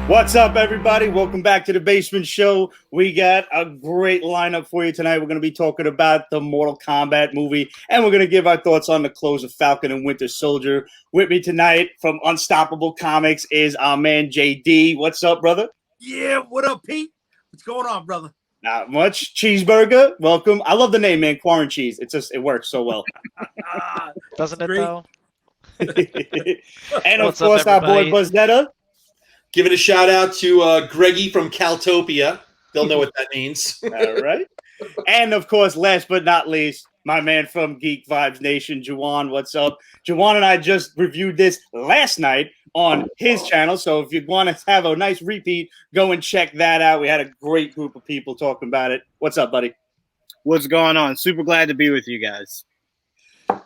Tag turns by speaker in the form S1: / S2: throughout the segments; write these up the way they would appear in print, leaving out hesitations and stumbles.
S1: What's up, everybody? Welcome back to the Basement Show. We got a great lineup for you tonight. We're going to be talking about the Mortal Kombat movie, and we're going to give our thoughts on the close of Falcon and Winter Soldier. With me tonight from Unstoppable Comics is our man JD. What's up, brother?
S2: Yeah, what up, Pete? What's going on, brother?
S1: Not much. Cheeseburger, welcome. I love the name, man. Quarren Cheese. It works so well.
S3: Doesn't it though?
S1: And of course, our boy Buzzetta.
S4: Give it a shout out to Greggy from Caltopia. They'll know what that means.
S1: All right. And of course, last but not least, my man from Geek Vibes Nation, Juwan. What's up? Juwan and I just reviewed this last night on his channel. So if you want to have a nice repeat, go and check that out. We had a great group of people talking about it. What's up, buddy?
S5: What's going on? Super glad to be with you guys.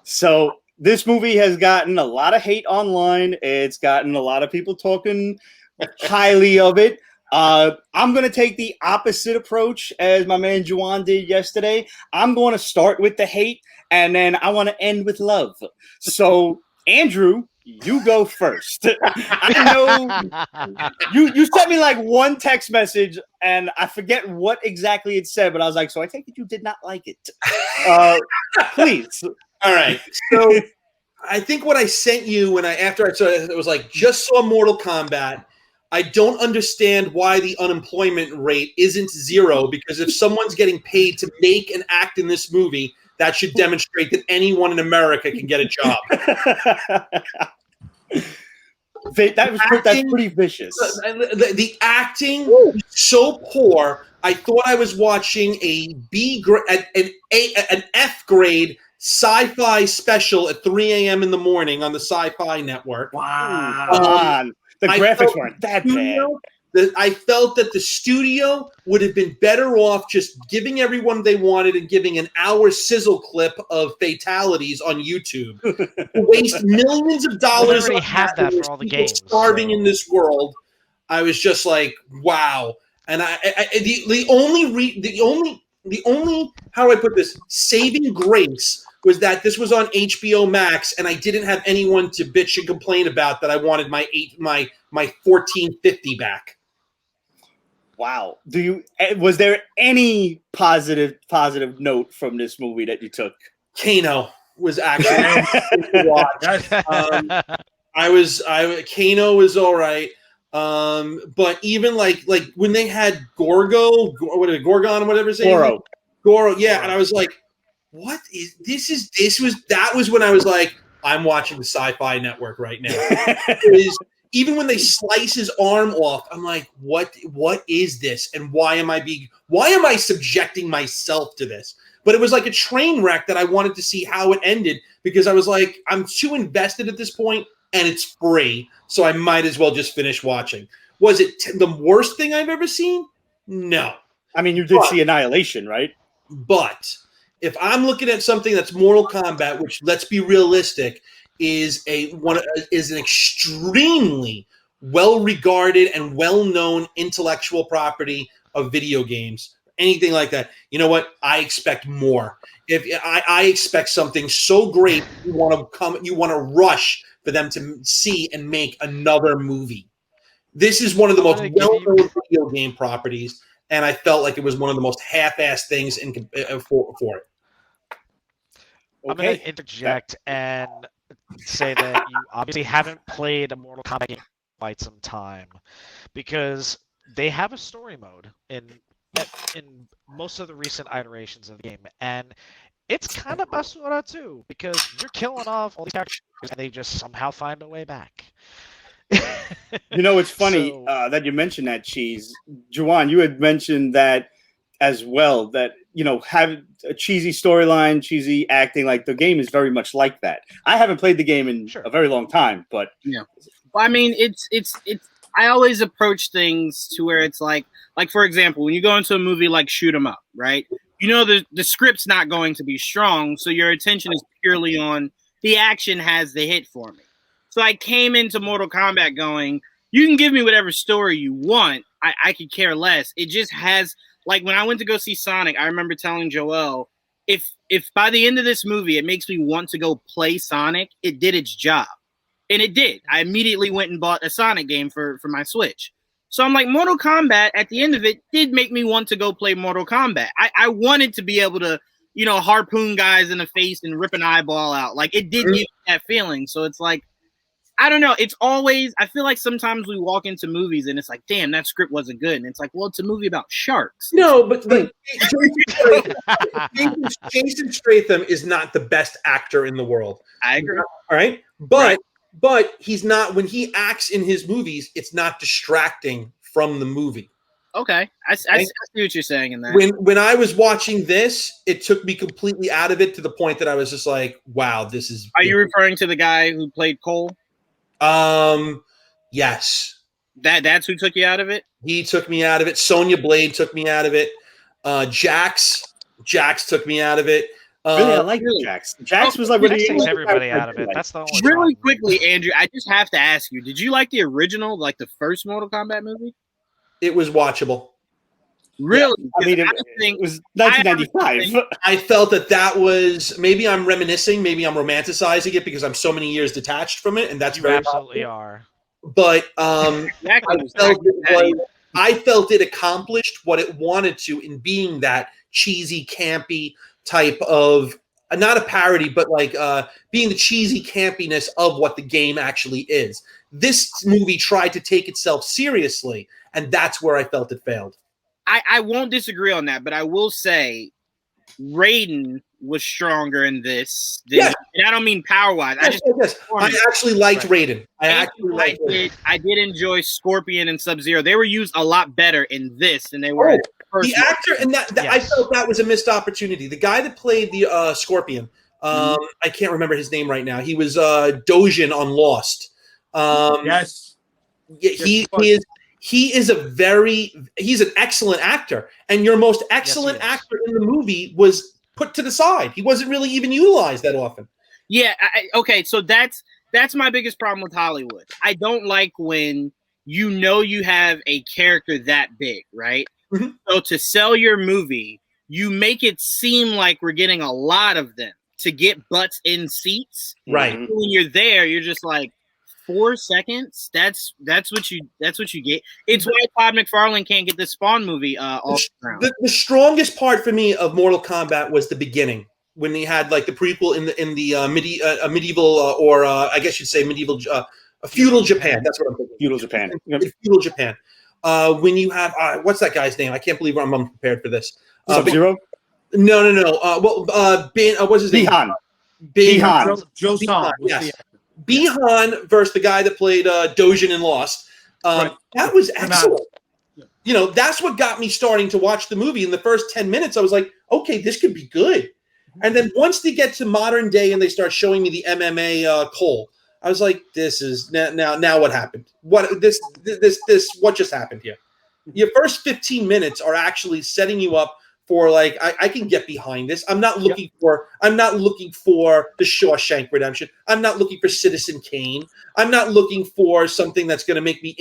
S1: So this movie has gotten a lot of hate online. It's gotten a lot of people talking highly of it. I'm going to take the opposite approach as my man Juwan did yesterday. I'm going to start with the hate, and then I want to end with love. So, Andrew, you go first. I know you sent me like one text message, and I forget what exactly it said, but I was like, so I take it you did not like it. Please.
S4: All right. So I think what I sent you after I saw it, it was like, just saw Mortal Kombat. I don't understand why the unemployment rate isn't zero, because if someone's getting paid to make and act in this movie, that should demonstrate that anyone in America can get a job.
S1: That's pretty vicious.
S4: The acting was so poor. I thought I was watching an F grade sci-fi special at 3 a.m. in the morning on the Sci-Fi Network.
S1: Wow. The graphics weren't that bad.
S4: I felt that the studio would have been better off just giving everyone they wanted and giving an hour sizzle clip of fatalities on YouTube. Waste millions of dollars
S3: on have that for all the games.
S4: Starving in this world. I was just like, wow. And the only how do I put this, saving grace was that this was on HBO Max, and I didn't have anyone to bitch and complain about that I wanted my $14.50 back.
S1: Wow. Was there any positive note from this movie that you took?
S4: Kano was actually Kano was all right. But even like when they had Gorgon, whatever his name was? Goro, yeah, and I was like, what is this? That was when I was like, I'm watching the Sci-Fi Network right now. Even when they slice his arm off, I'm like, what is this? And why am I subjecting myself to this? But it was like a train wreck that I wanted to see how it ended, because I was like, I'm too invested at this point, and it's free, so I might as well just finish watching. Was it the worst thing I've ever seen? No.
S1: I mean, you did see Annihilation, right?
S4: But if I'm looking at something that's Mortal Kombat, which, let's be realistic, is an extremely well-regarded and well-known intellectual property of video games, anything like that, you know what? I expect more. If I expect something so great, you want to rush for them to see and make another movie. This is one of the most well-known video game properties, and I felt like it was one of the most half-assed things for it.
S3: I'm going to interject and say that you obviously haven't played a Mortal Kombat game in quite some time, because they have a story mode in most of the recent iterations of the game, and it's kind of basura too, because you're killing off all these characters and they just somehow find a way back.
S1: You know, it's funny that you mentioned that, Cheese. Juwan, you had mentioned that as well, that, you know, having a cheesy storyline, cheesy acting, like the game is very much like that. I haven't played the game in a very long time, but
S5: yeah. Well, I mean, it's I always approach things to where it's like for example, when you go into a movie like Shoot 'em Up, right? You know the script's not going to be strong, so your attention is purely on the action has the hit for me. So I came into Mortal Kombat going, you can give me whatever story you want. I could care less. It just has, like when I went to go see Sonic, I remember telling Joel, if by the end of this movie it makes me want to go play Sonic, it did its job. And it did. I immediately went and bought a Sonic game for my Switch. So I'm like, Mortal Kombat, at the end of it, did make me want to go play Mortal Kombat. I wanted to be able to, harpoon guys in the face and rip an eyeball out. Like, it did give me that feeling. So it's like, I don't know. It's always, I feel like sometimes we walk into movies and it's like, damn, that script wasn't good. And it's like, well, it's a movie about sharks.
S4: No, but Jason Statham is not the best actor in the world.
S5: I agree.
S4: All right. But he's not, when he acts in his movies, it's not distracting from the movie.
S5: Okay. I see what you're saying in that.
S4: When I was watching this, it took me completely out of it to the point that I was just like, wow, this is.
S5: Are you referring to the guy who played Cole?
S4: Yes.
S5: That's who took you out of it?
S4: He took me out of it. Sonya Blade took me out of it. Jax took me out of it.
S1: Really, I like Jax. Jax was like,
S3: Jax takes everybody out of it. That's the only
S5: really
S3: problem.
S5: quickly, Andrew. I just have to ask you: did you like the original, like the first Mortal Kombat movie?
S4: It was watchable.
S5: Really?
S1: Yeah. I mean, it was 1995.
S4: I felt that was, maybe I'm reminiscing, maybe I'm romanticizing it because I'm so many years detached from it, and that's
S3: You
S4: very
S3: absolutely are.
S4: But I felt it accomplished what it wanted to in being that cheesy, campy type of, not a parody, but like being the cheesy campiness of what the game actually is. This movie tried to take itself seriously, and that's where I felt it failed.
S5: I won't disagree on that, but I will say Raiden was stronger in this. And I don't mean power-wise. I
S4: actually liked Raiden. I
S5: did enjoy Scorpion and Sub-Zero. They were used a lot better in this than they were in the first
S4: the actor, and I felt that was a missed opportunity. The guy that played the Scorpion, I can't remember his name right now. He was Dojin on Lost.
S2: Yes.
S4: He's an excellent actor, and your most excellent actor in the movie was put to the side. He wasn't really even utilized that often.
S5: Yeah. Okay. So that's my biggest problem with Hollywood. I don't like when you have a character that big, right? Mm-hmm. So to sell your movie, you make it seem like we're getting a lot of them to get butts in seats.
S4: Right.
S5: And when you're there, you're just like, 4 seconds. That's what you get. It's why Todd McFarlane can't get the Spawn movie off the ground.
S4: The strongest part for me of Mortal Kombat was the beginning, when they had like the prequel in the medieval or I guess you'd say medieval feudal Japan. That's what I'm thinking.
S1: Feudal Japan.
S4: Feudal Japan. When you have what's that guy's name? I can't believe I'm unprepared for this.
S1: Sub-Zero?
S4: No. What's his name?
S1: Bihan.
S2: Joe San.
S4: Yes. Bihan versus the guy that played Dojin in Lost. That was excellent. That's what got me starting to watch the movie. In the first 10 minutes, I was like, okay, this could be good. And then once they get to modern day and they start showing me the MMA Cole, I was like, this is now what happened? What just happened here? Your first 15 minutes are actually setting you up for like, I can get behind this. I'm not looking for the Shawshank Redemption. I'm not looking for Citizen Kane. I'm not looking for something that's going to make me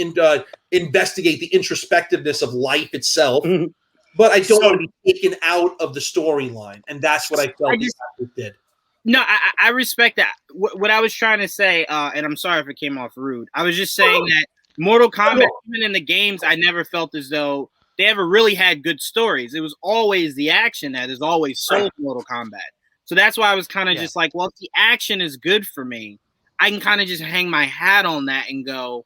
S4: investigate the introspectiveness of life itself. Mm-hmm. But I don't want to be taken out of the storyline, and that's what I felt it did.
S5: No, I respect that. What I was trying to say, and I'm sorry if it came off rude. I was just saying that Mortal Kombat, even in the games, I never felt as though they ever really had good stories. It was always the action that is always sold Mortal Kombat. So that's why I was kind of just like, well, if the action is good for me, I can kind of just hang my hat on that and go,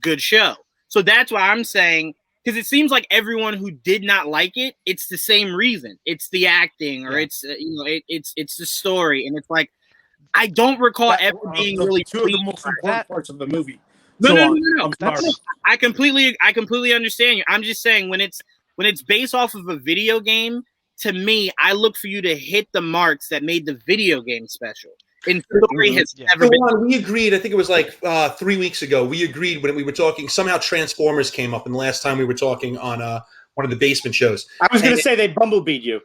S5: good show. So that's why I'm saying, because it seems like everyone who did not like it, it's the same reason. It's the acting, or it's it's the story, and it's like I don't recall ever being really
S2: two of the most important parts of the movie.
S5: No. I completely understand you. I'm just saying when it's based off of a video game, to me, I look for you to hit the marks that made the video game special. And story has never been.
S4: We agreed. I think it was like 3 weeks ago. We agreed when we were talking. Somehow Transformers came up, and the last time we were talking on one of the basement shows.
S1: I was going to say they bumblebeed you.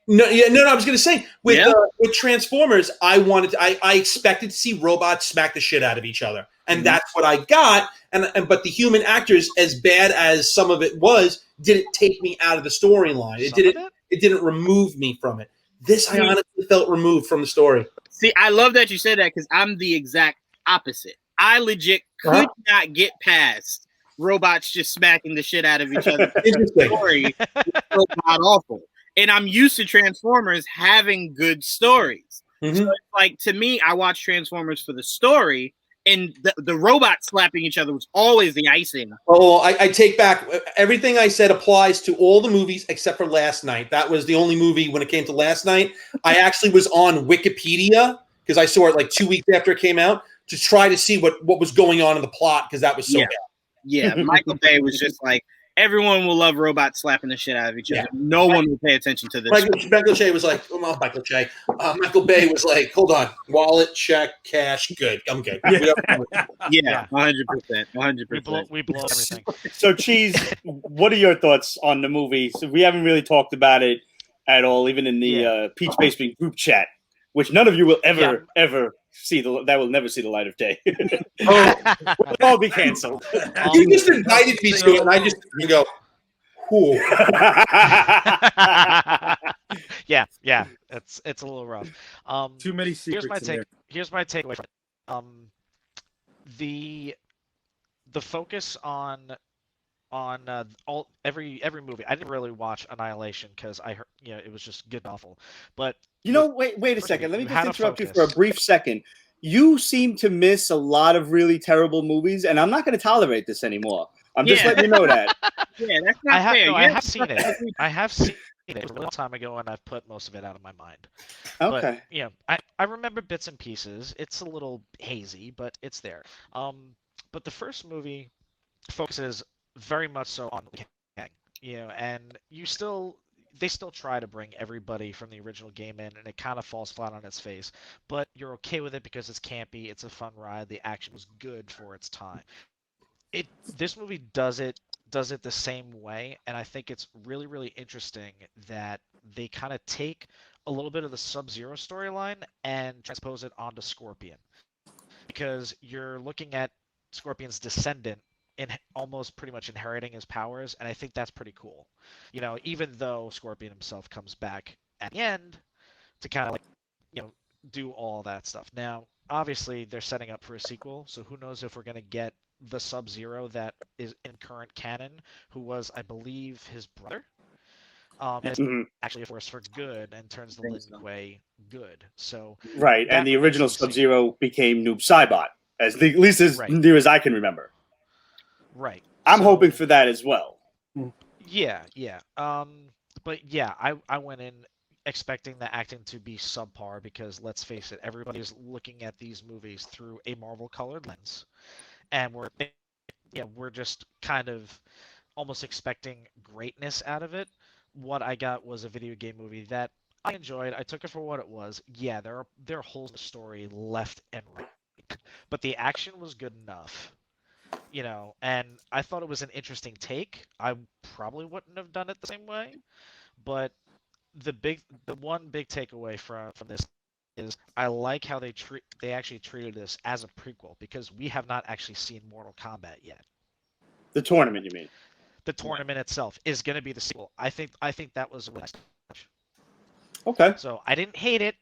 S4: No. I was going to say with Transformers, I expected to see robots smack the shit out of each other, and that's what I got. But the human actors, as bad as some of it was, didn't take me out of the storyline. It didn't remove me from it. This I honestly felt removed from the story.
S5: See, I love that you said that because I'm the exact opposite. I legit could not get past robots just smacking the shit out of each other.
S4: Interesting.
S5: Story so god awful. And I'm used to Transformers having good stories.
S4: Mm-hmm.
S5: So it's like, to me, I watch Transformers for the story, and the robots slapping each other was always the icing.
S4: Oh, I take back everything I said applies to all the movies except for Last Night. That was the only movie when it came to Last Night. I actually was on Wikipedia because I saw it like 2 weeks after it came out to try to see what was going on in the plot because that was so bad.
S5: Yeah, Michael Bay was just like, everyone will love robots slapping the shit out of each other. No one will pay attention to this.
S4: Michael Che was like, Michael Bay was like, hold on, wallet, check, cash, good, I'm good.
S5: Yeah, 100%.
S3: We blow everything.
S1: So, Cheese, what are your thoughts on the movie? So we haven't really talked about it at all, even in the Peach Basement group chat, which none of you will ever see. That will never see the light of day. We'll all be canceled.
S4: You just invited me to it, and I just go, cool.
S3: yeah, it's a little rough.
S2: Too many secrets.
S3: Here's my takeaway from it. The focus on every movie. I didn't really watch Annihilation because I heard it was just good and awful. But
S1: wait a second. Let me just interrupt you for a brief second. You seem to miss a lot of really terrible movies, and I'm not going to tolerate this anymore. I'm just letting you know that.
S5: Yeah, that's not fair.
S3: I have seen it. I have seen it a long time ago, and I've put most of it out of my mind.
S1: Okay.
S3: But, I remember bits and pieces. It's a little hazy, but it's there. But the first movie focuses very much so on Liu Kang, and they still try to bring everybody from the original game in, and it kind of falls flat on its face. But you're okay with it because it's campy, it's a fun ride, the action was good for its time. This movie does it the same way, and I think it's really, really interesting that they kind of take a little bit of the Sub-Zero storyline and transpose it onto Scorpion, because you're looking at Scorpion's descendant in almost pretty much inheriting his powers, and I think that's pretty cool. Even though Scorpion himself comes back at the end to kind of do all that stuff. Now, obviously, they're setting up for a sequel, so who knows if we're going to get the Sub-Zero that is in current canon, who was, I believe, his brother. And it's actually a force for good and turns the Lin Kuei good. So
S1: right, and the original Sub-Zero became Noob Saibot, at least as near as I can remember.
S3: Right.
S1: I'm hoping for that as well.
S3: Yeah. But yeah, I went in expecting the acting to be subpar because, let's face it, everybody's looking at these movies through a Marvel colored lens, and we're just kind of almost expecting greatness out of it. What I got was a video game movie that I enjoyed. I took it for what it was. Yeah, there are holes in the story left and right, but the action was good enough. And I thought it was an interesting take. I probably wouldn't have done it the same way, but the one big takeaway from this is I like how they actually treated this as a prequel, because we have not actually seen Mortal Kombat yet.
S1: The tournament, you mean?
S3: The tournament itself is going to be the sequel. I think that was a nice touch.
S1: Okay.
S3: So I didn't hate it.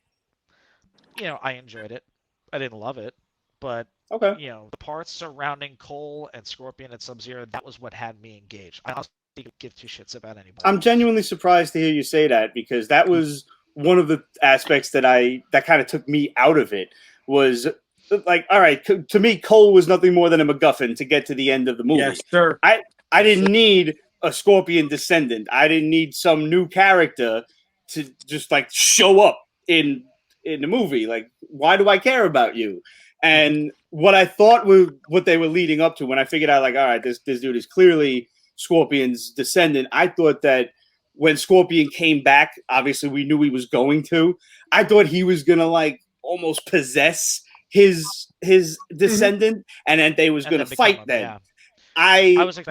S3: I enjoyed it. I didn't love it, but
S1: okay.
S3: The parts surrounding Cole and Scorpion and Sub-Zero, that was what had me engaged. I honestly didn't give two shits about anybody.
S1: I'm genuinely surprised to hear you say that, because that was one of the aspects that kind of took me out of it. Was like, all right, to me, Cole was nothing more than a MacGuffin to get to the end of the movie.
S2: Yes, sir.
S1: I didn't need a Scorpion descendant. I didn't need some new character to just show up in the movie. Like, why do I care about you? And what I thought what they were leading up to, when I figured out, all right, this dude is clearly Scorpion's descendant, I thought that when Scorpion came back, obviously we knew he was going to. I thought he was gonna almost possess his descendant, and then they was gonna fight them.
S3: Yeah.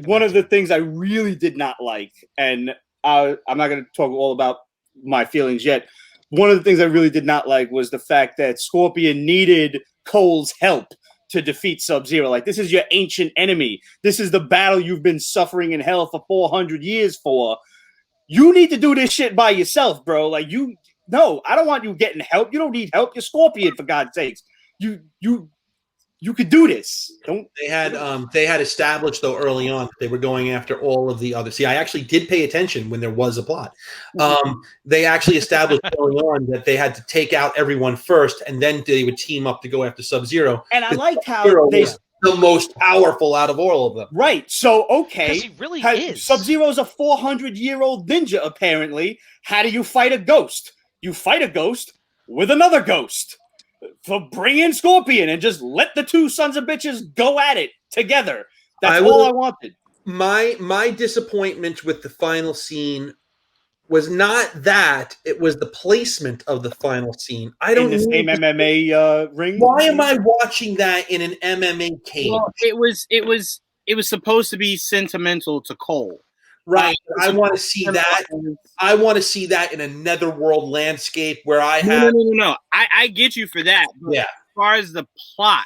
S1: One of the things I really did not like, and I'm not going to talk all about my feelings yet. One of the things I really did not like was the fact that Scorpion needed Cole's help to defeat Sub-Zero. This is your ancient enemy. This is the battle you've been suffering in hell for 400 years for. You need to do this shit by yourself, bro. No, I don't want you getting help. You don't need help. You're Scorpion, for God's sakes. You you could do this. Don't
S4: They had established though early on that they were going after all of the other. See, I actually did pay attention when there was a plot. They actually established early on that they had to take out everyone first, and then they would team up to go after Sub-Zero.
S1: And I liked how
S4: they the most powerful out of all of them.
S1: Right. So okay,
S3: he really is.
S1: Sub-Zero's a 400-year-old ninja. Apparently, how do you fight a ghost? You fight a ghost with another ghost. So bring in Scorpion and just let the two sons of bitches go at it together. That's all I wanted.
S4: My disappointment with the final scene was not that, it was the placement of the final scene. I don't
S1: in the same MMA ring.
S4: Why am I watching that in an MMA cage?
S5: Well, it was supposed to be sentimental to Cole.
S4: Right. I want to see that. I want to see that in a netherworld landscape where I have.
S5: No. I get you for that. But
S4: yeah.
S5: As far as the plot,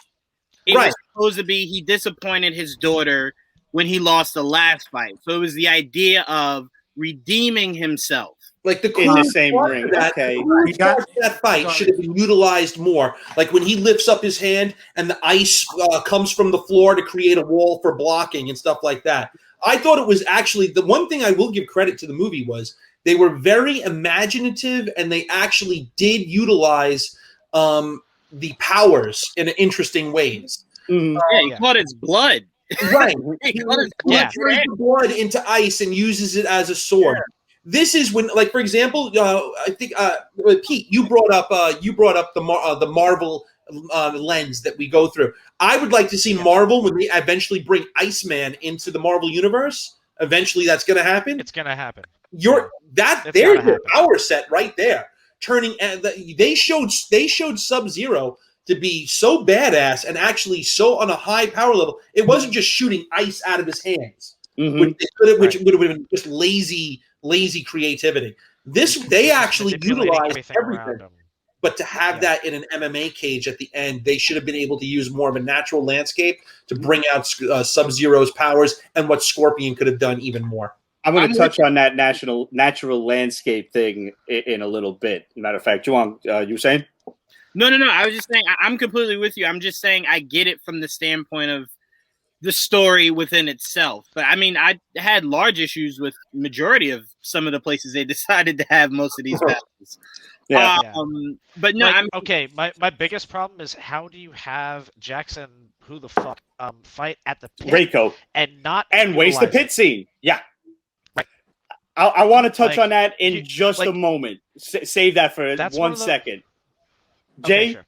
S5: it was supposed to be he disappointed his daughter when he lost the last fight. So it was the idea of redeeming himself.
S4: Like the
S1: in the same ring.
S4: That fight should have been utilized more. Like when he lifts up his hand and the ice comes from the floor to create a wall for blocking and stuff like that. I thought it was actually the one thing I will give credit to the movie was they were very imaginative and they actually did utilize the powers in interesting ways.
S5: He cut his blood.
S4: Right. He turns the blood into ice and uses it as a sword. Yeah. This is when, like, for example, I think Pete, you brought up the Marvel lens that we go through. I would like to see Marvel when they eventually bring Iceman into the Marvel universe. Eventually, that's going to happen.
S3: It's going to happen.
S4: There's your power set right there. They showed Sub-Zero to be so badass and actually so on a high power level. It wasn't just shooting ice out of his hands, which would have been just lazy creativity. They actually utilized everything. But to have that in an MMA cage at the end, they should have been able to use more of a natural landscape to bring out Sub-Zero's powers and what Scorpion could have done even more.
S1: I'm going to touch on that natural landscape thing in a little bit. Matter of fact, you were saying?
S5: No. I was just saying I'm completely with you. I'm just saying I get it from the standpoint of the story within itself. But I mean, I had large issues with majority of some of the places they decided to have most of these battles.
S3: Yeah.
S5: But no,
S3: okay. My biggest problem is how do you have Jackson, who the fuck, fight at the pit
S1: Reiko
S3: and
S1: waste the pit scene? Yeah. Right. I want to touch on that in just a moment. Save that for 1 second. Jay, sure.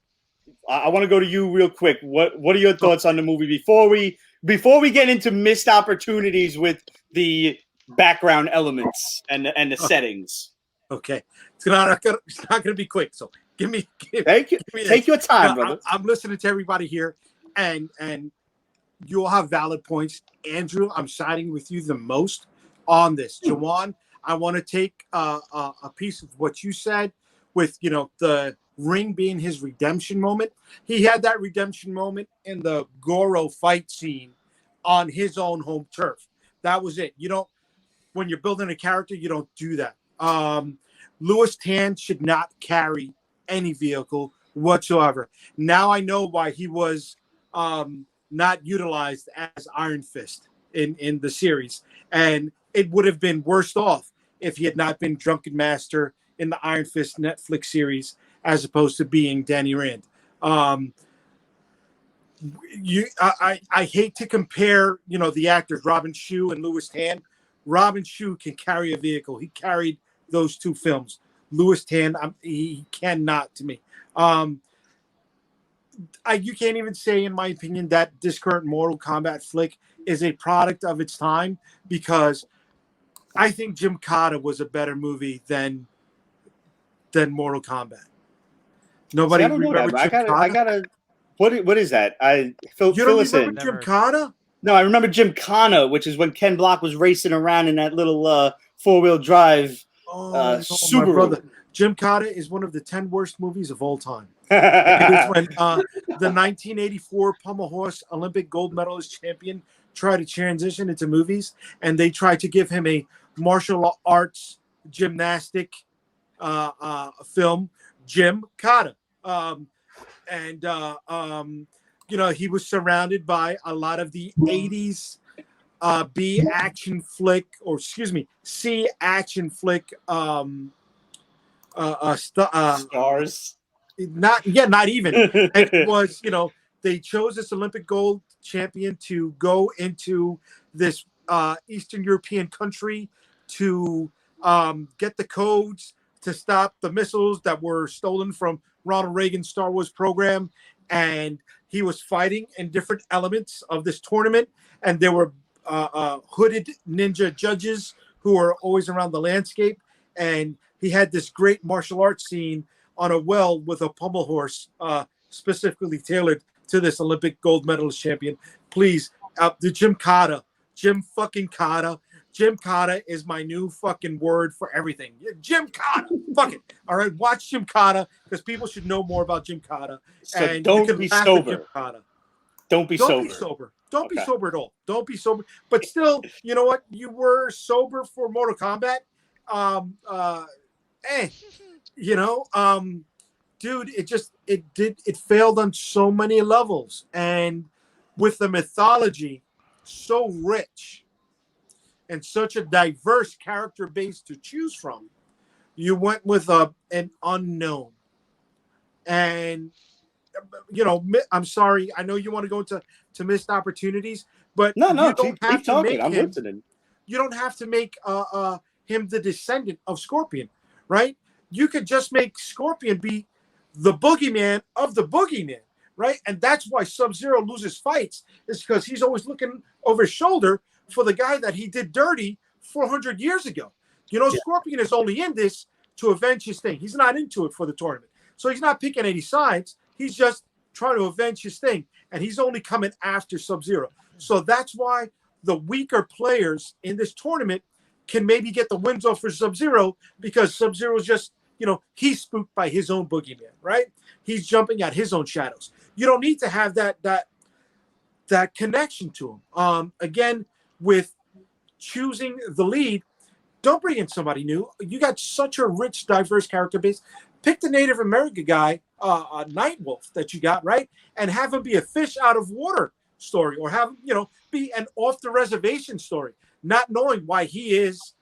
S1: I want to go to you real quick. What are your thoughts on the movie before we get into missed opportunities with the background elements and the settings?
S2: Okay, it's not going to be quick. So
S1: take your time, brother.
S2: I'm listening to everybody here, and you all have valid points. Andrew, I'm siding with you the most on this. Jawan, I want to take a piece of what you said with the ring being his redemption moment. He had that redemption moment in the Goro fight scene on his own home turf. That was it. When you're building a character, you don't do that. Louis Tan should not carry any vehicle whatsoever. Now I know why he was not utilized as Iron Fist in the series. And it would have been worse off if he had not been Drunken Master in the Iron Fist Netflix series as opposed to being Danny Rand. I hate to compare, the actors Robin Shou and Louis Tan. Robin Shou can carry a vehicle. He carried those two films. Louis Tan, he cannot to me. You can't even say, in my opinion, that this current Mortal Kombat flick is a product of its time, because I think Jim Cotta was a better movie than Mortal Kombat. Nobody remembers Jim Cotta?
S1: I gotta. What is that?
S2: You don't remember Jim Cotta?
S1: No, I remember Jim Cotta, which is when Ken Block was racing around in that little 4-wheel drive Subaru.
S2: My brother. Jim Cotta is one of the 10 worst movies of all time. It was when the 1984 Pommel Horse Olympic gold medalist champion tried to transition into movies, and they tried to give him a martial arts gymnastic film, Jim Cotta. he was surrounded by a lot of the 80s B action flick, or excuse me, C action flick
S1: Stars.
S2: Not even. It was, they chose this Olympic gold champion to go into this Eastern European country to get the codes to stop the missiles that were stolen from Ronald Reagan's Star Wars program. And he was fighting in different elements of this tournament. And there were hooded ninja judges who were always around the landscape. And he had this great martial arts scene on a well with a pommel horse, specifically tailored to this Olympic gold medalist champion. Please, the Jim fucking Kata. Jim Kata is my new fucking word for everything. Jim Kata. Fuck it. All right, watch Jim Kata, because people should know more about Jim Kata.
S1: So
S2: and
S1: don't be sober.
S2: Jim Kata.
S1: Don't be sober.
S2: Don't be sober at all. Don't be sober. But still, you know what? You were sober for Mortal Kombat. Dude, it failed on so many levels. And with the mythology so rich and such a diverse character base to choose from, you went with an unknown. And I'm sorry, I know you want to go to missed opportunities, but
S1: keep talking. I'm listening.
S2: You don't have to make him the descendant of Scorpion, right? You could just make Scorpion be the boogeyman of the boogeyman, right? And that's why Sub-Zero loses fights, is because he's always looking over his shoulder for the guy that he did dirty 400 years ago. Scorpion is only in this to avenge his thing. He's not into it for the tournament. So he's not picking any sides. He's just trying to avenge his thing. And he's only coming after Sub-Zero. So that's why the weaker players in this tournament can maybe get the wins off for Sub-Zero, because Sub-Zero is just, he's spooked by his own boogeyman, right? He's jumping at his own shadows. You don't need to have that connection to him. Again, with choosing the lead, don't bring in somebody new. You got such a rich, diverse character base. Pick the Native American guy, Nightwolf, that you got, right? And have him be a fish out of water story, or have him, be an off the reservation story, not knowing why he is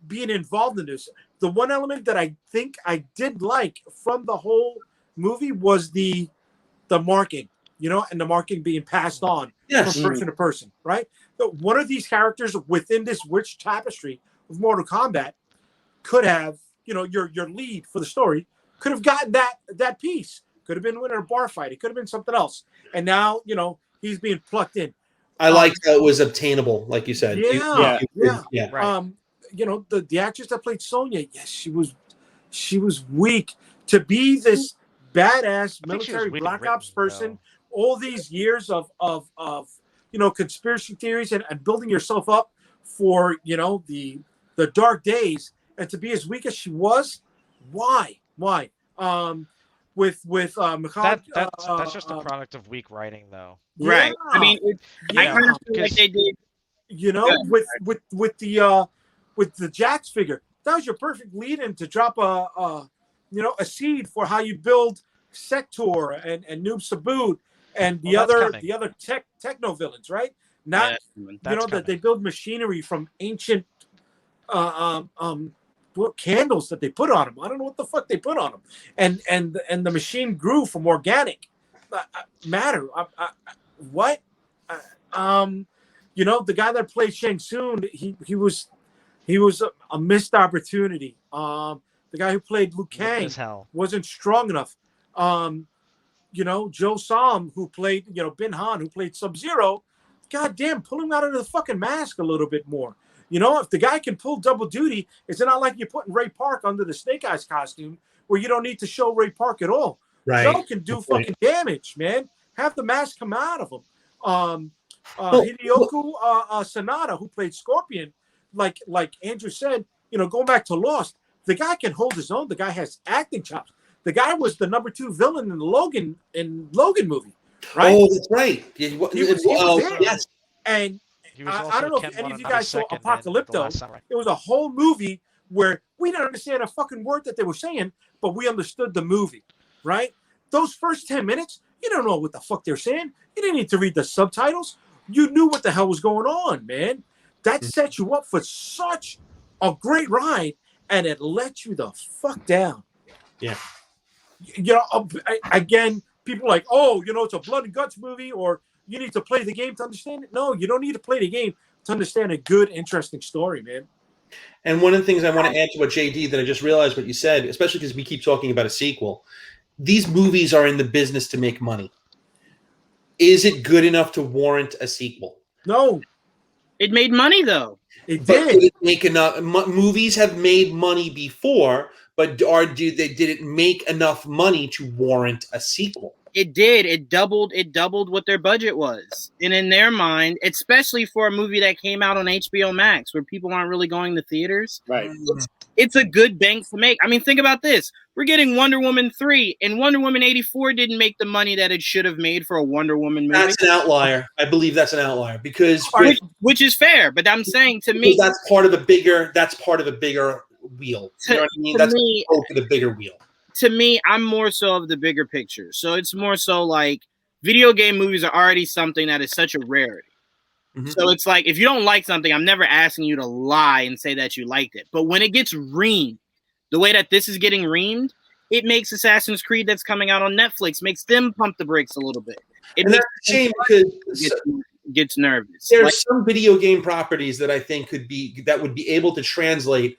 S2: being involved in this. The one element that I think I did like from the whole movie was the marking, and the marking being passed on from person to person, right? So one of these characters within this rich tapestry of Mortal Kombat could have, your lead for the story could have gotten that piece. Could have been winning a bar fight. It could have been something else. And now, he's being plucked in.
S4: I liked how it was obtainable, like you said.
S2: Yeah.
S3: Right.
S2: The actress that played Sonya, yes, she was weak to be this badass military black ops person. All these years of conspiracy theories and building yourself up for the dark days, and to be as weak as she was, why? With
S3: that's just a product of weak writing, though.
S5: Right.
S2: Yeah.
S5: I mean, I kind of feel like they did.
S2: With the Jax figure, that was your perfect lead-in to drop a seed for how you build Sector and Noob Saboot and the other techno villains, right? Not that they build machinery from ancient candles that they put on them. I don't know what the fuck they put on them, and the machine grew from organic matter. What? The guy that played Shang Tsung, he was a missed opportunity. The guy who played Liu Kang wasn't strong enough. Joe Sam, who played Bin Han, who played Sub-Zero, goddamn, pull him out of the fucking mask a little bit more. If the guy can pull double duty, it's not like you're putting Ray Park under the Snake Eyes costume where you don't need to show Ray Park at all.
S4: Right.
S2: Joe can do fucking damage, man. Have the mask come out of him. Hideyoko Sanada, who played Scorpion, like Andrew said, going back to Lost, the guy can hold his own. The guy has acting chops. The guy was the number 2 villain in the Logan movie, right?
S4: Oh, that's right.
S2: He was there.
S4: Yes.
S2: And I don't know if any of you guys saw Apocalypto. It was a whole movie where we didn't understand a fucking word that they were saying, but we understood the movie, right? Those first 10 minutes, You don't know what the fuck they're saying. You didn't need to read the subtitles. You knew what the hell was going on, man. That set you up for such a great ride, and it let you the fuck down.
S4: Yeah.
S2: You know, again, people are like, oh, you know, it's a blood and guts movie, or you need to play the game to understand it. No, you don't need to play the game to understand a good, interesting story, man.
S4: And one of the things I want to add to what JD that I just realized what you said, especially because we keep talking about a sequel. These movies are in the business to make money. Is it good enough to warrant a sequel?
S2: No.
S5: It made money though.
S2: It
S4: But
S2: did.
S4: it make enough? Movies have made money before, but did it make enough money to warrant a sequel?
S5: It did. It doubled what their budget was. And in their mind, especially for a movie that came out on HBO Max where people aren't really going to theaters,
S1: Right.
S5: It's a good bank to make. I mean, think about this. We're getting Wonder Woman 3, and Wonder Woman 84 didn't make the money that it should have made for a Wonder Woman movie.
S4: That's an outlier. I believe that's an outlier because
S5: which is fair, but I'm saying to me
S4: that's part of a bigger wheel. You know what I mean? That's the bigger wheel.
S5: To me, I'm more so of the bigger picture. So it's more so like video game movies are already something that is such a rarity. Mm-hmm. So it's like, if you don't like something, I'm never asking you to lie and say that you liked it. But when it gets reamed, the way that this is getting reamed, it makes Assassin's Creed that's coming out on Netflix, makes them pump the brakes a little bit.
S4: And that's a shame because
S5: gets nervous.
S4: There's some video game properties that I think would be able to translate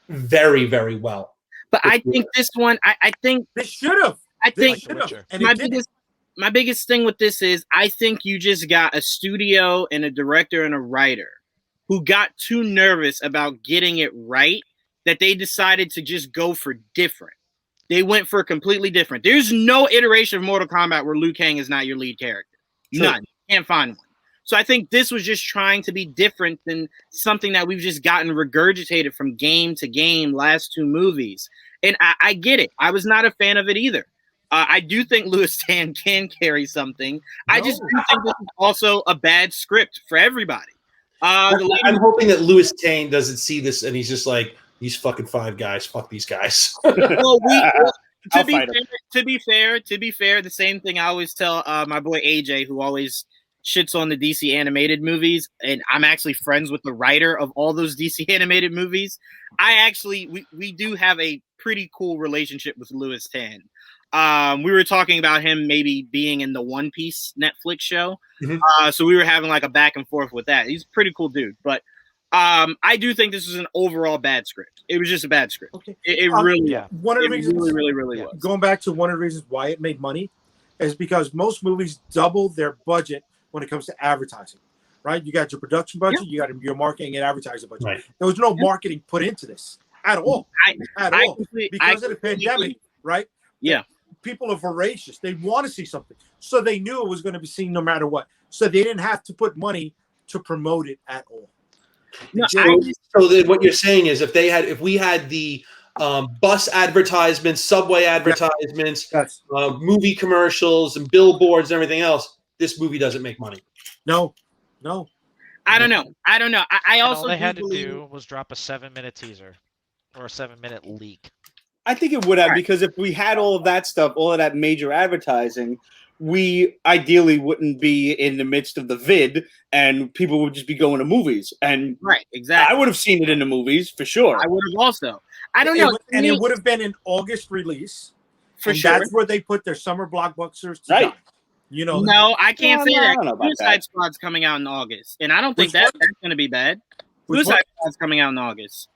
S4: very, very well.
S5: But I think this one, I think
S2: they should have.
S5: I think
S2: like
S5: my biggest thing with this is I think you just got a studio and a director and a writer who got too nervous about getting it right that they decided to just go for different. They went for completely different. There's no iteration of Mortal Kombat where Liu Kang is not your lead character.
S4: Sure.
S5: None. Can't find one. So I think this was just trying to be different than something that we've just gotten regurgitated from game to game last two movies. And I get it. I was not a fan of it either. I do think Louis Tan can carry something. I just do think this is also a bad script for everybody.
S4: I'm hoping that Louis Tan doesn't see this and he's just like, these fucking five guys, fuck these guys.
S5: Well, to be fair, the same thing I always tell my boy AJ, who always shits on the DC animated movies, and I'm actually friends with the writer of all those DC animated movies. We do have a pretty cool relationship with Louis Tan. We were talking about him maybe being in the One Piece Netflix show. Mm-hmm. So we were having like a back and forth with that. He's a pretty cool dude, but I do think this was an overall bad script. It was just a bad script. Okay. It really,
S2: one of the reasons,
S5: really was.
S2: Going back to one of the reasons why it made money is because most movies double their budget when it comes to advertising, right? You got your production budget, you got your marketing and advertising budget. Right. There was no marketing put into this at all. Because of the pandemic, right?
S5: Yeah.
S2: People are voracious. They want to see something. So they knew it was going to be seen no matter what. So they didn't have to put money to promote it at all.
S4: No, so then what you're saying is if we had the bus advertisements, subway advertisements, movie commercials and billboards and everything else, this movie doesn't make money.
S2: No.
S5: I don't know. I also
S3: all they had to do was drop a 7-minute teaser or a 7-minute leak.
S1: I think it would have, because if we had all of that stuff, all of that major advertising, we ideally wouldn't be in the midst of the vid and people would just be going to movies. And
S5: right, exactly.
S1: I would have seen it in the movies for sure.
S5: I would have also. I don't know.
S2: It would have been an August release.
S5: For sure.
S2: That's where they put their summer blockbusters.
S1: Right.
S2: You know.
S5: No, I can't say that. Suicide Squad's coming out in August. And I don't think that's going to be bad. Suicide Squad's coming out in August.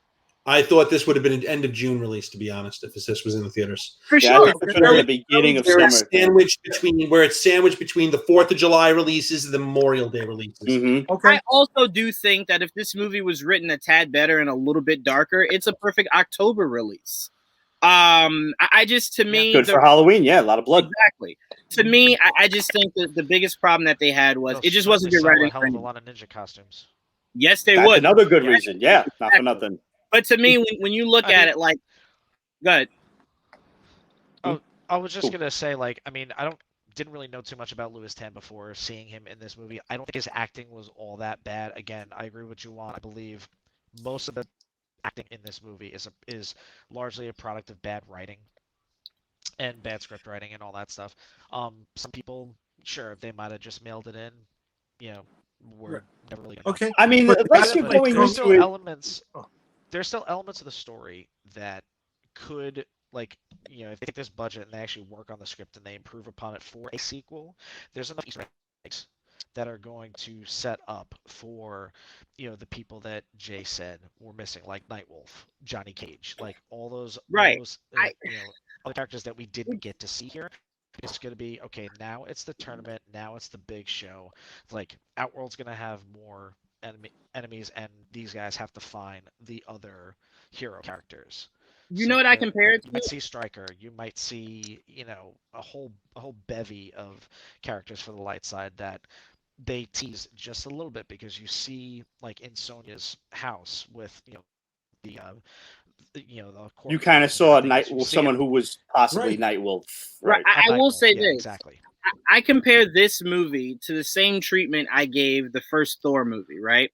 S4: I thought this would have been an end of June release, to be honest, if this was in the theaters.
S5: For sure.
S1: The beginning of summer.
S4: It's sandwiched between the 4th of July releases and the Memorial Day releases.
S1: Mm-hmm.
S2: Okay.
S5: I also do think that if this movie was written a tad better and a little bit darker, it's a perfect October release. I just, to me,
S1: good for Halloween. Yeah, a lot of blood.
S5: Exactly. To me, I just think that the biggest problem that they had was it just wasn't good writing.
S3: A lot of ninja costumes.
S5: Yes, they
S1: That's
S5: would.
S1: Another good reason. Yeah, not for nothing.
S5: But to me, when you look at it, like, go ahead.
S3: Oh, I was just gonna say, like, I mean, didn't really know too much about Louis Tan before seeing him in this movie. I don't think his acting was all that bad. Again, I agree with Juwan. I believe most of the acting in this movie is largely a product of bad writing. and bad script writing and all that stuff. Some people, sure, they might have just mailed it in, you know, were never really gonna
S2: Okay.
S1: I mean,
S2: But
S1: let's
S2: that's
S1: get
S2: like
S1: going
S3: there's
S1: into
S3: still
S1: it.
S3: elements. There's still elements of the story that could, like, you know, if they take this budget and they actually work on the script and they improve upon it for a sequel, there's enough Easter eggs that are going to set up for, you know, the people that Jay said were missing, like Nightwolf, Johnny Cage, like all those,
S5: Right.
S3: you know, other characters that we didn't get to see here. It's going to be, okay, now it's the tournament, now it's the big show. Like, Outworld's going to have more enemies, and these guys have to find the other hero characters.
S5: You know what I compare it
S3: You might
S5: to?
S3: see Stryker. You might see, you know, a whole bevy of characters for the light side that they tease just a little bit, because you see, like, in Sonya's house with, you know, the
S1: You kind of saw
S3: Nightwolf,
S1: someone who was possibly
S2: Right.
S1: Nightwolf.
S5: Right.
S1: Right.
S5: I will say
S3: yeah,
S5: this.
S3: exactly.
S5: I compare this movie to the same treatment I gave the first Thor movie, right?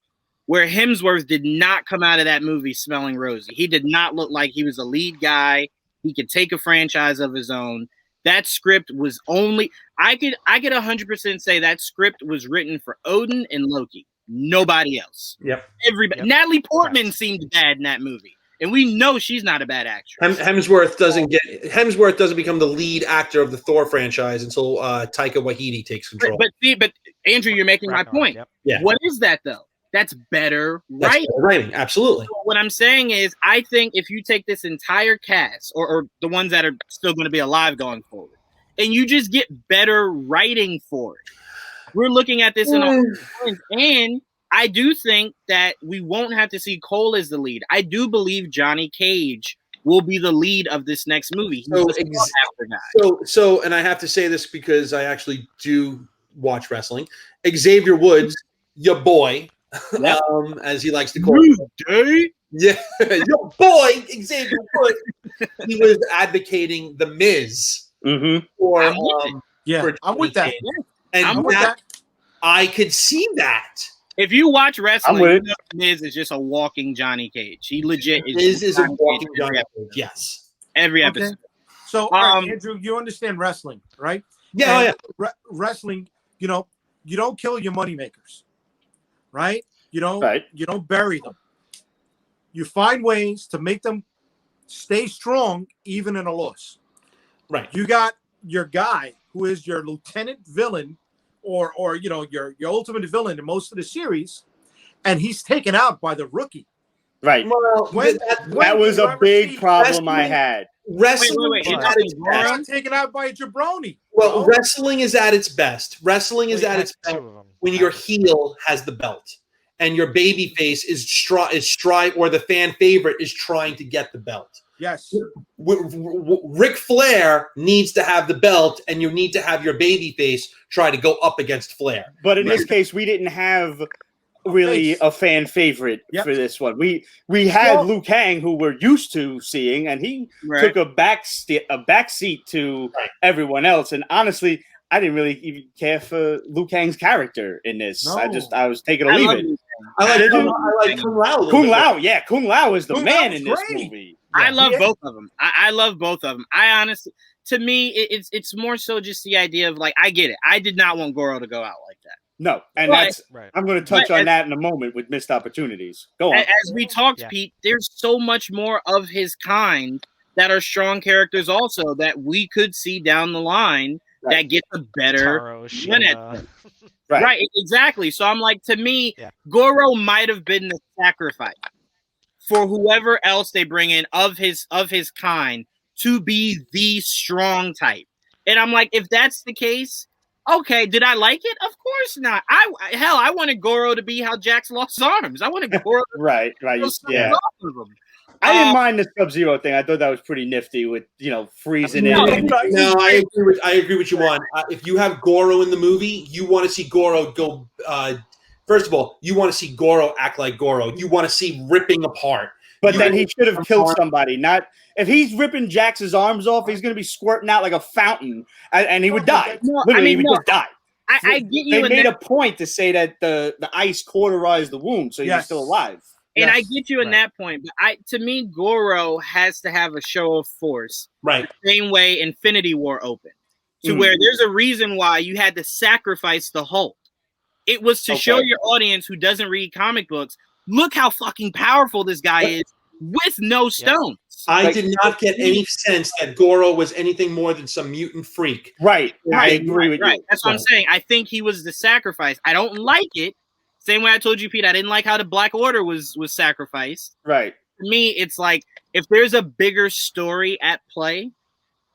S5: Where Hemsworth did not come out of that movie smelling rosy. He did not look like he was a lead guy. He could take a franchise of his own. That script was only I could 100% say that script was written for Odin and Loki. Nobody else.
S6: Yep.
S5: Everybody.
S3: Yep.
S5: Natalie Portman
S3: Correct.
S5: seemed bad in that movie. And we know she's not a bad actress.
S6: Hemsworth doesn't become the lead actor of the Thor franchise until Taika Waititi takes control.
S5: But Andrew, you're making my
S3: Ragnarok,
S5: point.
S3: yep.
S6: Yeah.
S5: What is that though? That's better
S6: That's
S5: writing.
S6: writing, absolutely.
S5: So what I'm saying is, I think if you take this entire cast, or the ones that are still going to be alive going forward, and you just get better writing for it, we're looking at this in all points. And I do think that we won't have to see Cole as the lead. I do believe Johnny Cage will be the lead of this next movie. He's
S6: So,
S5: the sought-after guy.
S6: so, and I have to say this because I actually do watch wrestling. Xavier Woods, your boy,
S5: Yep.
S6: as he likes to call it. Yeah, your boy, Xavier Woods. He was advocating the Miz
S1: Mm-hmm.
S6: for
S5: I'm with it.
S2: Yeah,
S6: for
S2: I'm with that.
S6: and
S5: I'm
S2: with
S6: that,
S2: that.
S6: I could see that.
S5: If you watch wrestling,
S1: I'm with
S5: you
S1: it.
S5: know Miz is just a walking Johnny Cage. He legit
S6: Miz is a walking
S5: Cage
S6: Johnny Cage. Yes.
S5: every
S2: Okay.
S5: episode.
S2: So, all right, Andrew, you understand wrestling, right?
S6: Yeah.
S2: And
S6: Yeah.
S2: Wrestling, you know, you don't kill your moneymakers, right? You don't bury them. You find ways to make them stay strong even in a loss.
S6: Right.
S2: You got your guy who is your lieutenant villain, or you know, your ultimate villain in most of the series, and he's taken out by the rookie.
S1: Right.
S6: Well,
S1: That was a big problem I had.
S6: Wrestling
S5: Wait.
S6: is
S5: You're
S6: at
S5: talking
S6: its
S2: He's
S6: best.
S2: not taken out by a jabroni.
S6: Well,
S2: bro.
S6: wrestling is at its best. Wrestling is at its best
S3: Two of them.
S6: when your heel has the belt and your baby face is or the fan favorite is trying to get the belt.
S2: Yes.
S6: Ric Flair needs to have the belt, and you need to have your baby face try to go up against Flair.
S1: But in this case, we didn't have really a fan favorite for this one. We had Liu Kang, who we're used to seeing, and he took a back seat to everyone else. And honestly, I didn't really even care for Liu Kang's character in this.
S2: No.
S1: I was taking or leave it.
S6: I like Kung Lao. a little
S1: Kung
S6: bit.
S1: Lao, yeah, Kung Lao is the
S2: Kung
S1: man
S2: Lao's
S1: in this
S2: great.
S1: movie.
S5: I love both of them. I love both of them. I honestly, to me, it's more so just the idea of, like, I get it. I did not want Goro to go out like that.
S1: No, and
S5: But-
S1: that's
S3: Right.
S1: I'm going to touch on that in a moment with missed opportunities. Go on.
S5: As we talked,
S3: Yeah.
S5: Pete, there's so much more of his kind that are strong characters also that we could see down the line that get a better
S3: Taro,
S5: run at
S3: Shima.
S5: them.
S1: Right.
S5: Right, exactly. So I'm like, to me,
S3: Yeah.
S5: Goro might have been the sacrifice for whoever else they bring in of his kind to be the strong type. And I'm like, if that's the case, okay, did I like it? Of course not. I wanted Goro to be how Jax lost his arms. I wanted Goro to
S1: Right.
S5: yeah.
S1: Yeah. I didn't mind the Sub-Zero thing. I thought that was pretty nifty with, freezing
S5: No,
S1: it.
S6: No, I agree with you, Juan. If you have Goro in the movie, you want to see Goro go. First of all, you want to see Goro act like Goro. You want to see ripping apart.
S1: But then he should have killed somebody. Not if he's ripping Jax's arms off, he's going to be squirting out like a fountain, and he would die.
S5: No,
S1: Literally,
S5: I mean,
S1: he would just die.
S5: I get you.
S1: They
S5: in
S1: made
S5: that.
S1: a point to say that the ice cauterized the wound, so he was
S2: Yes.
S1: still alive.
S5: And I get you in that point, but to me, Goro has to have a show of force,
S6: right?
S5: The same way Infinity War opened, to where there's a reason why you had to sacrifice the Hulk. It was to show your audience who doesn't read comic books, look how fucking powerful this guy is with no stones.
S6: I did not get any sense that Goro was anything more than some mutant freak.
S1: Right. I agree with you.
S5: That's what I'm saying. I think he was the sacrifice. I don't like it. Same way I told you, Pete, I didn't like how the Black Order was sacrificed.
S1: Right.
S5: To me, it's like, if there's a bigger story at play,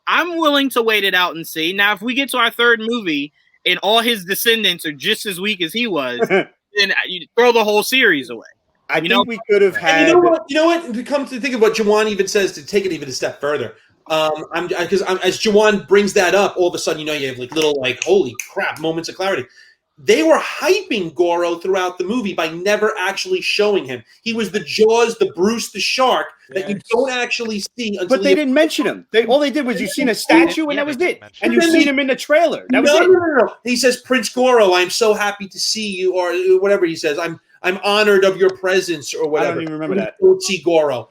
S5: I'm willing to wait it out and see. Now, if we get to our third movie and all his descendants are just as weak as he was, then you throw the whole series away.
S1: I think we could have had.
S6: You know what? To come to think of what Jawan even says, to take it even a step further, because as Jawan brings that up, all of a sudden, you have like little holy crap moments of clarity. They were hyping Goro throughout the movie by never actually showing him. He was the Jaws, the Bruce, the shark that you don't actually see.
S1: But they didn't mention him. All they did was you seen a statue and that was it. And you seen him in the trailer. That was it.
S6: No. He says, Prince Goro, I'm so happy to see you, or whatever he says. I'm honored of your presence, or whatever.
S1: I don't even remember that.
S6: We don't see Goro.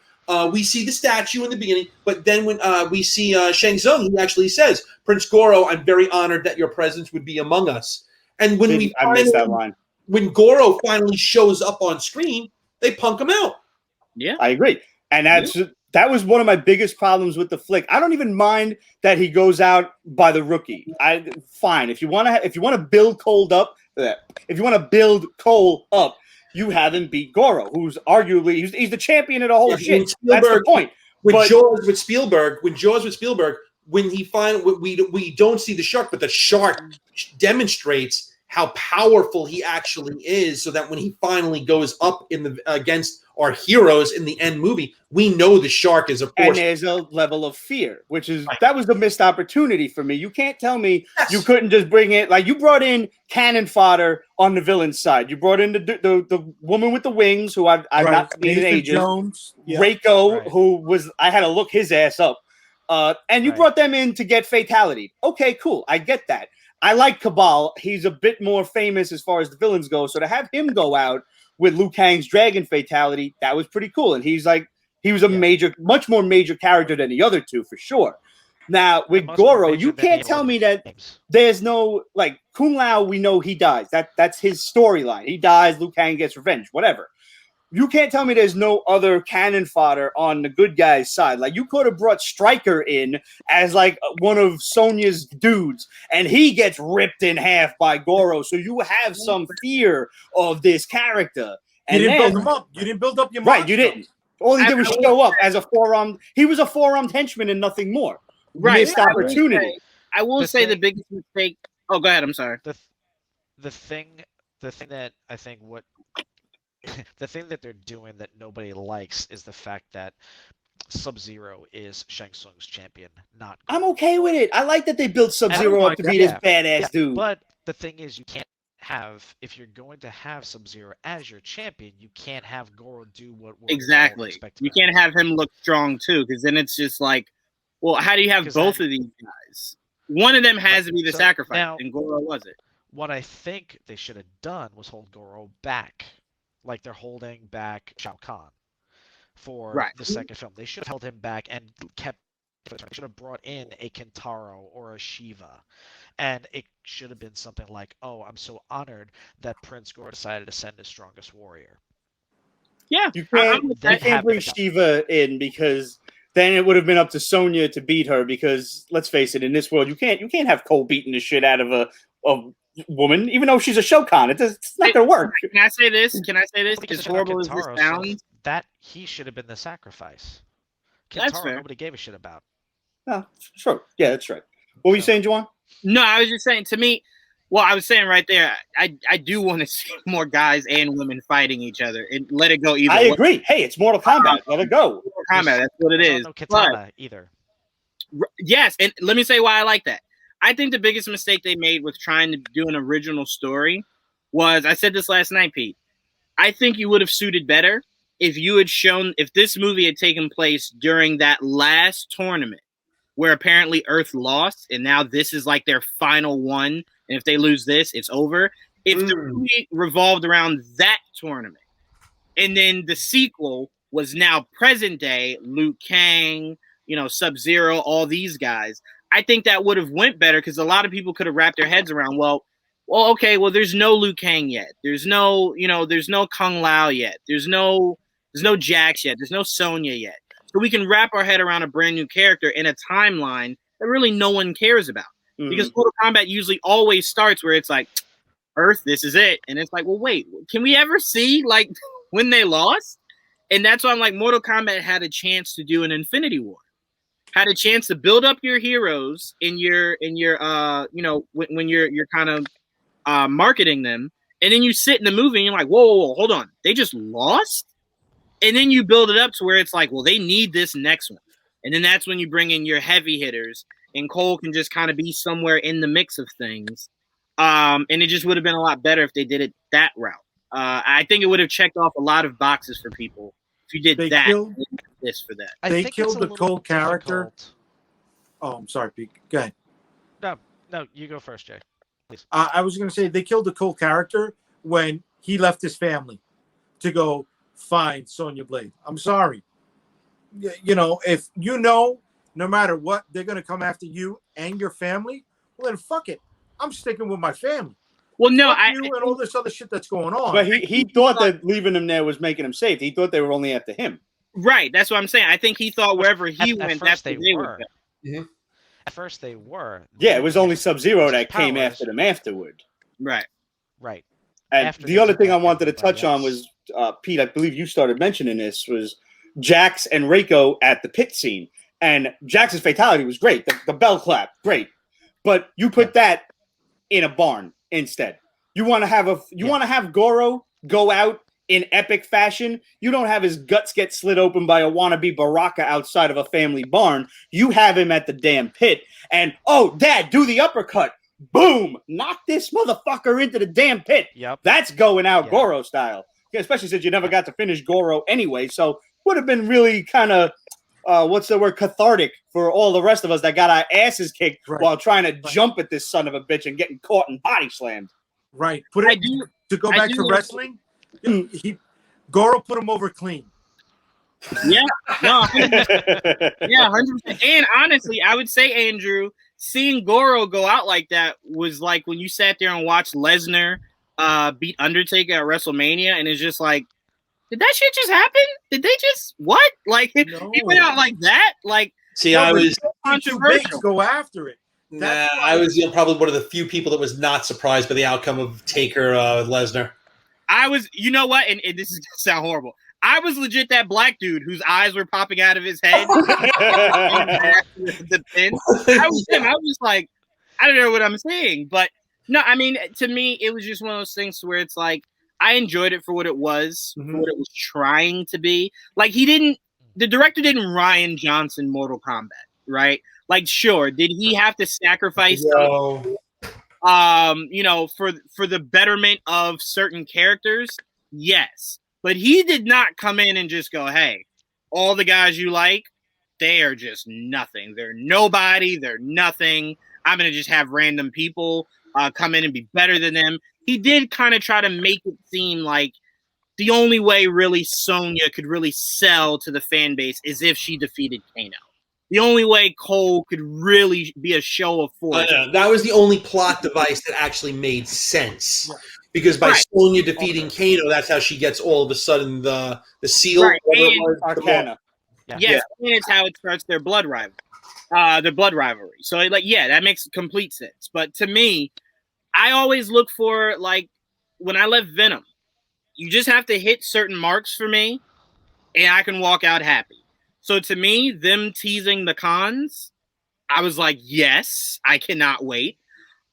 S6: We see the statue in the beginning, but then when we see Shang Tsung, he actually says, Prince Goro, I'm very honored that your presence would be among us. And when
S1: I missed that line.
S6: When Goro finally shows up on screen, they punk him out.
S5: Yeah,
S1: I agree, and that was one of my biggest problems with the flick. I don't even mind that he goes out by the rookie. Fine if you want to build Cole up. If you want to build Cole up, you have him beat Goro, who's arguably he's the champion of the whole shit. That's the point.
S6: Jaws with Spielberg, when he we don't see the shark, but the shark demonstrates how powerful he actually is, so that when he finally goes up against our heroes in the end movie, we know the shark is a force.
S1: And there's a level of fear, which is that was a missed opportunity for me. You can't tell me you couldn't just bring it. Like, you brought in cannon fodder on the villain side. You brought in the woman with the wings, who I've not seen in ages.
S2: Jones.
S1: Reiko, who I had to look his ass up. And you brought them in to get fatality. Okay, cool. I get that. I like Cabal. He's a bit more famous as far as the villains go. So to have him go out with Liu Kang's dragon fatality, that was pretty cool. And he was a much more major character than the other two, for sure. Now, with Goro, you can't tell me that there's no, like, Kung Lao, we know he dies. That's his storyline. He dies, Liu Kang gets revenge, whatever. You can't tell me there's no other cannon fodder on the good guy's side. Like, you could have brought Stryker in as, like, one of Sonya's dudes, and he gets ripped in half by Goro. So you have some fear of this character. And
S2: you didn't build him up. You didn't build up your
S1: right. You didn't. All he did was show up as a four-armed. He was a four-armed henchman and nothing more.
S5: Right.
S1: Missed opportunity.
S5: I will say the biggest mistake. Oh, go ahead. I'm sorry.
S3: The thing that I think the thing that they're doing that nobody likes is the fact that Sub-Zero is Shang Tsung's champion, not Goro.
S1: I'm okay with it. I like that they built Sub-Zero up to be this badass dude.
S3: But the thing is, you can't have, if you're going to have Sub-Zero as your champion, you can't have Goro do what
S5: exactly. You can't have him look strong too, because then it's just like, well, how do you have both of these guys? One of them has to be the sacrifice, and Goro was it.
S3: What I think they should have done was hold Goro back, like they're holding back Shao Kahn for the second film. They should have held him back and kept. They should have brought in a Kentaro or a Shiva, and it should have been something like, "Oh, I'm so honored that Prince Goro decided to send his strongest warrior."
S5: Yeah,
S1: you can't bring Shiva in, because then it would have been up to Sonya to beat her. Because let's face it, in this world, you can't have Cole beating the shit out of a woman, even though she's a Shokan. It's not gonna work.
S5: Can I say this? As horrible as this sounds,
S3: that he should have been the sacrifice.
S5: That's fair.
S3: Nobody gave a shit about.
S1: No, sure. Yeah, that's right. What were you saying, Juwan?
S5: No, I was just saying, to me, well, I was saying right there, I do want to see more guys and women fighting each other and let it go either way.
S1: I agree. Hey, it's Mortal Kombat. Let it go.
S5: Mortal Kombat, that's what it is.
S3: No katana either.
S5: Yes, and let me say why I like that. I think the biggest mistake they made with trying to do an original story was, I said this last night, Pete, I think you would have suited better if you had shown, if this movie had taken place during that last tournament where apparently Earth lost, and now this is like their final one, and if they lose this, it's over. If the movie revolved around that tournament, and then the sequel was now present day Liu Kang, Sub-Zero, all these guys. I think that would have went better because a lot of people could have wrapped their heads around, well, okay, well, there's no Liu Kang yet. There's no, there's no Kung Lao yet. There's no Jax yet. There's no Sonya yet. So we can wrap our head around a brand new character in a timeline that really no one cares about. Because Mortal Kombat usually always starts where it's like, Earth, this is it. And it's like, well, wait, can we ever see like when they lost? And that's why I'm like, Mortal Kombat had a chance to do an Infinity War. Had a chance to build up your heroes when you're kind of marketing them, and then you sit in the movie and you're like, whoa, hold on, they just lost, and then you build it up to where it's like, well, they need this next one, and then that's when you bring in your heavy hitters, and Cole can just kind of be somewhere in the mix of things, and it just would have been a lot better if they did it that route. I think it would have checked off a lot of boxes for people if you did this for that.
S2: They killed the Cole character. Oh, I'm sorry, Pete. Go ahead.
S3: No, you go first, Jay. Please.
S2: I was going to say they killed the Cole character when he left his family to go find Sonya Blade. I'm sorry. If no matter what, they're going to come after you and your family, well, then fuck it. I'm sticking with my family.
S5: Well, no,
S2: you and all this other shit that's going on.
S1: But he thought that leaving him there was making him safe. He thought they were only after him.
S5: Right, that's what I'm saying. I think he thought wherever he went, that's
S3: where
S5: they
S3: were.
S5: Mm-hmm.
S3: At first, they were.
S1: Yeah, it was only Sub-Zero that came after them afterward.
S5: Right.
S1: And
S3: After
S1: the other thing I wanted to
S3: everybody
S1: touch on was, Pete, I believe you started mentioning this, was Jax and Reiko at the pit scene. And Jax's fatality was great. The bell clap, great. But you put that in a barn instead. You want to have Goro go out in epic fashion. You don't have his guts get slit open by a wannabe Baraka outside of a family barn. You have him at the damn pit. And, oh, Dad, do the uppercut. Boom! Knock this motherfucker into the damn pit.
S3: Yep.
S1: That's going out Goro style. Especially since you never got to finish Goro anyway. So would have been really kind of, cathartic for all the rest of us that got our asses kicked while trying to jump at this son of a bitch and getting caught and body slammed.
S2: Right. To go back to wrestling, Goro put him over clean.
S5: Yeah. No, 100%. Yeah, 100%. And honestly, I would say, Andrew, seeing Goro go out like that was like when you sat there and watched Lesnar beat Undertaker at WrestleMania, and it's just like, did that shit just happen? Did they just what? Like he went out like that? Like,
S6: see, I was
S5: controversial.
S2: Go after it.
S6: I was probably one of the few people that was not surprised by the outcome of Taker Lesnar.
S5: I was, you know what? And this is gonna sound horrible. I was legit that black dude whose eyes were popping out of his head. The pin. I was him. I was just like, I don't know what I'm saying, but no, I mean, to me, it was just one of those things where it's like I enjoyed it for what it was, for what it was trying to be. Like the director didn't Rian Johnson Mortal Kombat, right? Like, sure, did he have to sacrifice for the betterment of certain characters? Yes. But he did not come in and just go, hey, all the guys you like, they are just nothing. They're nobody. They're nothing. I'm going to just have random people come in and be better than them. He did kind of try to make it seem like the only way really Sonya could really sell to the fan base is if she defeated Kano. The only way Cole could really be a show of force.
S6: That was the only plot device that actually made sense. Right. Because by Sonya defeating Kano, that's how she gets all of a sudden the seal.
S5: Right.
S1: Arcana.
S5: Yes, and it's how it starts their blood rivalry. So, that makes complete sense. But to me, I always look for, like, when I left Venom, you just have to hit certain marks for me, and I can walk out happy. So to me, them teasing the cons, I was like, yes, I cannot wait.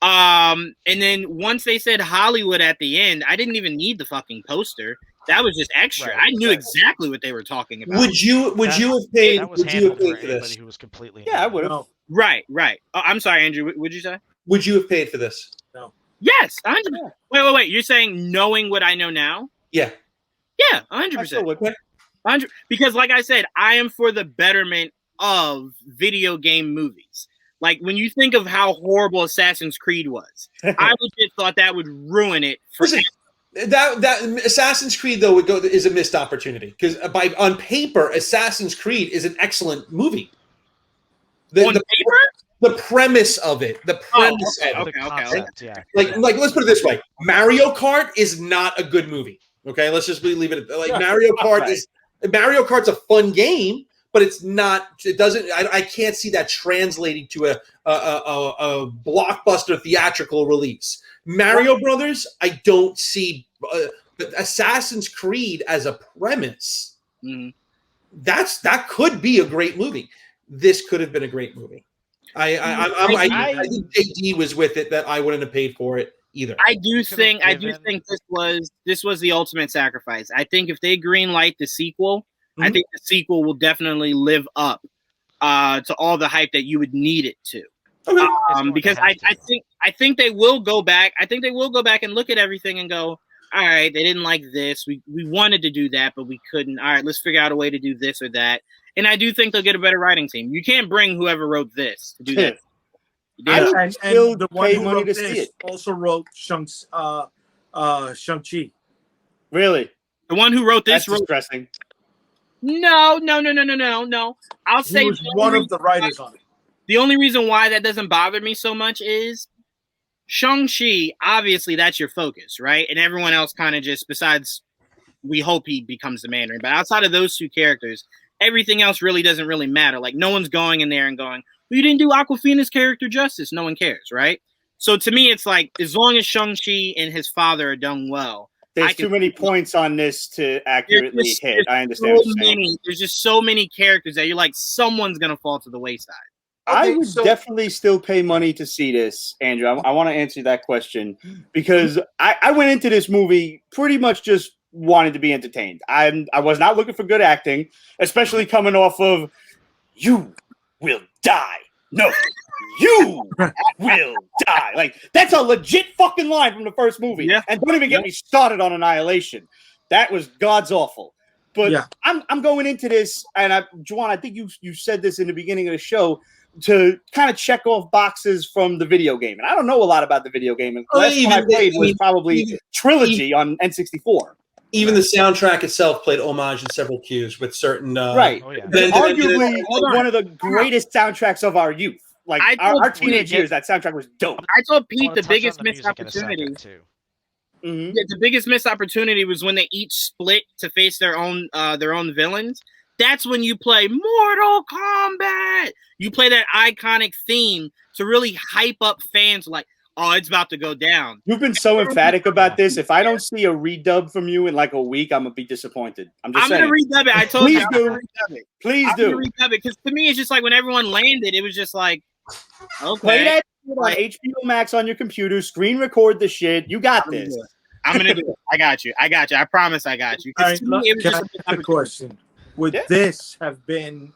S5: And then once they said Hollywood at the end, I didn't even need the fucking poster. That was just extra. Right, I knew exactly what they were talking about.
S6: Would you have paid? Would you have paid for this?
S3: Who was completely
S1: I would have.
S5: Right. Oh, I'm sorry, Andrew. What'd you say?
S6: Would you have paid for this?
S2: No.
S5: Yes, 100%. Wait. You're saying knowing what I know now?
S6: Yeah.
S5: Yeah, 100%. Because, like I said, I am for the betterment of video game movies. Like, when you think of how horrible Assassin's Creed was, I legit thought that would ruin it for
S6: That Assassin's Creed though is a missed opportunity because on paper, Assassin's Creed is an excellent movie.
S5: On paper?
S6: The premise of it, the premise of it.
S3: Concept, yeah.
S6: Like let's put it this way: Mario Kart is not a good movie. Okay, let's just leave it at, like Mario Kart is. Mario Kart's a fun game, but it's not. It doesn't. I can't see that translating to a blockbuster theatrical release. Mario Brothers, I don't see. Assassin's Creed as a premise.
S5: Mm-hmm.
S6: That could be a great movie. This could have been a great movie. I think JD was with it that I wouldn't have paid for it either.
S5: I do think this was the ultimate sacrifice. I think if they greenlight the sequel, I think the sequel will definitely live up to all the hype that you would need it to.
S6: Okay.
S5: Because I think they will go back. I think they will go back and look at everything and go, all right, they didn't like this. We wanted to do that, but we couldn't. All right, let's figure out a way to do this or that. And I do think they'll get a better writing team. You can't bring whoever wrote this to do that.
S1: I would still
S2: the one
S1: pay
S2: who
S1: money
S2: wrote
S1: to see
S2: this
S1: it.
S2: also wrote Shang-Chi.
S1: Really?
S5: The one who wrote this
S1: That's distressing.
S5: No. I'll say
S2: He was one of the writers on it.
S5: The only reason why that doesn't bother me so much is Shang-Chi, obviously that's your focus, right? And everyone else kind of just, besides we hope he becomes the Mandarin, but outside of those two characters, everything else really doesn't really matter. Like no one's going in there and going, well, you didn't do Awkwafina's character justice. No one cares, right? So to me, it's like, as long as Shang-Chi and his father are done well.
S1: There's too many points on this to accurately hit. I understand what you're saying.
S5: There's just so many characters that you're like, someone's going to fall to the wayside.
S1: I would definitely still pay money to see this, Andrew. I want to answer that question because I went into this movie pretty much just wanted to be entertained. I was not looking for good acting, especially coming off of "You will die." No, you will die. Like that's a legit fucking line from the first movie.
S5: Yeah.
S1: And don't even get me started on Annihilation. That was god's awful. But I'm going into this, and Juwan, I think you said this in the beginning of the show, to kind of check off boxes from the video game. And I don't know a lot about the video game. And the last one I played was probably Trilogy on N64.
S6: Even the soundtrack itself played homage in several cues with certain
S1: right.
S3: Oh, yeah.
S1: Arguably one of the greatest soundtracks of our youth. Like our teenage years, that soundtrack was dope.
S5: I told Pete the biggest missed opportunity.
S1: Mm-hmm.
S5: Yeah, the biggest missed opportunity was when they each split to face their own villains. That's when you play Mortal Kombat. You play that iconic theme to really hype up fans like, oh, it's about to go down.
S1: You've been so emphatic about this. If I don't see a redub from you in like a week, I'm going to be disappointed. I'm going
S5: to redub it. I told you.
S1: Please do.
S5: Redub it. Because to me, it's just like when everyone landed, it was just like, okay.
S1: Play that on HBO Max on your computer. Screen record the shit. You got this.
S5: I'm going to do it. I got you. I promise I got you.
S2: All right, can I ask a question? Would this have been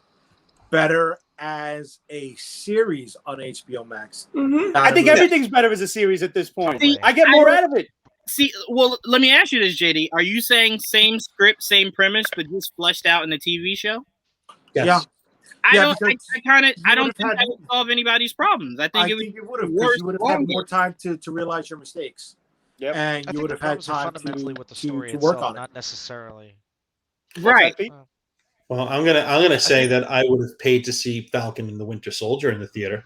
S2: better as a series on HBO Max?
S1: Mm-hmm. I think everything's better as a series at this point. I get more out of it.
S5: See, well, let me ask you this, JD. Are you saying same script, same premise, but just fleshed out in the TV show?
S6: Yes.
S2: Yeah.
S5: I don't think that would solve anybody's problems. I think it would have.
S2: You would have had more time to realize your mistakes.
S1: Yep.
S2: And you would have had time to work on it.
S3: Not necessarily.
S5: Right.
S6: Well, I'm gonna say that I would have paid to see Falcon and the Winter Soldier in the theater.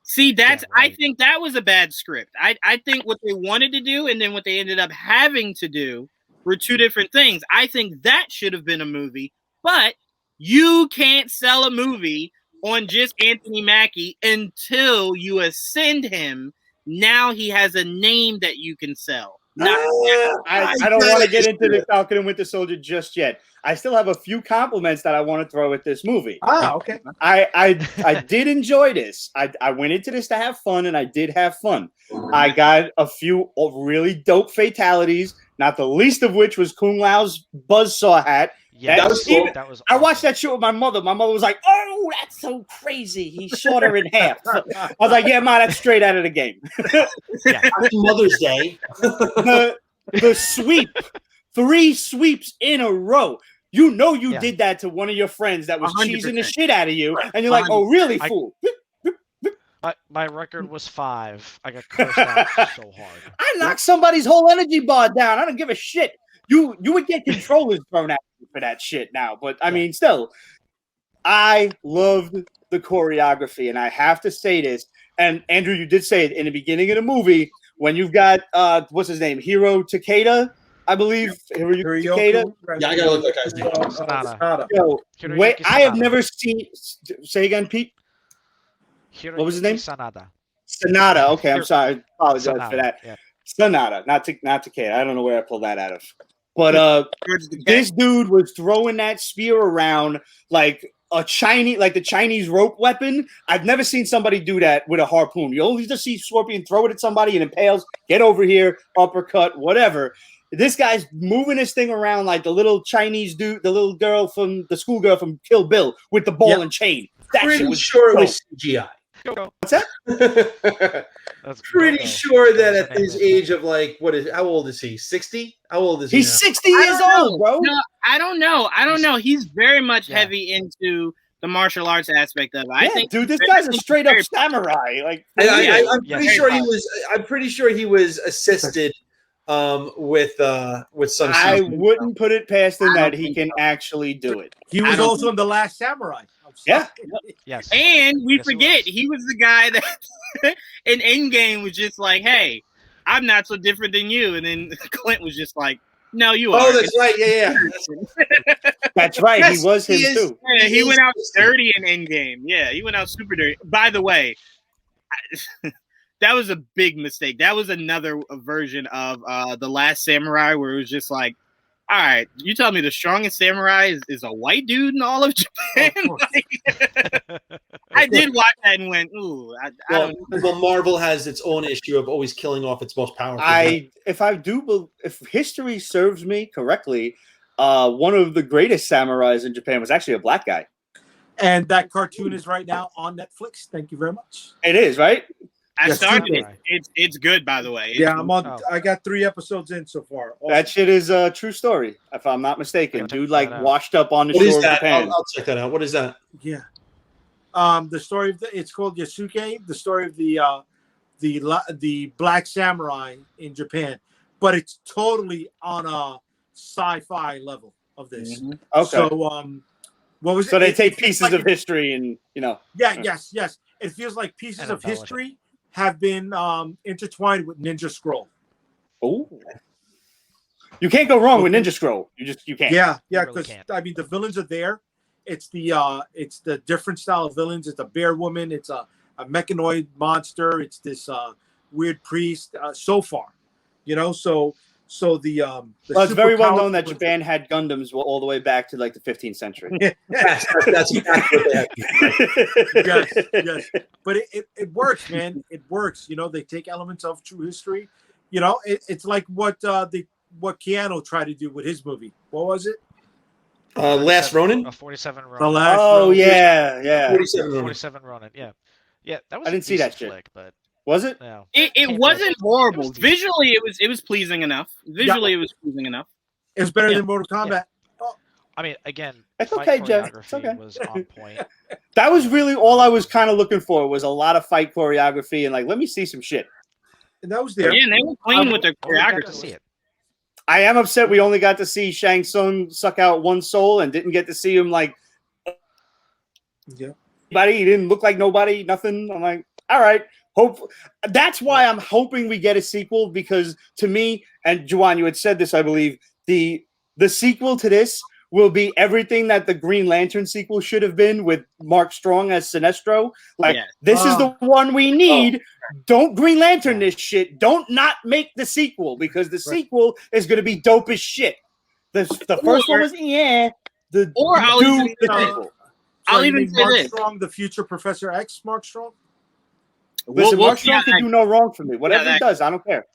S5: See, I think that was a bad script. I think what they wanted to do and then what they ended up having to do were two different things. I think that should have been a movie, but you can't sell a movie on just Anthony Mackie until you ascend him. Now he has a name that you can sell.
S1: I don't want to get into the Falcon and Winter Soldier just yet. I still have a few compliments that I want to throw at this movie.
S2: Okay.
S1: I did enjoy this. I went into this to have fun, and I did have fun. I got a few really dope fatalities, not the least of which was Kung Lao's buzzsaw hat.
S3: Yeah, that was awesome.
S1: I watched that shit with my mother. My mother was like, "Oh, that's so crazy. He shot her in half." So I was like, "Yeah, Ma, that's straight out of the game."
S6: Happy Mother's Day.
S1: The sweep, 3 sweeps in a row. You know you did that to one of your friends that was
S5: 100%.
S1: cheesing the shit out of you, and you're like, "Oh, really, fool?"
S3: My record was 5. I got cursed out so hard.
S1: I knocked somebody's whole energy bar down. I don't give a shit. You would get controllers thrown at you for that shit now. But I mean, still, I loved the choreography, and I have to say this. And Andrew, you did say it in the beginning of the movie when you've got what's his name, Hiro Takeda, I believe. Hiroyuki Takeda.
S6: Yeah, I gotta look that guy's name.
S3: Sonata.
S1: Yo, wait,
S3: Hiroyuki
S1: I have
S3: Sanada.
S1: never seen. Say again, Pete. What was his name?
S3: Sanada.
S1: Sonata. Okay, I'm sorry. I apologize
S3: Sonata,
S1: for that.
S3: yeah.
S1: Sonata, not Takeda. I don't know where I pulled that out of. But this dude was throwing that spear around like the Chinese rope weapon. I've never seen somebody do that with a harpoon. You only just see Scorpion throw it at somebody and impales, get over here, uppercut, whatever. This guy's moving this thing around like the little Chinese dude, the little girl from the schoolgirl from Kill Bill with the ball and chain. That shit
S6: Pretty
S1: was
S6: sure
S1: dope.
S6: it was CGI.
S1: What's that?
S6: Pretty sure that at his age of how old is he? 60? How old is he?
S1: He's 60 years old, bro.
S5: No, I don't know. He's very much heavy into the martial arts aspect of it. I think,
S1: dude, this guy's a straight up samurai. Like,
S6: I'm pretty sure he was. I'm pretty sure he was assisted with some.
S1: I wouldn't put it past him that he can actually do it.
S2: He was also in The Last Samurai.
S1: Yeah.
S3: Yes.
S5: And we forget he was the guy that in Endgame was just like, "Hey, I'm not so different than you," and then Clint was just like, "No, you are."
S6: Oh, that's right. Yeah.
S1: That's right.
S6: Yes,
S1: he was him too.
S5: Yeah, he went out dirty in Endgame. Yeah, he went out super dirty. By the way, that was a big mistake. That was another version of The Last Samurai where it was just like, all right, you tell me the strongest samurai is a white dude in all of Japan? I did watch that and went, ooh.
S6: Well, Marvel has its own issue of always killing off its most powerful.
S1: If history serves me correctly, one of the greatest samurais in Japan was actually a black guy.
S2: And that cartoon is right now on Netflix. Thank you very much.
S1: It is, right?
S5: I started it. It's good, by the way.
S2: I'm on. Oh. I got 3 episodes in so far. Awesome.
S1: That shit is a true story, if I'm not mistaken. Dude, washed up on the shore of Japan.
S6: I'll check that out. What is that?
S2: Yeah. The story of it's called Yasuke. The story of the black samurai in Japan, but it's totally on a sci-fi level of this.
S1: Mm-hmm. Okay.
S2: So what was it?
S1: So they take pieces of history and
S2: Yes. It feels like pieces of history have been intertwined with Ninja Scroll.
S1: Oh, you can't go wrong with Ninja Scroll. You can't.
S2: Yeah, because I mean the villains are there. It's the different style of villains. It's a bear woman. It's a mechanoid monster. It's this weird priest. So far, So
S1: it's very well known that Japan had Gundams all the way back to like the 15th century.
S6: That's exactly what they had.
S2: yes. But it works, man. It works. They take elements of true history. It's like what Keanu tried to do with his movie. What was it?
S6: Last Ronin?
S3: 47 Ronin.
S2: The Last Ronin.
S1: Yeah.
S3: 47 Ronin. Yeah. That was.
S1: I didn't see that shit,
S3: flick, but.
S1: Was it?
S3: No.
S5: It wasn't horrible. Visually, it was pleasing enough. It was pleasing enough.
S2: It's better than Mortal Kombat.
S3: Yeah. Oh. I mean, again,
S1: it's okay, Jeff. It's okay.
S3: Was on point.
S1: That was really all I was kind of looking for was a lot of fight choreography and let me see some shit.
S2: And that was there.
S5: Yeah, and they were clean with their choreography.
S1: I am upset we only got to see Shang Tsung suck out one soul and didn't get to see him He didn't look like nobody, nothing. I'm like, all right. That's why I'm hoping we get a sequel because to me, and Juwan, you had said this, I believe, the sequel to this will be everything that the Green Lantern sequel should have been with Mark Strong as Sinestro. This is the one we need. Don't Green Lantern this shit. Don't not make the sequel because the sequel is going to be dope as shit. The first one was
S5: I'll even say
S2: Mark
S5: this.
S2: Strong, the future Professor X, Mark Strong.
S1: Listen, Mark Strong can do no wrong for me. Whatever he does, I don't care.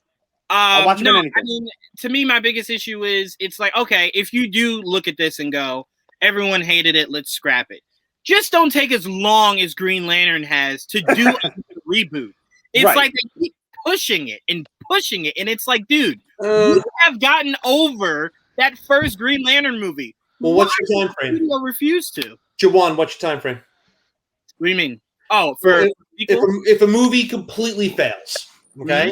S1: I'll watch him in anything.
S5: I mean, to me, my biggest issue is it's like, okay, if you do look at this and go, everyone hated it, let's scrap it. Just don't take as long as Green Lantern has to do a reboot. It's like they keep pushing it, and it's like, dude, you have gotten over that first Green Lantern movie.
S6: Well, what's your time frame?
S5: People refuse to.
S6: Jawan, what's your time frame?
S5: What do you mean? Oh, for
S6: if a movie completely fails, okay. Mm-hmm.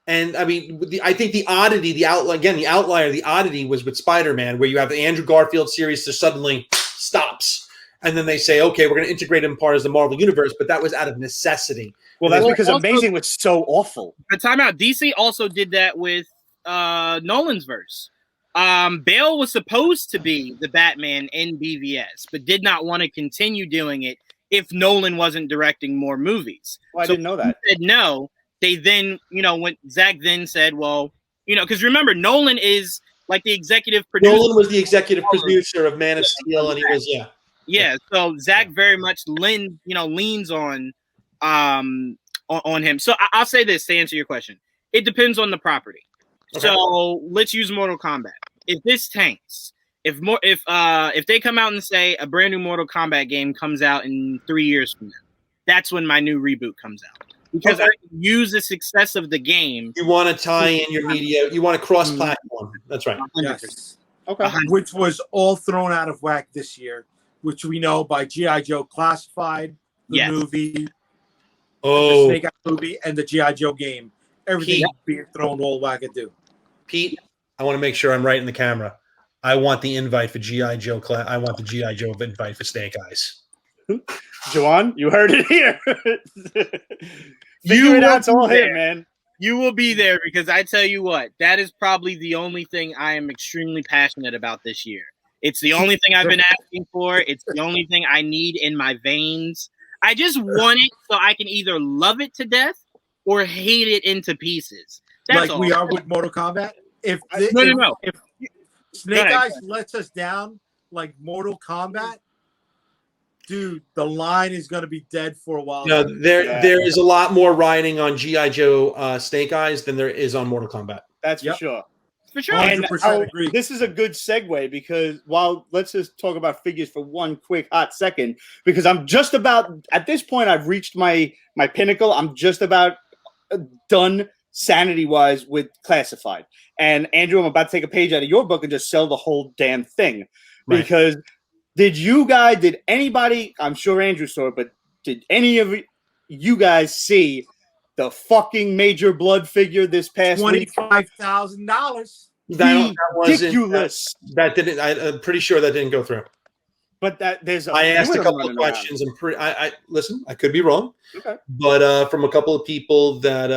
S6: And I mean, I think the oddity, the oddity was with Spider-Man, where you have the Andrew Garfield series that suddenly stops. And then they say, okay, we're going to integrate him part of the Marvel Universe, but that was out of necessity.
S1: Well, that's because Amazing was so awful.
S5: The timeout, DC also did that with Nolan's verse. Bale was supposed to be the Batman in BVS, but did not want to continue doing it if Nolan wasn't directing more movies.
S1: Well, I didn't know that.
S5: He said no. They then, when Zach then said, well, because remember, Nolan is like the executive producer.
S6: Nolan was the executive producer of Man of Steel, and he was,
S5: Yeah, so Zach very much leans on him. So I'll say this to answer your question. It depends on the property. Okay. So let's use Mortal Kombat. If this tanks, if they come out and say a brand new Mortal Kombat game comes out in 3 years from now, that's when my new reboot comes out. Because I use the success of the game.
S6: You want to tie in your media. You want to cross-platform. That's right.
S5: 100%.
S2: Yes.
S1: Okay.
S2: 100%. Which was all thrown out of whack this year, which we know by G.I. Joe Classified, the movie, the Snake Eyes movie, and the G.I. Joe game. Everything being thrown all wackadoo.
S6: Pete, I want to make sure I'm right in the camera. I want the invite for G.I. Joe. I want the G.I. Joe invite for Snake Eyes.
S1: Joanne, you heard it here. It's all him, man.
S5: You will be there because I tell you what, that is probably the only thing I am extremely passionate about this year. It's the only thing I've been asking for. It's the only thing I need in my veins. I just want it so I can either love it to death or hate it into pieces. That's
S2: like
S5: all.
S2: We are with Mortal Kombat. If Snake Eyes lets us down like Mortal Kombat, dude, the line is going to be dead for a while.
S6: No, there is a lot more riding on G.I. Joe Snake Eyes than there is on Mortal Kombat.
S1: That's for sure.
S5: For sure.
S1: And this is a good segue because let's just talk about figures for one quick hot second, because I'm just about, at this point, I've reached my pinnacle. I'm just about done sanity-wise with Classified. And Andrew, I'm about to take a page out of your book and just sell the whole damn thing. Right. Because did anybody, I'm sure Andrew saw it, but did any of you guys see the fucking Major Blood figure this past week?
S2: $25,000.
S1: Ridiculous.
S6: That didn't. I'm pretty sure that didn't go through.
S1: But
S6: I asked a couple of questions. I listen. I could be wrong. Okay. But from a couple of people that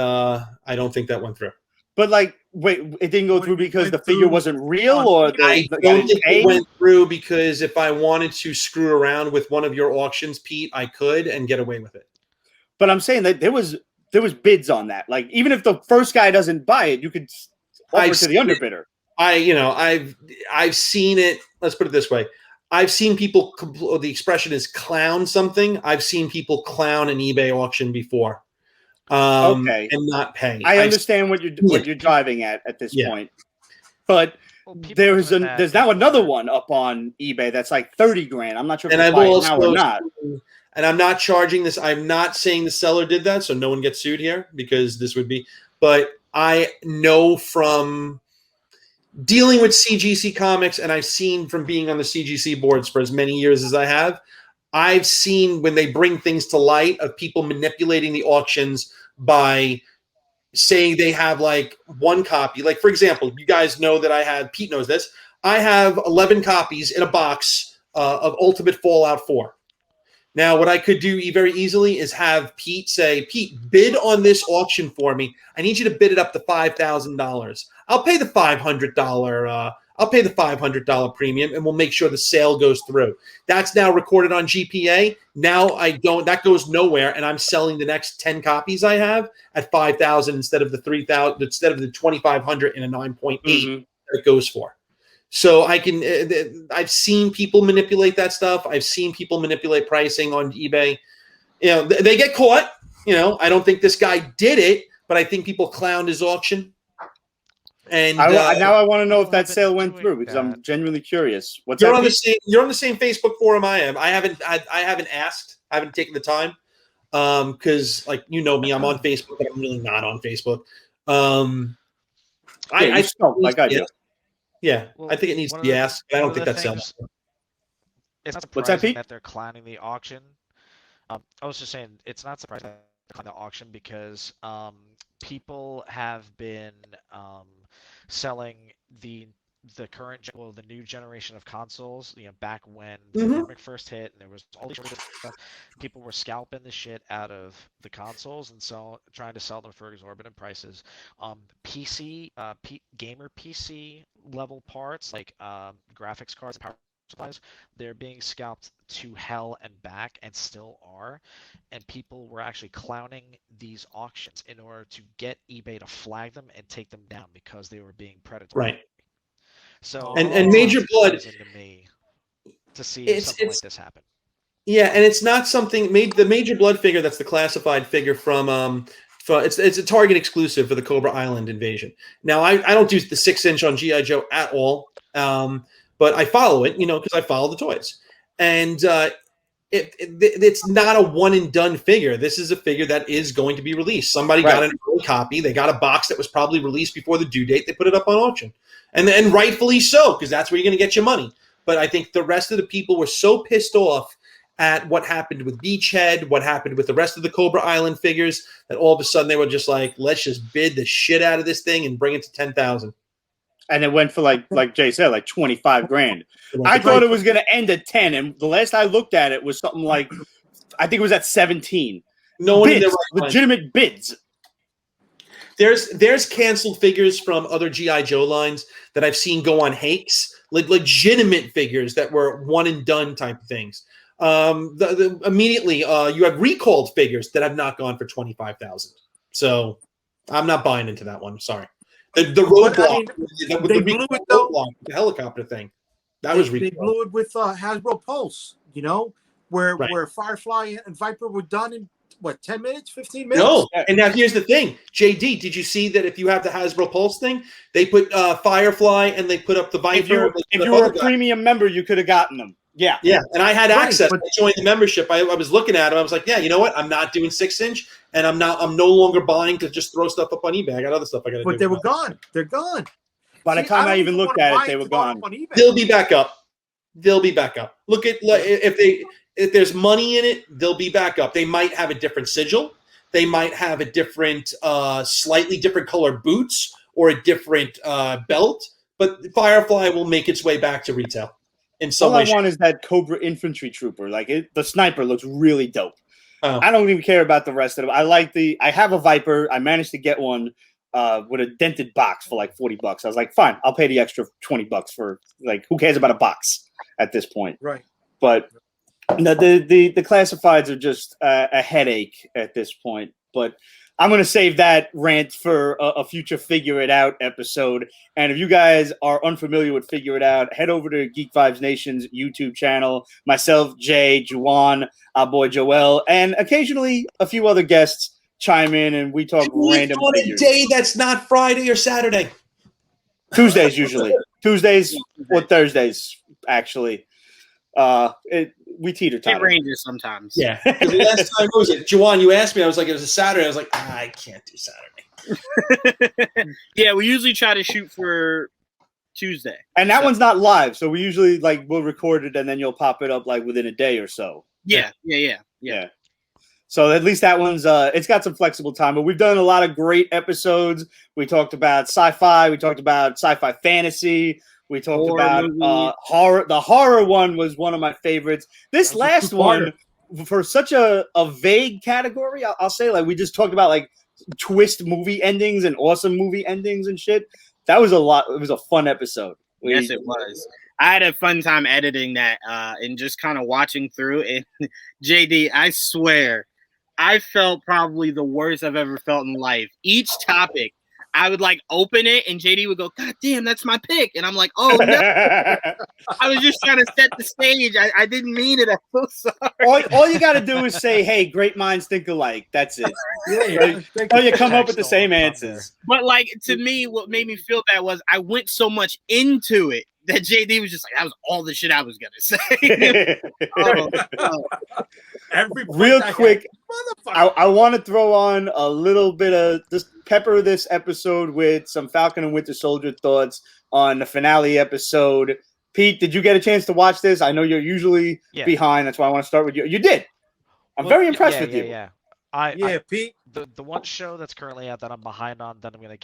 S6: I don't think that went through.
S1: But wait, it didn't go through because the figure wasn't real, or
S6: I don't think it went through because if I wanted to screw around with one of your auctions, Pete, I could and get away with it.
S1: But I'm saying that there was bids on that. Like, even if the first guy doesn't buy it, you could offer it to the underbidder.
S6: I've seen it. Let's put it this way. I've seen people. The expression is clown something. I've seen people clown an eBay auction before. And not pay.
S1: I understand what you're driving at this point, but there's now another one up on eBay that's like $30,000. I'm not sure if it's buying now or not.
S6: And I'm not charging this. I'm not saying the seller did that, so no one gets sued here because this would be. But I know from dealing with CGC Comics, and I've seen from being on the CGC boards for as many years as I have, I've seen when they bring things to light of people manipulating the auctions by saying they have like one copy. Like, for example, you guys know that Pete knows this. I have 11 copies in a box of Ultimate Fallout 4. Now, what I could do very easily is have Pete say, Pete, bid on this auction for me. I need you to bid it up to $5,000. I'll pay the $500 premium, and we'll make sure the sale goes through. That's now recorded on GPA. Now that goes nowhere, and I'm selling the next 10 copies I have at $5,000 instead of the $3,000, instead of the $2,500 in a 9.8 that it goes for. So I've seen people manipulate that stuff. I've seen people manipulate pricing on eBay. They get caught. I don't think this guy did it, but I think people clowned his auction. And
S1: now I want to know if that sale went through because I'm genuinely curious.
S6: You're on the same Facebook forum I am. I haven't asked. I haven't taken the time because, me, I'm on Facebook, but I'm really not on Facebook.
S1: I do.
S6: Yeah, well, I think it needs to be asked. I don't think that sells.
S3: It's not surprising that they're clowning the auction I was just saying it's not surprising on the auction because people have been selling the current the new generation of consoles, back when the pandemic first hit and there was all this stuff, people were scalping the shit out of the consoles and trying to sell them for exorbitant prices. Gamer PC level parts like graphics cards and power supplies, they're being scalped to hell and back and still are, and people were actually clowning these auctions in order to get eBay to flag them and take them down because they were being predatory.
S6: Right.
S3: So
S6: and Major Blood
S3: to me to see something like this happen.
S6: Yeah, and it's not something the Major Blood figure. That's the classified figure from it's a Target exclusive for the Cobra Island invasion. Now I don't do the 6-inch on GI Joe at all, but I follow it, because I follow the toys, and it's not a one and done figure. This is a figure that is going to be released. Somebody got an early copy. They got a box that was probably released before the due date. They put it up on auction. And rightfully so, because that's where you're going to get your money. But I think the rest of the people were so pissed off at what happened with Beachhead, what happened with the rest of the Cobra Island figures, that all of a sudden they were just like, let's just bid the shit out of this thing and bring it to 10,000.
S1: And it went for like Jay said, like 25 grand. I thought it was going to end at 10, and the last I looked at it was something like, I think it was at 17.
S6: No one in their
S1: bids,
S6: right
S1: legitimate bids.
S6: There's canceled figures from other GI Joe lines that I've seen go on Hakes, like legitimate figures that were one and done type of things. Immediately, you have recalled figures that have not gone for 25,000. So I'm not buying into that one. Sorry. The roadblock, the helicopter thing, that was
S2: they blew it with Hasbro Pulse. Where Firefly and Viper were done in. What, 10 minutes, 15 minutes?
S6: No. And now here's the thing. JD, did you see that if you have the Hasbro Pulse thing, they put Firefly and they put up the Viper?
S1: If you were a premium member, you could have gotten them. Yeah.
S6: Yeah. And I had access. I joined the membership. I was looking at them. I was like, yeah, you know what? I'm not doing 6-inch, and I'm no longer buying to just throw stuff up on eBay. I got other stuff I got to do.
S2: But they were gone. They're gone.
S1: By the time I even looked at it, they were gone.
S6: They'll be back up. Look at if there's money in it, they'll be back up. They might have a different sigil. They might have a different, slightly different color boots or a different belt. But Firefly will make its way back to retail in some way.
S1: All I want is that Cobra infantry trooper. The sniper looks really dope.
S6: Oh.
S1: I don't even care about the rest of them. I have a Viper. I managed to get one with a dented box for like $40. I was like, fine, I'll pay the extra $20 for, who cares about a box at this point?
S2: Right.
S1: But no, the classifieds are just a headache at this point. But I'm going to save that rant for a future Figure It Out episode. And if you guys are unfamiliar with Figure It Out, head over to Geek Vibes Nation's YouTube channel. Myself, Jay, Juwan, our boy Joel, and occasionally a few other guests chime in and we talk random
S6: on
S1: figures.
S6: A day that's not Friday or Saturday.
S1: Tuesdays usually. Tuesdays or Thursdays, actually. We teeter-totter.
S5: It ranges sometimes.
S6: Yeah. The last time, what was it? Juwan, you asked me, I was like, it was a Saturday. I was like, I can't do Saturday.
S5: Yeah, we usually try to shoot for Tuesday.
S1: And that one's not live, so we usually we'll record it and then you'll pop it up within a day or so.
S5: Yeah.
S1: So at least that one's it's got some flexible time, but we've done a lot of great episodes. We talked about sci-fi, we talked about sci-fi fantasy, we talked about horror. The horror one was one of my favorites. This last one, for such a vague category, I'll say, we just talked about twist movie endings and awesome movie endings and shit. That was a lot. It was a fun episode.
S5: Yes, it was. I had a fun time editing that and just kind of watching through it. JD, I swear, I felt probably the worst I've ever felt in life. Each topic, I would open it and JD would go, God damn, that's my pick. And I'm like, oh no. I was just trying to set the stage. I didn't mean it. I'm so sorry.
S1: All you got to do is say, hey, great minds think alike. That's it. You come up with the same answers.
S5: But to me, what made me feel bad was I went so much into it that JD was just that was all the shit I was going to say.
S1: Real quick, I want to throw on a little bit of just pepper this episode with some Falcon and Winter Soldier thoughts on the finale episode. Pete, did you get a chance to watch this? I know you're usually behind. That's why I want to start with you. You did. I'm very impressed with you.
S3: Yeah.
S2: Pete.
S3: The one show that's currently out that I'm behind on that I'm gonna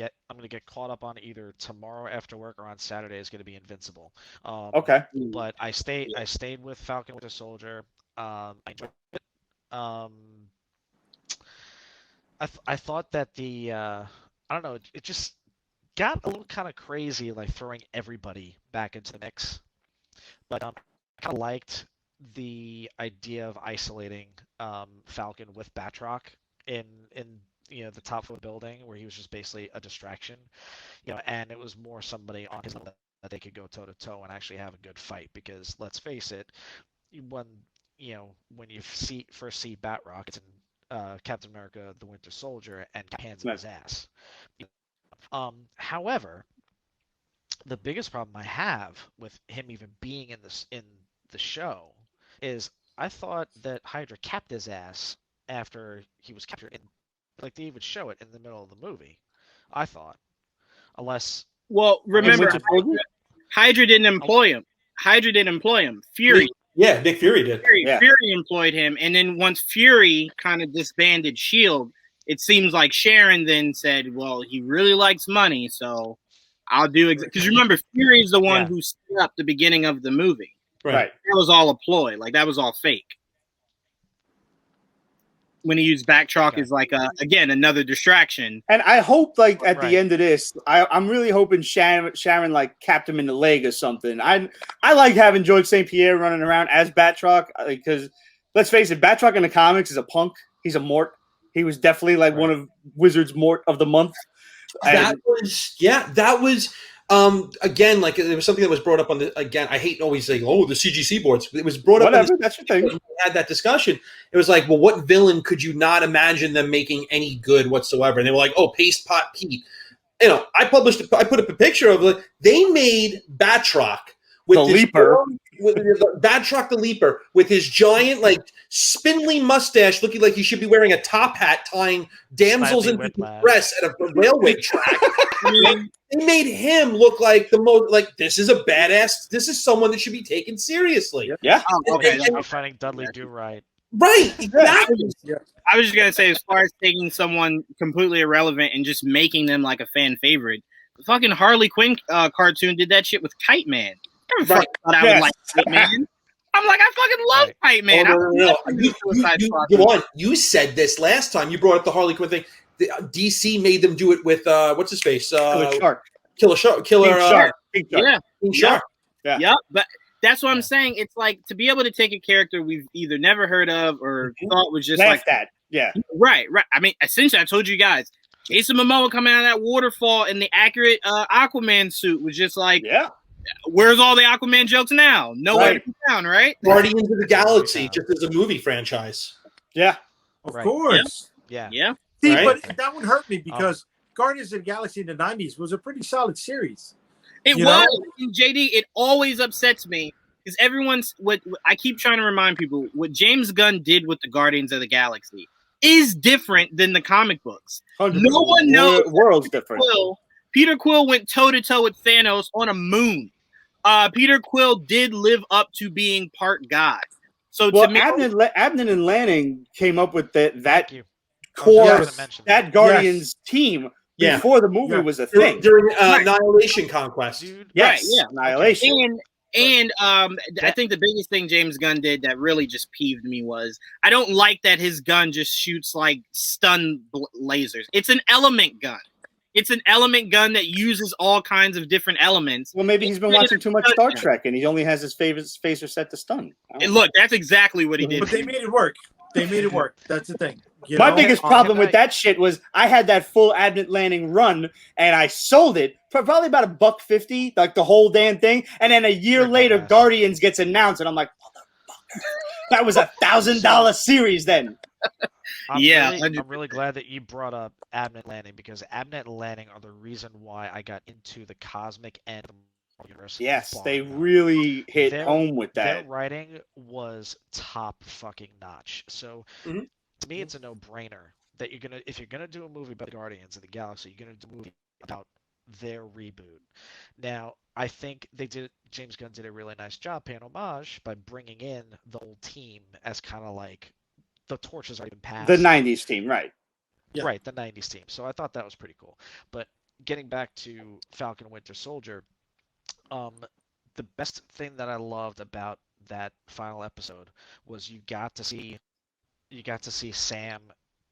S3: get caught up on either tomorrow after work or on Saturday is gonna be Invincible.
S1: Okay.
S3: But I stayed with Falcon Winter Soldier. I enjoyed it. I thought that I don't know, it just got a little kind of crazy, like throwing everybody back into the mix. But I kind of liked the idea of isolating Falcon with Batroc in the top floor of the building, where he was just basically a distraction, and it was more somebody on his level that they could go toe to toe and actually have a good fight. Because let's face it, when you first see Batroc, it's in Captain America: The Winter Soldier, and hands in his ass. However, the biggest problem I have with him even being in the show is I thought that Hydra capped his ass after he was captured. Like, they even show it in the middle of the movie. I thought, unless.
S5: Well, remember, Hydra didn't employ him. Fury.
S6: Yeah, Nick Fury did.
S5: Fury employed him, and then once Fury kind of disbanded Shield, it seems like Sharon then said, "Well, he really likes money, so I'll do because remember, Fury is the one who set up the beginning of the movie.
S1: Right.
S5: That was all a ploy. Like, that was all fake. When he used Backtrack as like again another distraction.
S1: And I hope like at the end of this, I'm really hoping Sharon like capped him in the leg or something. I like having George St. Pierre running around as Batroc because let's face it, Batroc in the comics is a punk. He's a Mort. He was definitely like one of Wizards Mort of the month.
S6: That was again, like there was something that was brought up on the again. I hate always saying, "Oh, the CGC boards." It was brought up.
S1: That's your thing.
S6: We had that discussion. It was like, well, what villain could you not imagine them making any good whatsoever? And they were like, "Oh, Paste Pot Pete." I put up a picture of it. They made Batroc with
S1: the Leaper.
S6: Batroc the Leaper with his giant, like, spindly mustache, looking like he should be wearing a top hat, tying damsels into dress at a railway track. They made him look like the most, like, this is a badass. This is someone that should be taken seriously.
S1: Yeah.
S3: I'm finding Dudley Do Right.
S6: Right. Exactly.
S5: I was just gonna say, as far as taking someone completely irrelevant and just making them like a fan favorite, the fucking Harley Quinn cartoon did that shit with Kite Man. I never thought I would like Kite Man. I'm like, I fucking love Kite Man.
S6: No. You said this last time. You brought up the Harley Quinn thing. The, DC made them do it with what's his face? Killer Shark. King Shark.
S5: Yeah. But that's what I'm saying. It's like, to be able to take a character we've either never heard of or thought was just like
S1: that. Yeah.
S5: Right. I mean, essentially, I told you guys, Jason Momoa coming out of that waterfall in the accurate Aquaman suit was just like, where's all the Aquaman jokes now? Nowhere to be found, right?
S6: Guardians of the Galaxy, just as a movie franchise.
S1: Yeah.
S2: Of course.
S5: Yeah.
S2: See, but that would hurt me because Guardians of the Galaxy in the 90s was a pretty solid series.
S5: It was. And JD, it always upsets me because what I keep trying to remind people, what James Gunn did with the Guardians of the Galaxy is different than the comic books. 100%. No one knows.
S1: World's different.
S5: Peter Quill went toe-to-toe with Thanos on a moon. Peter Quill did live up to being part god. So to me,
S1: Abnett and Lanning came up with that core, that Guardians team before the movie was a thing.
S6: During Annihilation Conquest.
S1: Annihilation.
S5: And I think the biggest thing James Gunn did that really just peeved me was I don't like that his gun just shoots like stun lasers. It's an element gun. It's an element gun that uses all kinds of different elements.
S1: Well, maybe he's been watching too much Star Trek and he only has his phaser set to stun.
S5: And look, that's exactly what he did.
S2: But they made it work. That's the thing.
S1: My biggest problem with that shit was I had that full Abnett Lanning run and I sold it for probably about $150, like the whole damn thing. And then a year later, Guardians gets announced, and I'm like, motherfucker, that was $1,000 series then.
S3: I'm really glad that you brought up Abnett Lanning because Abnett Lanning are the reason why I got into the cosmic end of the universe.
S1: Yes, they really hit home with that.
S3: Their writing was top fucking notch. So to me, it's a no-brainer that if you're gonna do a movie about the Guardians of the Galaxy, you're gonna do a movie about their reboot. Now, I think James Gunn did a really nice job paying homage by bringing in the old team as kind of like the torch has already been passed.
S1: The '90s team, right?
S2: Yeah.
S3: Right, the '90s team. So I thought that was pretty cool. But getting back to Falcon and Winter Soldier, the best thing that I loved about that final episode was you got to see Sam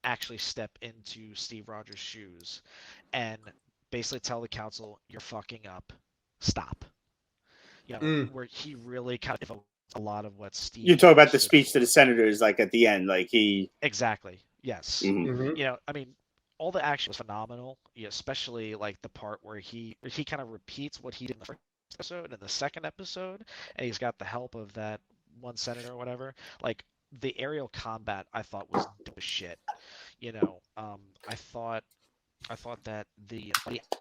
S3: actually step into Steve Rogers' shoes and basically tell the council, "You're fucking up. Stop." Where he really kind of evoked a lot of what Steve.
S1: You talk about the speech to the senators, like at the end, like he.
S3: Exactly. Yes.
S1: Mm-hmm.
S3: I mean, all the action was phenomenal. Especially like the part where he kind of repeats what he did in the first episode and the second episode, and he's got the help of that one senator or whatever. Like the aerial combat, I thought was dope as shit. I thought that the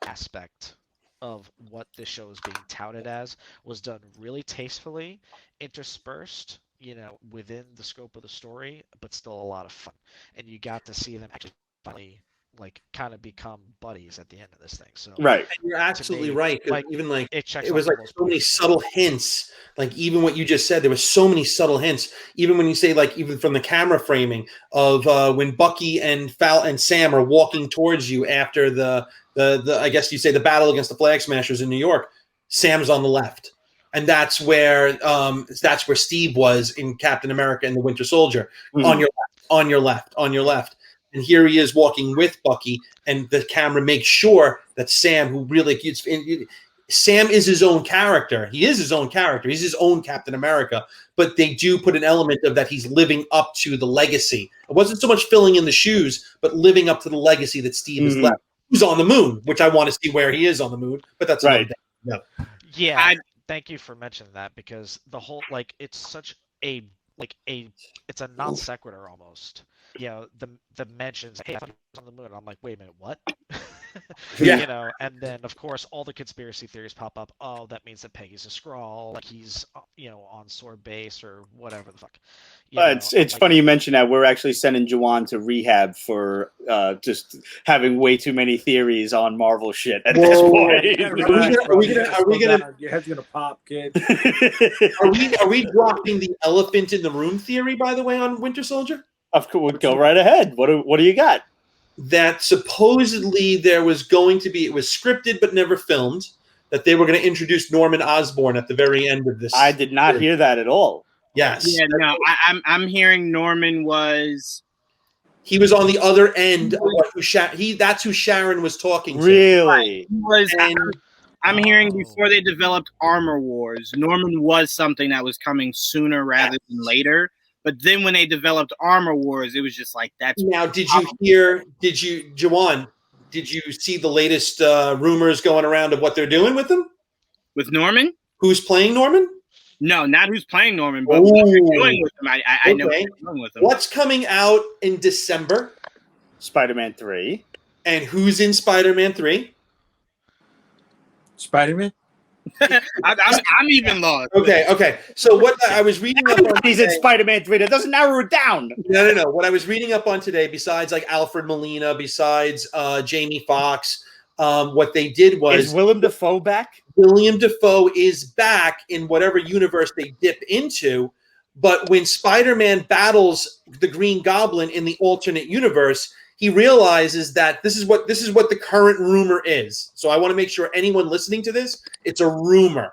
S3: aspect of what this show is being touted as was done really tastefully, interspersed, within the scope of the story, but still a lot of fun. And you got to see them actually finally like kind of become buddies at the end of this thing. So
S1: right,
S6: and you're absolutely right. Even like
S3: it
S6: was like so many subtle hints. Like even what you just said, there was so many subtle hints. Even when you say like even from the camera framing of when Bucky and Sam are walking towards you after the I guess you say the battle against the Flag Smashers in New York, Sam's on the left. And that's where Steve was in Captain America and the Winter Soldier. On your left, on your left, on your left. And here he is walking with Bucky, and the camera makes sure that Sam, who really Sam is his own character. He is his own character. He's his own Captain America. But they do put an element of that he's living up to the legacy. It wasn't so much filling in the shoes, but living up to the legacy that Steve has left. Who's on the moon, which I want to see where he is on the moon. But that's
S1: right.
S3: Yeah. Thank you for mentioning that, because the whole it's such a it's a non sequitur almost. The mentions, hey, I thought he was on the moon. I'm like, wait a minute, what?
S1: Yeah.
S3: And then of course all the conspiracy theories pop up. Oh, that means that Peggy's a Skrull, like he's on Sword Base or whatever the fuck.
S1: It's funny you mention that. We're actually sending Juwan to rehab for just having way too many theories on Marvel shit at this point.
S2: Are we gonna? Your head's gonna pop, kid.
S6: Are we dropping the elephant in the room theory, by the way, on Winter Soldier?
S1: Of course, go right ahead. What do you got?
S6: That supposedly there was going to be, it was scripted but never filmed, that they were going to introduce Norman Osborn at the very end of this.
S1: I did not hear that at all.
S6: Yes.
S5: Yeah, no, I'm hearing Norman was.
S6: He was on the other end of that's who Sharon was talking to.
S1: Really?
S5: I'm hearing before they developed Armor Wars, Norman was something that was coming sooner rather than later. But then when they developed Armor Wars, it was just like that's.
S6: Now, Jawan, did you see the latest rumors going around of what they're doing with him?
S5: With Norman?
S6: Who's playing Norman?
S5: No, not who's playing Norman, but what they're doing with him. I know what they're doing with him.
S6: What's coming out in December?
S1: Spider-Man 3.
S6: And who's in Spider-Man 3?
S2: Spider-Man?
S5: I'm even lost.
S6: Okay. So what I was reading up on
S1: he's in Spider-Man 3. That doesn't narrow it down.
S6: No. What I was reading up on today, besides like Alfred Molina, besides Jamie Foxx, what they did was
S1: is Willem Dafoe back?
S6: William Dafoe is back in whatever universe they dip into. But when Spider-Man battles the Green Goblin in the alternate universe, he realizes that this is what the current rumor is. So I want to make sure anyone listening to this, it's a rumor.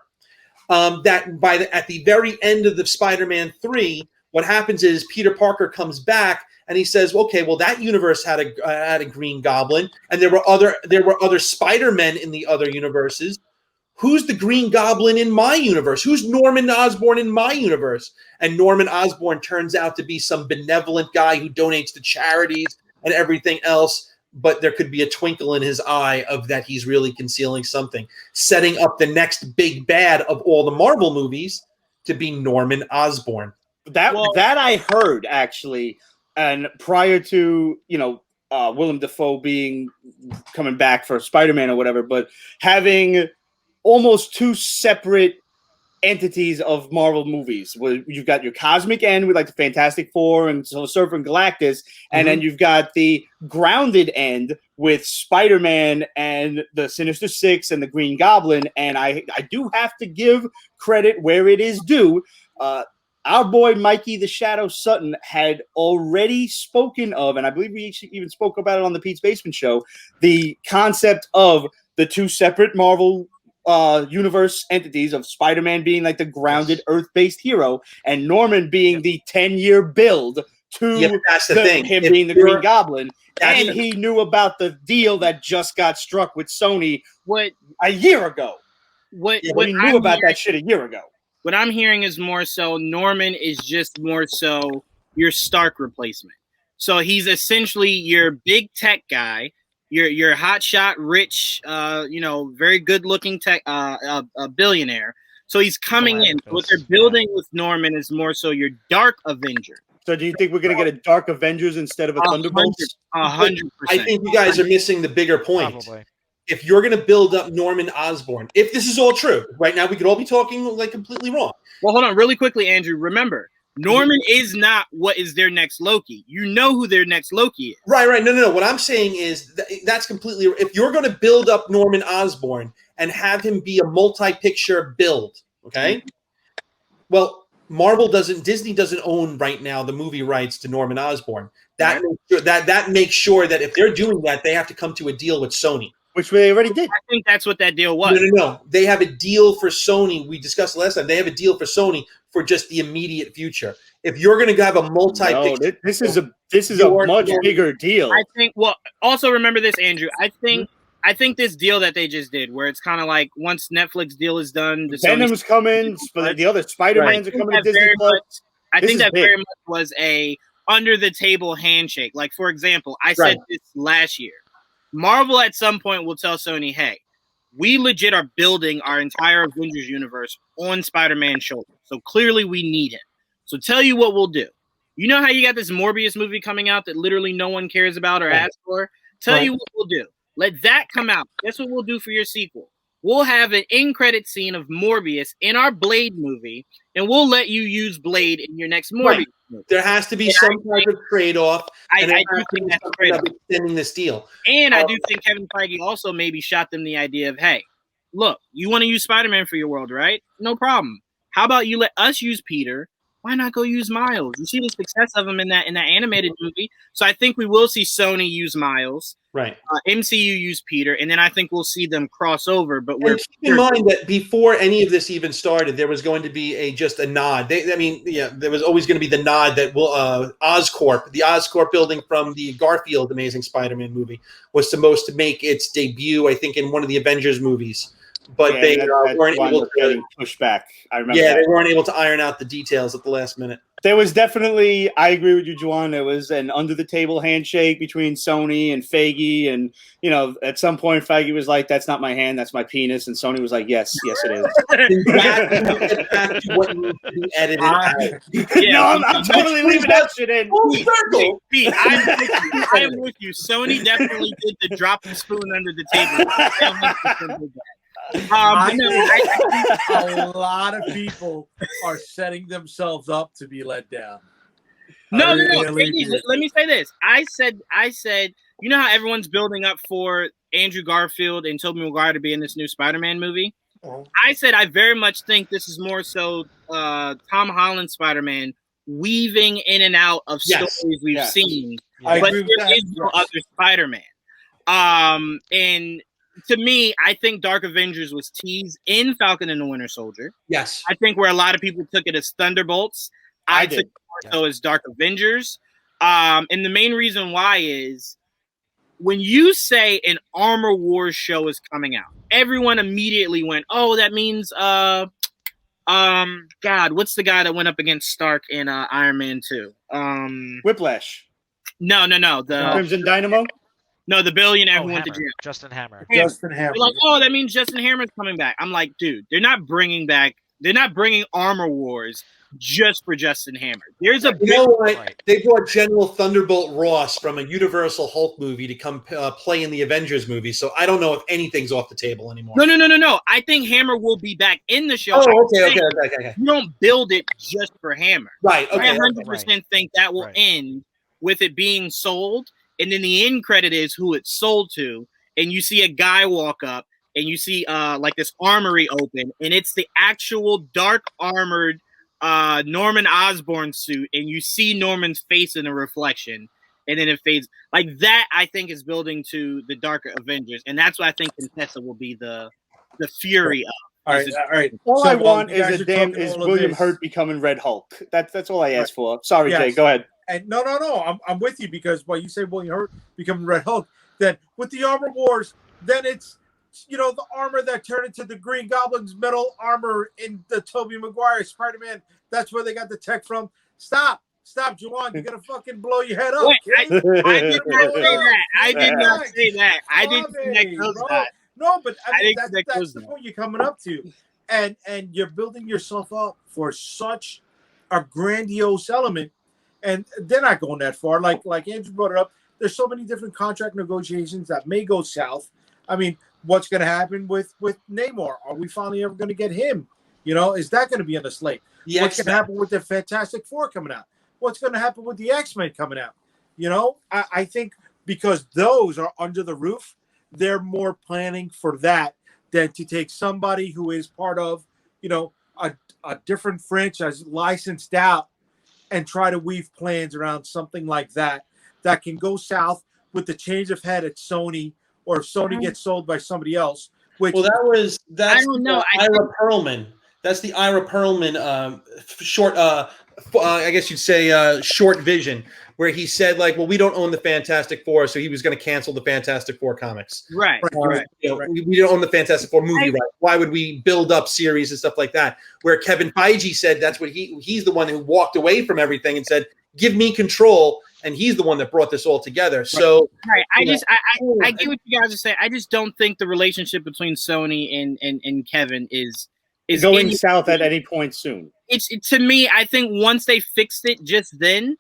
S6: That at the very end of the Spider-Man 3, what happens is Peter Parker comes back and he says, "Okay, well that universe had a Green Goblin, and there were other Spider-Men in the other universes. Who's the Green Goblin in my universe? Who's Norman Osborn in my universe?" And Norman Osborn turns out to be some benevolent guy who donates to charities and everything else, but there could be a twinkle in his eye of that he's really concealing something, setting up the next big bad of all the Marvel movies to be Norman Osborn.
S1: That I heard actually, and prior to Willem Dafoe coming back for Spider-Man or whatever, but having almost two separate entities of Marvel movies, where you've got your cosmic end with like the Fantastic Four and Surfer and Galactus, and then you've got the grounded end with Spider-Man and the Sinister Six and the Green Goblin. And I do have to give credit where it is due. our boy Mikey the Shadow Sutton had already spoken of, and I believe we even spoke about it on the Pete's Basement Show, the concept of the two separate Marvel universe entities of Spider-Man being like the grounded Earth-based hero, and Norman being the 10-year build to
S6: that's the thing.
S1: him
S6: If
S1: being the Green Goblin. And
S6: the-
S1: he knew about the deal that just got struck with Sony a year ago.
S5: What
S1: he knew about that shit a year ago.
S5: What I'm hearing is more so Norman is just more so your Stark replacement. So he's essentially your big tech guy, your hotshot, rich, very good looking tech, a billionaire. So he's coming in. What they're building with Norman is more so your Dark Avenger.
S1: So do you think we're going to get a Dark Avengers instead of a Thunderbolts?
S5: 100%.
S6: I think you guys are missing the bigger point.
S3: Probably.
S6: If you're going to build up Norman Osborn, if this is all true, right now we could all be talking like completely wrong.
S5: Well, hold on really quickly, Andrew. Remember, Norman is not what is their next Loki. You know who their next Loki is.
S6: Right. No. What I'm saying is that's completely. If you're going to build up Norman Osborn and have him be a multi-picture build, okay? Well, Disney doesn't own right now the movie rights to Norman Osborn. That makes sure that if they're doing that, they have to come to a deal with Sony.
S1: Which they already did.
S5: I think that's what that deal was.
S6: No. They have a deal for Sony. We discussed last time. They have a deal for Sony for just the immediate future. If you're going to have a multi-picture,
S1: this is a much bigger deal.
S5: I think. Well, also remember this, Andrew. I think this deal that they just did, where it's kind of like once Netflix deal is done,
S1: Venom's coming, but the other Spider-Mans are coming to Disney Plus.
S5: I think that very much was a under the table handshake. Like, for example, I said this last year. Marvel at some point will tell Sony, hey, we legit are building our entire Avengers universe on Spider-Man's shoulders. So clearly we need him. So tell you what we'll do. You know how you got this Morbius movie coming out that literally no one cares about or asks for? Tell you what we'll do. Let that come out. Guess what we'll do for your sequel? We'll have an end-credit scene of Morbius in our Blade movie, and we'll let you use Blade in your next Morbius movie.
S6: There has to be some type of trade-off.
S5: I do think that's a trade-off.
S6: Extending this deal.
S5: And I do think Kevin Feige also maybe shot them the idea of, hey, look, you want to use Spider-Man for your world, right? No problem. How about you let us use Peter? Why not go use Miles? You see the success of him in that animated movie. So I think we will see Sony use Miles.
S6: Right.
S5: MCU use Peter, and then I think we'll see them cross over. But
S6: keep in mind that before any of this even started, there was going to be just a nod. There was always going to be the nod that Oscorp, the Oscorp building from the Garfield Amazing Spider-Man movie, was supposed to make its debut, I think, in one of the Avengers movies. But they weren't able to
S1: push back. I remember.
S6: Yeah, they weren't able to iron out the details at the last minute.
S1: There was definitely, I agree with you, Juwan. There was an under-the-table handshake between Sony and Feige, and at some point Feige was like, "That's not my hand, that's my penis," and Sony was like, "Yes, it is."
S6: Back to what needs to be edited out.
S1: No, I'm totally leaving that shit in.
S5: Pete, I'm with you. Sony definitely did the drop the spoon under the table.
S2: I know a lot of people are setting themselves up to be let down.
S5: No. Let me say this. I said, you know how everyone's building up for Andrew Garfield and Tobey Maguire to be in this new Spider-Man movie? I said I very much think this is more so Tom Holland Spider-Man weaving in and out of stories we've seen. But there is no other Spider-Man. And to me, I think Dark Avengers was teased in Falcon and the Winter Soldier.
S6: Yes.
S5: I think where a lot of people took it as Thunderbolts, I took it more so as Dark Avengers. And the main reason why is when you say an Armor Wars show is coming out, everyone immediately went, oh, that means God, what's the guy that went up against Stark in Iron Man 2?
S1: Whiplash.
S5: No. The
S1: Crimson Dynamo?
S5: No, the billionaire who went to jail.
S3: Justin Hammer.
S2: Justin Hammer.
S5: They're like, oh, that means Justin Hammer's coming back. I'm like, dude, they're not bringing Armor Wars just for Justin Hammer. There's a
S6: They brought General Thunderbolt Ross from a Universal Hulk movie to come play in the Avengers movie, so I don't know if anything's off the table anymore.
S5: No. I think Hammer will be back in the show.
S6: Oh, okay.
S5: You don't build it just for Hammer.
S6: Right, okay.
S5: I 100% think that will end with it being sold. And then the end credit is who it's sold to, and you see a guy walk up, and you see like this armory open, and it's the actual dark armored Norman Osborn suit, and you see Norman's face in the reflection, and then it fades. Like that, I think is building to the Dark Avengers, and that's what I think Contessa will be the fury of.
S2: All right.
S1: All
S2: So,
S1: I
S2: while
S1: want
S2: you guys
S1: is
S2: are talking all of
S1: William
S2: this-
S1: Hurt becoming Red Hulk. That's all I ask
S2: Right.
S1: for. Sorry,
S2: Yes.
S1: Jay. Go ahead.
S2: And no. I'm with you because while you say William Hurt becoming Red Hulk, then with the Armor Wars, then it's the armor that turned into the Green Goblin's metal armor in the Tobey Maguire Spider-Man. That's where they got the tech from. Stop, Juwan. You're gonna fucking blow your head up.
S5: Wait,
S2: kid.
S5: I did not say that. I did not say that. I didn't connect those
S2: Bro.
S5: dots.
S2: No, but I mean,
S5: didn't connect
S2: that's
S5: those
S2: the
S5: dots.
S2: point you're coming up to. And you're building yourself up for such a grandiose element. And they're not going that far. Like Andrew brought it up, there's so many different contract negotiations that may go south. I mean, what's going to happen with Namor? Are we finally ever going to get him? Is that going to be on the slate? What's going to happen with the Fantastic Four coming out? What's going to happen with the X-Men coming out? I think because those are under the roof, they're more planning for that than to take somebody who is part of, a different franchise licensed out and try to weave plans around something like that can go south with the change of head at Sony, or if Sony gets sold by somebody else. Which,
S6: Well, that's
S5: I don't know.
S6: Ira Perlman. That's the Ira Perlman short. I guess you'd say short vision, where he said like, "Well, we don't own the Fantastic Four, so he was going to cancel the Fantastic Four comics."
S5: Right.
S6: We don't own the Fantastic Four movie right. Why would we build up series and stuff like that? Where Kevin Feige said that's what he's the one who walked away from everything and said, "Give me control." And he's the one that brought this all together. So,
S5: right. I get what you guys are saying. I just don't think the relationship between Sony and Kevin is
S1: going south at any point soon.
S5: To me, I think once they fixed it just then,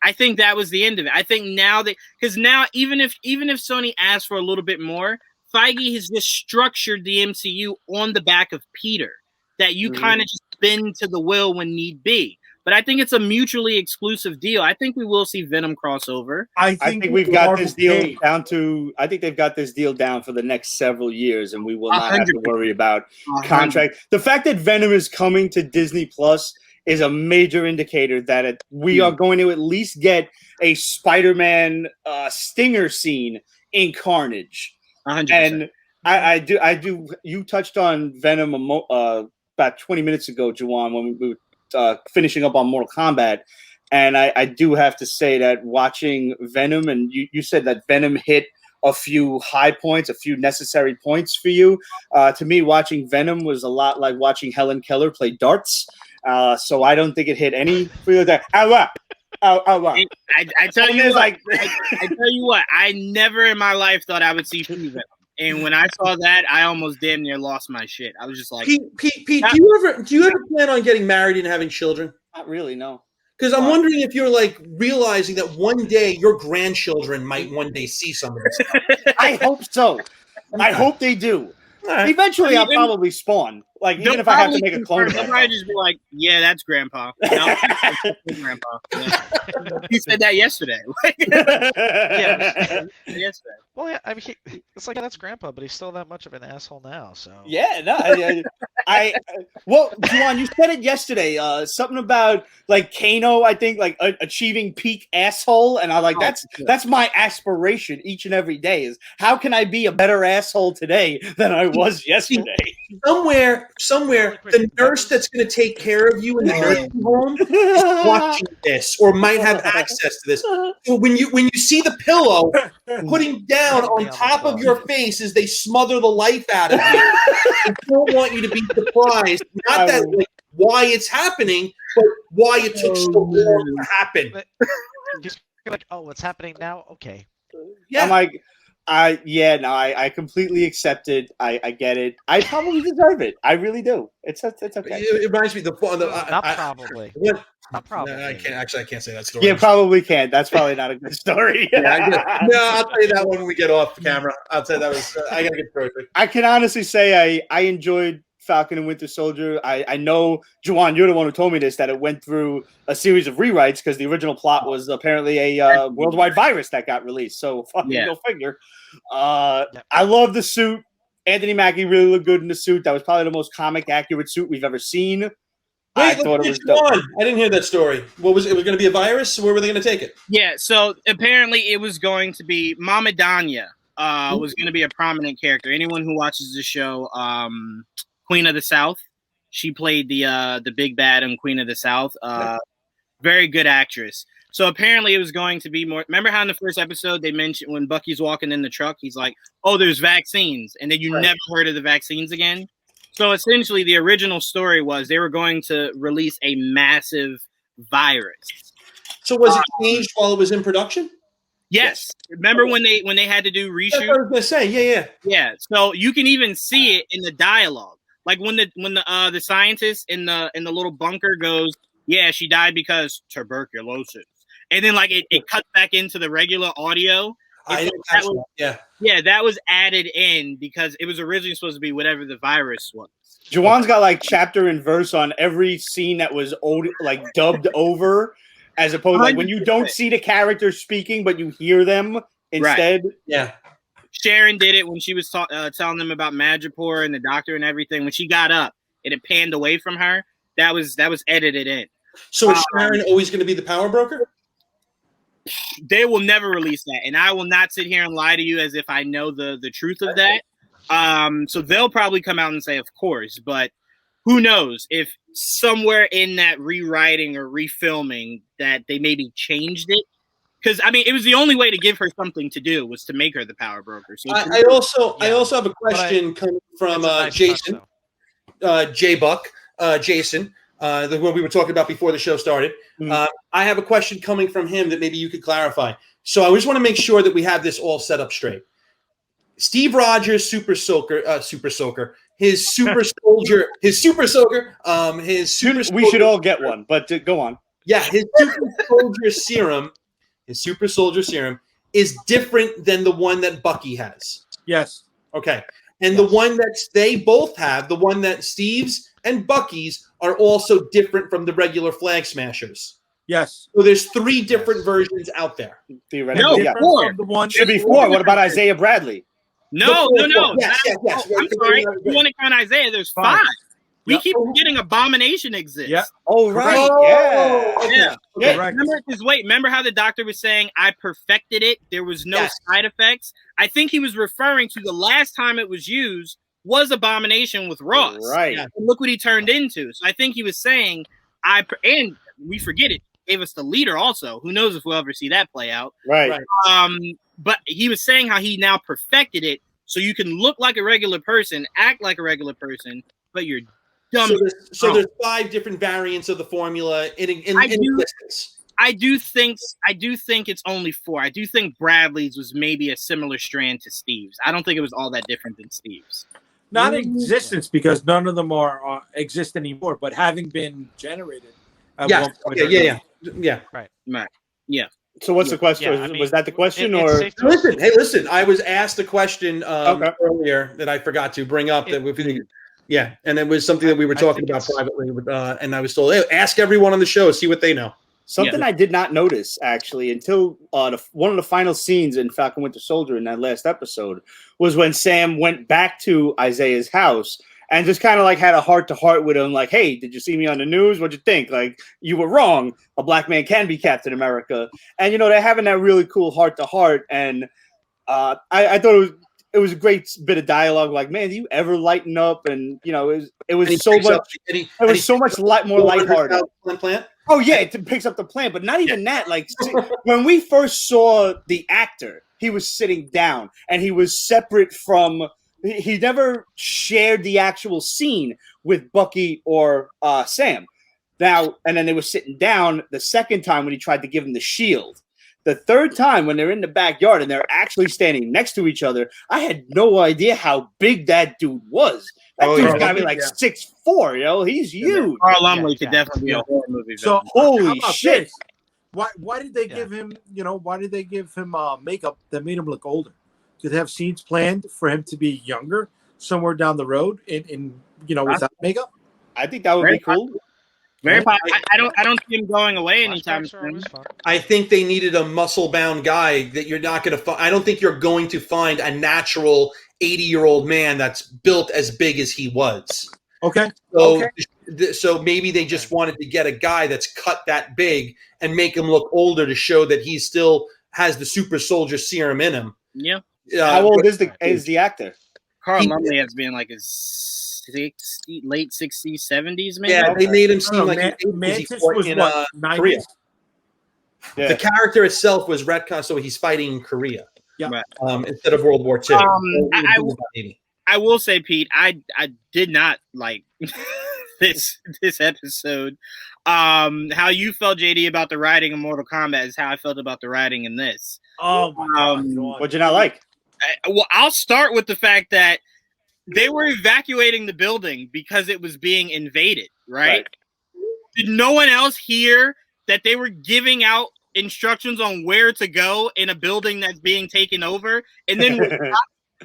S5: I think that was the end of it. I think now because even if Sony asked for a little bit more, Feige has just structured the MCU on the back of Peter, that you kind of just bend to the will when need be. But I think it's a mutually exclusive deal. I think we will see Venom crossover.
S1: I think we've got this deal down to. I think they've got this deal down for the next several years, and we will not have to worry about contract. The fact that Venom is coming to Disney Plus is a major indicator that we are going to at least get a Spider-Man stinger scene in Carnage.
S5: 100%.
S1: And I do. You touched on Venom about 20 minutes ago, Juwan, when we were finishing up on Mortal Kombat, and I do have to say that watching Venom, and you said that Venom hit a few high points, a few necessary points for you. To me, watching Venom was a lot like watching Helen Keller play darts. So I don't think it hit any for you. That I tell you what,
S5: I tell you what, I never in my life thought I would see Venom. And when I saw that, I almost damn near lost my shit. I was just like,
S6: Pete, do you ever plan on getting married and having children?
S1: Not really, no.
S6: Because I'm wondering if you're like realizing that one day your grandchildren might one day see some of this stuff.
S1: I hope so. I hope they do. Right. Eventually, I'll probably spawn. Like, even if I have to make a clone.
S5: They'll probably just be like, yeah, that's Grandpa. No, that's Grandpa. Yeah. He said that yesterday.
S3: Yeah.
S5: Yesterday.
S3: Well, yeah, I mean, it's like, yeah, that's Grandpa, but he's still that much of an asshole now, so.
S1: Yeah, no, well, Juwan, you said it yesterday, something about, like, Kano, I think, like, achieving peak asshole, and I'm like, that's my aspiration each and every day, is how can I be a better asshole today than I was yesterday?
S6: Somewhere, the nurse that's going to take care of you in the nursing home is watching this or might have access to this. So when you see the pillow putting down on top of your face as they smother the life out of you, I don't want you to be surprised. Not that like, why it's happening, but why it took so long to happen.
S3: Just like, oh, what's happening now? Okay.
S6: Yeah.
S1: I'm like, I completely accept it. I get it. I probably deserve it. I really do. It's okay.
S6: It reminds me
S3: Not probably. Not probably.
S6: No, I can't say that story.
S1: Yeah, probably can't. That's probably not a good story.
S6: No, I'll tell you that when we get off camera. I'll tell you that was. I gotta get perfect.
S1: I can honestly say I enjoyed Falcon and Winter Soldier. I know, Juwan, you're the one who told me this, that it went through a series of rewrites because the original plot was apparently a worldwide virus that got released. So fucking go figure. I love the suit. Anthony Mackie really looked good in the suit. That was probably the most comic accurate suit we've ever seen. I
S4: Wait,
S1: thought it
S4: let's
S1: was
S4: get
S1: dope.
S4: on. I didn't hear that story. What was it? It was going to be a virus? Where were they going to take it?
S5: Yeah, so apparently it was going to be Mama Danya was going to be a prominent character. Anyone who watches the show, Queen of the South, she played the big bad in Queen of the South. Very good actress. So apparently it was going to be more. Remember how in the first episode they mentioned when Bucky's walking in the truck, he's like, "Oh, there's vaccines," and then you never heard of the vaccines again. So essentially, the original story was they were going to release a massive virus.
S4: So was it changed while it was in production?
S5: Yes. Remember when they had to do
S4: That's what I
S5: reshoot?
S4: was going to say. Yeah.
S5: Yeah. So you can even see it in the dialogue. Like when the scientist in the little bunker goes, "Yeah, she died because tuberculosis," and then like it cuts back into the regular audio.
S4: I didn't catch that. Yeah.
S5: Yeah, that was added in because it was originally supposed to be whatever the virus was.
S1: Juwan's got like chapter and verse on every scene that was like dubbed over, as opposed like when you don't see the characters speaking but you hear them instead.
S5: Right.
S4: Yeah.
S5: Sharon did it when she was telling them about Madripoor and the doctor and everything. When she got up and it panned away from her, that was edited in.
S4: So is Sharon always going to be the power broker?
S5: They will never release that, and I will not sit here and lie to you as if I know the truth of that. So they'll probably come out and say, of course, but who knows if somewhere in that rewriting or refilming that they maybe changed it. Because I mean, it was the only way to give her something to do was to make her the power broker. So
S4: I also have a question coming from Jason, J Buck, Jason, the one we were talking about before the show started. I have a question coming from him that maybe you could clarify. So I just want to make sure that we have this all set up straight. Steve Rogers, his super soldier, his super soldier.
S1: We should all get one, but go on.
S4: Yeah, his super soldier serum is different than the one that Bucky has.
S2: Yes.
S4: Okay. And the one that they both have, the one that Steve's and Bucky's, are also different from the regular Flag Smashers.
S2: Yes.
S4: So there's 3 different versions out there.
S1: Theoretically,
S5: No,
S1: yeah.
S5: 4.
S2: The one
S1: Should be 4. What about Isaiah Bradley?
S5: No.
S4: Yes.
S5: I'm sorry. You want to count Isaiah? There's 5. We keep forgetting Abomination exists.
S2: Yeah.
S1: Oh, right.
S4: Okay.
S1: Yeah.
S5: Remember how the doctor was saying, I perfected it? There was no side effects? I think he was referring to the last time it was used was Abomination with Ross.
S1: Right.
S5: And look what he turned into. So I think he was saying, and we forget it, gave us the leader also. Who knows if we'll ever see that play out.
S1: Right.
S5: But he was saying how he now perfected it so you can look like a regular person, act like a regular person, but you're dumb.
S4: So there's 5 different variants of the formula in existence.
S5: I do think it's only 4. I do think Bradley's was maybe a similar strand to Steve's. I don't think it was all that different than Steve's.
S2: Not in existence because none of them are exist anymore, but having been generated.
S4: Yeah.
S5: Right. Yeah.
S1: So what's the question?
S3: Yeah, I mean,
S1: was that the question,
S3: it's
S1: or
S3: safe to
S4: Listen. I was asked a question earlier that I forgot to bring up. And it was something that we were talking about privately. And I was told, hey, ask everyone on the show, see what they know.
S1: Something I did not notice actually until one of the final scenes in Falcon Winter Soldier in that last episode was when Sam went back to Isaiah's house and just kind of like had a heart-to-heart with him, like, "Hey, did you see me on the news? What'd you think? Like, you were wrong. A black man can be Captain America." And they're having that really cool heart-to-heart, and I thought it was a great bit of dialogue. Like, man, do you ever lighten up? And it was so much more lighthearted. Oh yeah, it picks up the plant, but not even that. Like when we first saw the actor, he was sitting down and he was separate from. He never shared the actual scene with Bucky or Sam. Now, and then they were sitting down the second time when he tried to give him the shield. The third time when they're in the backyard and they're actually standing next to each other, I had no idea how big that dude was. That dude's got to be like 6'4", He's huge.
S5: Carl Lumley could definitely be a horror movie.
S2: So
S1: holy shit!
S2: This? Why did they give him? Why did they give him makeup that made him look older? Did they have scenes planned for him to be younger somewhere down the road in without makeup?
S1: I think that would be cool.
S5: Very popular. I don't see him going away anytime soon.
S4: I think they needed a muscle-bound guy that you're not going to find. I don't think you're going to find a natural 80-year-old man that's built as big as he was.
S2: Okay.
S4: So
S6: so maybe they just wanted to get a guy that's cut that big and make him look older to show that he still has the super soldier serum in him.
S5: Yeah.
S1: How old is the actor?
S5: Carl Lumley has been like his late 60s, 70s, maybe.
S6: Yeah, they made him seem like
S2: Mantis was in Korea.
S1: Yeah.
S6: The character itself was retcon, so he's fighting in Korea.
S2: Yeah.
S6: Instead of World War II.
S5: I will say, Pete, I did not like this episode. How you felt, JD, about the writing in Mortal Kombat is how I felt about the writing in this.
S2: Oh my God.
S1: What'd you not like?
S5: I'll start with the fact that they were evacuating the building because it was being invaded, right? Did no one else hear that they were giving out instructions on where to go in a building that's being taken over? And then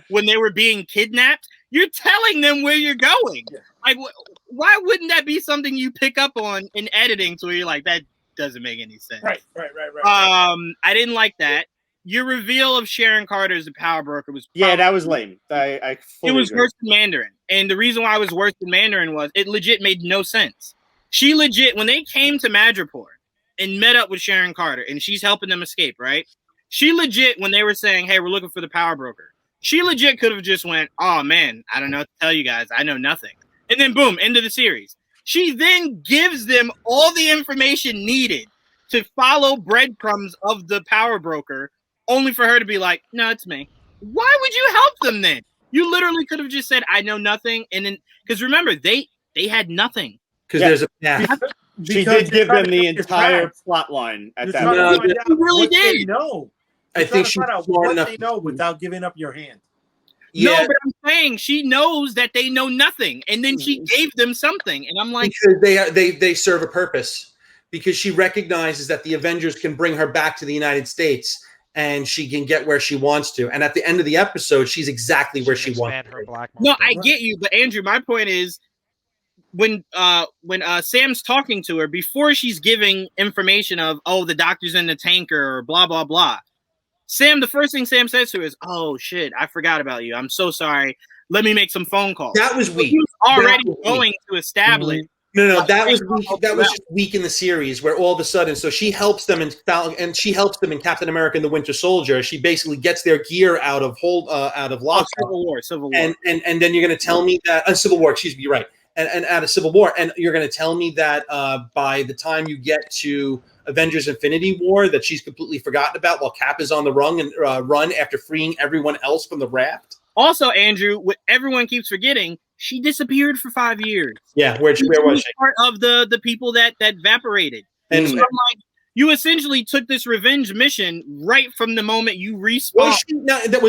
S5: when they were being kidnapped, you're telling them where you're going. Like, why wouldn't that be something you pick up on in editing to where you're like, that doesn't make any sense?
S2: Right.
S5: I didn't like that. Your reveal of Sharon Carter as a power broker was
S1: that was lame. I fully
S5: it was
S1: agree.
S5: worse than Mandarin. And the reason why it was worse than Mandarin was it legit made no sense. She legit, when they came to Madripoor and met up with Sharon Carter and she's helping them escape, right? She legit, when they were saying, hey, we're looking for the power broker, she legit could have just went, oh man, I don't know what to tell you guys. I know nothing. And then boom, end of the series. She then gives them all the information needed to follow breadcrumbs of the power broker, only for her to be like, no, it's me. Why would you help them then? You literally could have just said, I know nothing. And then, because remember, they had nothing.
S6: Because there's a path.
S1: She did give them the entire plot line at that point.
S5: She really did.
S2: No.
S6: I think she's smart enough.
S2: They know without giving up your hand.
S5: No, but I'm saying she knows that they know nothing, and then she gave them something, and I'm like,
S6: because they serve a purpose. Because she recognizes that the Avengers can bring her back to the United States, and she can get where she wants to. And at the end of the episode, she's exactly where she wants.
S5: No, I get you, but Andrew, my point is, when Sam's talking to her before she's giving information of, oh, the doctor's in the tanker or blah blah blah. Sam, the first thing Sam says to her is, "Oh shit, I forgot about you. I'm so sorry. Let me make some phone calls."
S6: That was weak.
S5: He was already going to establish.
S6: No, that was weak. That was just weak in the series, where all of a sudden, so she helps them and she helps them in Captain America and the Winter Soldier. She basically gets their gear out of lock.
S5: Civil War,
S6: and then you're going to tell me that Civil War. Excuse me, you're right. And out of Civil War, and you're going to tell me that by the time you get to Avengers Infinity War, that she's completely forgotten about while Cap is on the run after freeing everyone else from the raft.
S5: Also, Andrew, what everyone keeps forgetting, she disappeared for 5 years.
S6: Yeah, where was she?
S5: Part of the people that evaporated. And so I'm like, you essentially took this revenge mission right from the moment you respawned.
S6: Was she one of the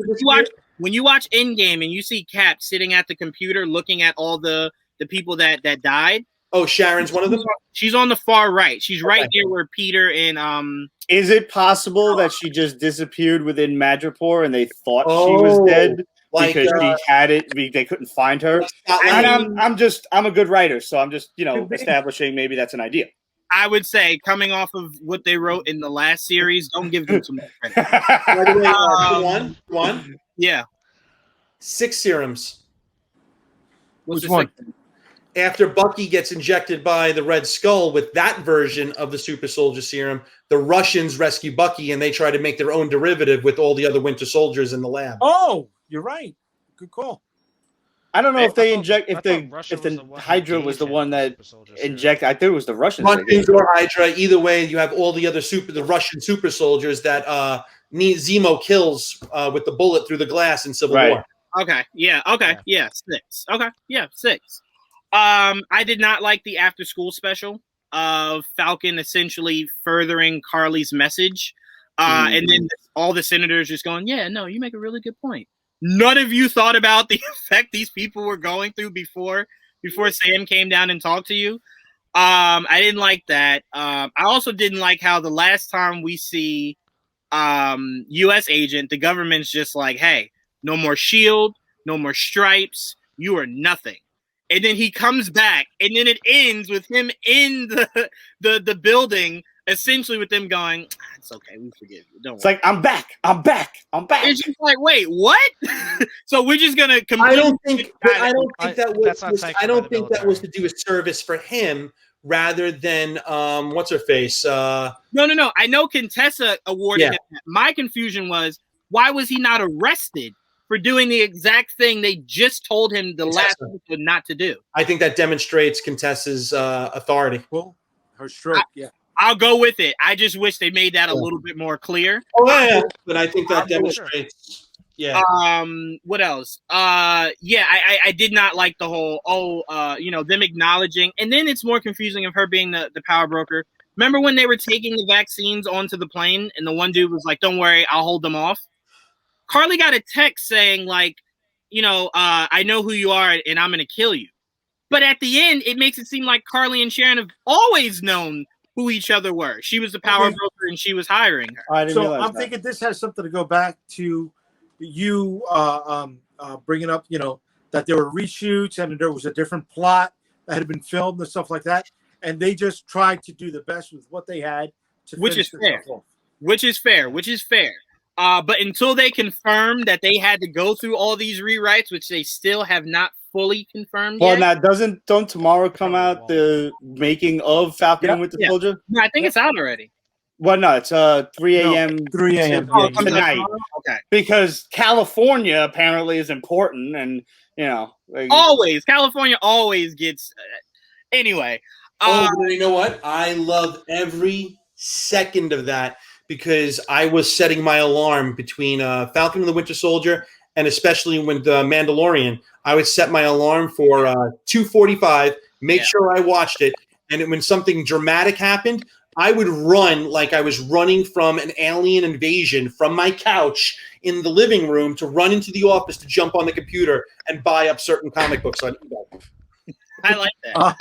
S6: disappeared?
S5: When you watch Endgame and you see Cap sitting at the computer looking at all the people that died.
S6: Oh, Sharon's one of them?
S5: She's on the far right. She's right there where Peter and
S1: Is it possible that she just disappeared within Madripoor and they thought she was dead because she had it? They couldn't find her. And I'm a good writer, so I'm just establishing maybe that's an idea.
S5: I would say, coming off of what they wrote in the last series, don't give them too much credit.
S6: By the way, one.
S5: Yeah.
S6: 6 serums.
S5: Which
S2: one?
S6: After Bucky gets injected by the Red Skull with that version of the Super Soldier Serum, the Russians rescue Bucky and they try to make their own derivative with all the other Winter Soldiers in the lab.
S2: Oh, you're right. Good call.
S1: I don't know if they inject if the Hydra was the one that injected. I think it was the Russians.
S6: Russians or Hydra. Either way, you have all the other the Russian super soldiers that Zemo kills with the bullet through the glass in Civil War.
S5: Okay. Yeah. Okay. Yeah. 6. Okay. Yeah. 6. I did not like the after school special of Falcon essentially furthering Carly's message. And then all the senators just going, yeah, no, you make a really good point. None of you thought about the effect these people were going through before Sam came down and talked to you. I didn't like that. I also didn't like how the last time we see U.S. agent, the government's just like, hey, no more shield, no more stripes. You are nothing. And then he comes back, and then it ends with him in the building, essentially with them going, it's okay, we forgive you. Don't
S1: It's
S5: worry.
S1: like, I'm back.
S5: It's just like, wait, what? So we're just gonna
S6: I don't think that
S3: That's not
S6: was.
S3: sanctioned
S6: I
S3: by
S6: don't
S3: the
S6: think that was to
S3: military.
S6: do a service for him, rather than what's her face?
S5: No. I know Contessa awarded him that. My confusion was, why was he not arrested for doing the exact thing they just told him the last episode not to do?
S6: I think that demonstrates Contessa's authority.
S2: Well, her stroke,
S5: I'll go with it. I just wish they made that a little bit more clear.
S6: Oh yeah, but I think that demonstrates. Yeah.
S5: What else? I did not like the whole them acknowledging, and then it's more confusing of her being the power broker. Remember when they were taking the vaccines onto the plane, and the one dude was like, "Don't worry, I'll hold them off." Carly got a text saying like, I know who you are, and I'm gonna kill you. But at the end, it makes it seem like Carly and Sharon have always known who each other were. She was the power broker, and she was hiring her.
S2: So I'm thinking this has something to go back to you bringing up, that there were reshoots and there was a different plot that had been filmed and stuff like that, and they just tried to do the best with what they had.
S5: Which is fair. But until they confirm that they had to go through all these rewrites, which they still have not fully confirmed
S1: Well,
S5: yet.
S1: now don't tomorrow come out the making of Falcon and Winter Soldier?
S5: No, I think it's out already.
S1: Well, no, it's 3 a.m.
S2: 3 a.m.
S1: tonight.
S5: Okay.
S1: Because California apparently is important, and
S5: Always. California always gets anyway.
S6: You know what? I love every second of that, because I was setting my alarm between Falcon and the Winter Soldier, and especially with the Mandalorian. I would set my alarm for 2:45, make sure I watched it, and when something dramatic happened, I would run like I was running from an alien invasion from my couch in the living room to run into the office to jump on the computer and buy up certain comic books on eBay.
S5: I like that.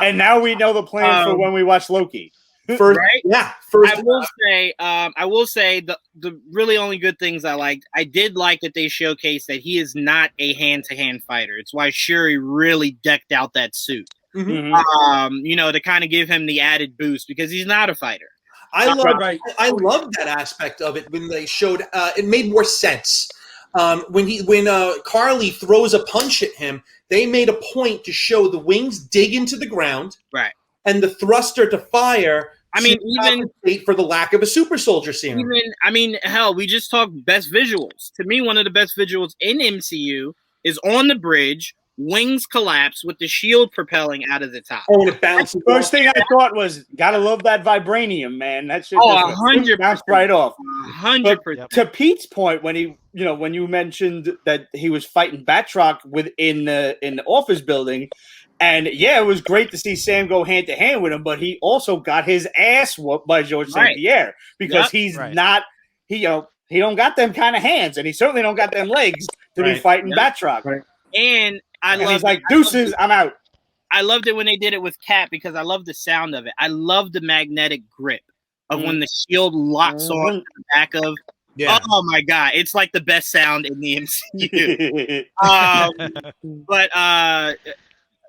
S1: And now we know the plan for when we watch Loki.
S6: First,
S5: right?
S6: Yeah.
S5: I will say the really only good things I liked. I did like that they showcased that he is not a hand-to-hand fighter. It's why Shuri really decked out that suit.
S6: Mm-hmm.
S5: To kind of give him the added boost, because he's not a fighter.
S6: I love that aspect of it when they showed it made more sense. When Carly throws a punch at him, they made a point to show the wings dig into the ground,
S5: right,
S6: and the thruster to fire. Even for the lack of a super soldier serum.
S5: Hell, we just talked best visuals. To me, one of the best visuals in MCU is on the bridge. Wings collapse with the shield propelling out of the top.
S6: Oh, and it bounces.
S1: First thing I thought was, gotta love that vibranium, man. That shit
S5: 100%
S1: bounced right off.
S5: 100%.
S1: To Pete's point, when you mentioned that he was fighting Batroc in the office building, and it was great to see Sam go hand to hand with him, but he also got his ass whooped by George St. Pierre, because he's not he don't got them kind of hands, and he certainly don't got them legs to be fighting Batroc.
S2: Right.
S5: And
S1: he's like, deuces, I'm out.
S5: I loved it when they did it with Cap, because I love the sound of it. I love the magnetic grip of when the shield locks on the back of. Yeah. Oh my god, it's like the best sound in the MCU.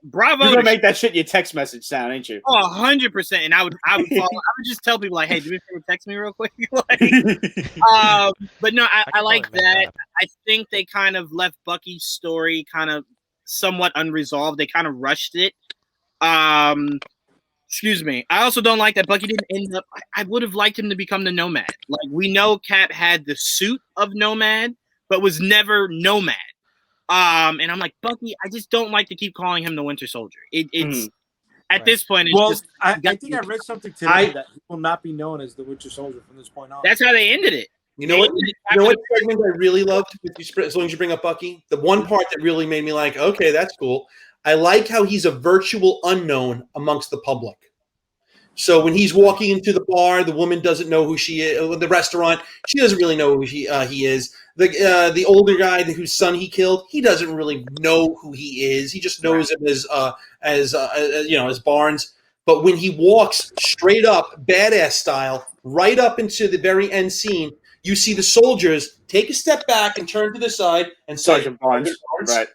S5: Bravo!
S1: You're gonna make that shit your text message sound, ain't you?
S5: 100%. And I would just tell people like, hey, do me a favor, text me real quick. But no, I like that. I think they kind of left Bucky's story kind of somewhat unresolved. They kind of rushed it. Excuse me. I also don't like that Bucky didn't end up. I would have liked him to become the Nomad. Like, we know Cap had the suit of Nomad, but was never Nomad. And I'm like, Bucky, I just don't like to keep calling him the Winter Soldier. It's at this point. It's
S2: I think I read something today that he will not be known as the Winter Soldier from this point on.
S5: That's how they ended it.
S6: You know what segment I really loved? As long as you bring up Bucky, the one part that really made me like, okay, that's cool. I like how he's a virtual unknown amongst the public. So when he's walking into the bar, the woman doesn't know who she is. The restaurant, she doesn't really know who he is. The older guy whose son he killed, he doesn't really know who he is. He just knows him as Barnes. But when he walks straight up, badass style, right up into the very end scene, you see the soldiers take a step back and turn to the side and say,
S1: Sergeant Barnes. Right.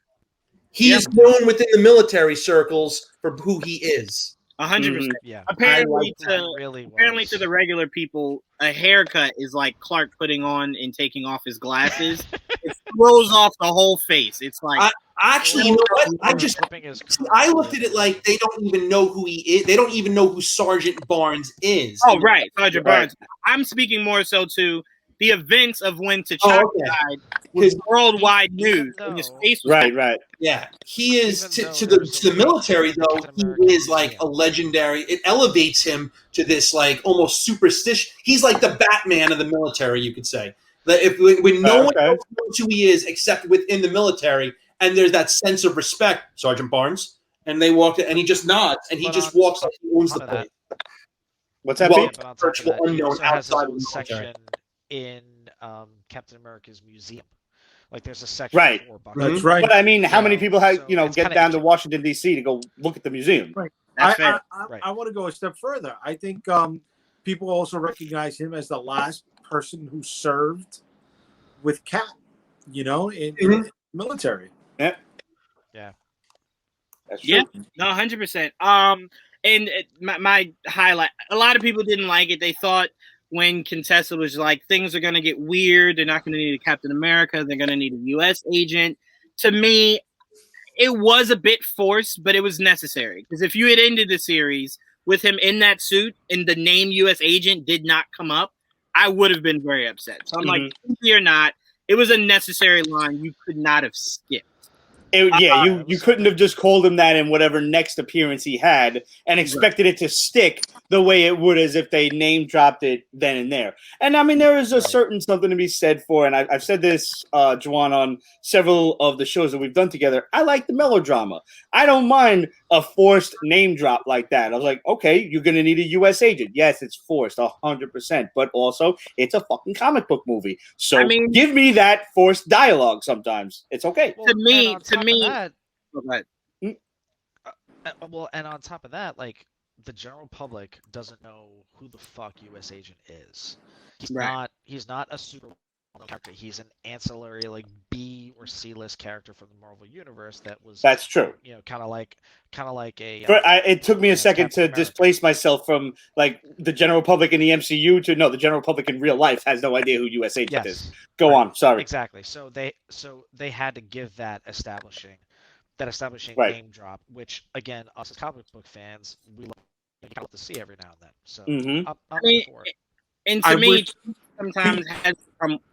S6: He is known within the military circles for who he is.
S5: 100%.
S3: Yeah.
S5: Apparently,
S3: really
S5: apparently to the regular people, a haircut is like Clark putting on and taking off his glasses. It throws off the whole face. It's like
S6: actually, you know what? I looked at it like they don't even know who he is. They don't even know who Sergeant Barnes is.
S5: Oh, right, Sergeant Barnes. I'm speaking more so to the events of when T'Chaka died was worldwide news. And his face was
S1: right.
S6: Yeah, he is to the military though. He is like a legendary. It elevates him to this like almost superstition. He's like the Batman of the military, you could say. That when no one knows who he is except within the military, and there's that sense of respect, Sergeant Barnes, and they walk and he just nods and he just walks like he owns the place.
S1: What's that?
S3: Virtual unknown outside of the section in Captain America's museum. Like there's a section for Bucky.
S2: That's right.
S1: But I mean, how many people have get down to Washington D.C. to go look at the museum?
S2: Right. I want to go a step further. I think people also recognize him as the last person who served with Cap, in the military.
S1: Yeah.
S3: Yeah.
S1: That's true.
S5: No, 100%. And my highlight, a lot of people didn't like it. They thought when Contessa was like, things are going to get weird. They're not going to need a Captain America. They're going to need a U.S. agent. To me, it was a bit forced, but it was necessary. Because if you had ended the series with him in that suit and the name U.S. agent did not come up, I would have been very upset. So I'm like, or not, it was a necessary line you could not have skipped.
S1: You couldn't have just called him that in whatever next appearance he had and expected it to stick the way it would as if they name dropped it then and there. And I mean, there is a certain something to be said for, and I've said this, Juwan, on several of the shows that we've done together. I like the melodrama. I don't mind a forced name drop like that. I was like, okay, you're going to need a U.S. agent. Yes, it's forced 100%, but also it's a fucking comic book movie. So give me that forced dialogue sometimes. It's okay.
S5: To me,
S3: and on top of that, like the general public doesn't know who the fuck U.S. Agent is. He's not a super character. He's an ancillary, like B or C list character from the Marvel universe. That's
S1: true.
S3: Kind of like a.
S1: It took me a second to displace myself from like the general public in the MCU to the general public in real life has no idea who U.S. Agent is. Go on. Sorry.
S3: Exactly. So they had to give that establishing name drop, which again, us as comic book fans, we love to see every now and then. So I'm for it.
S5: And to me, sometimes has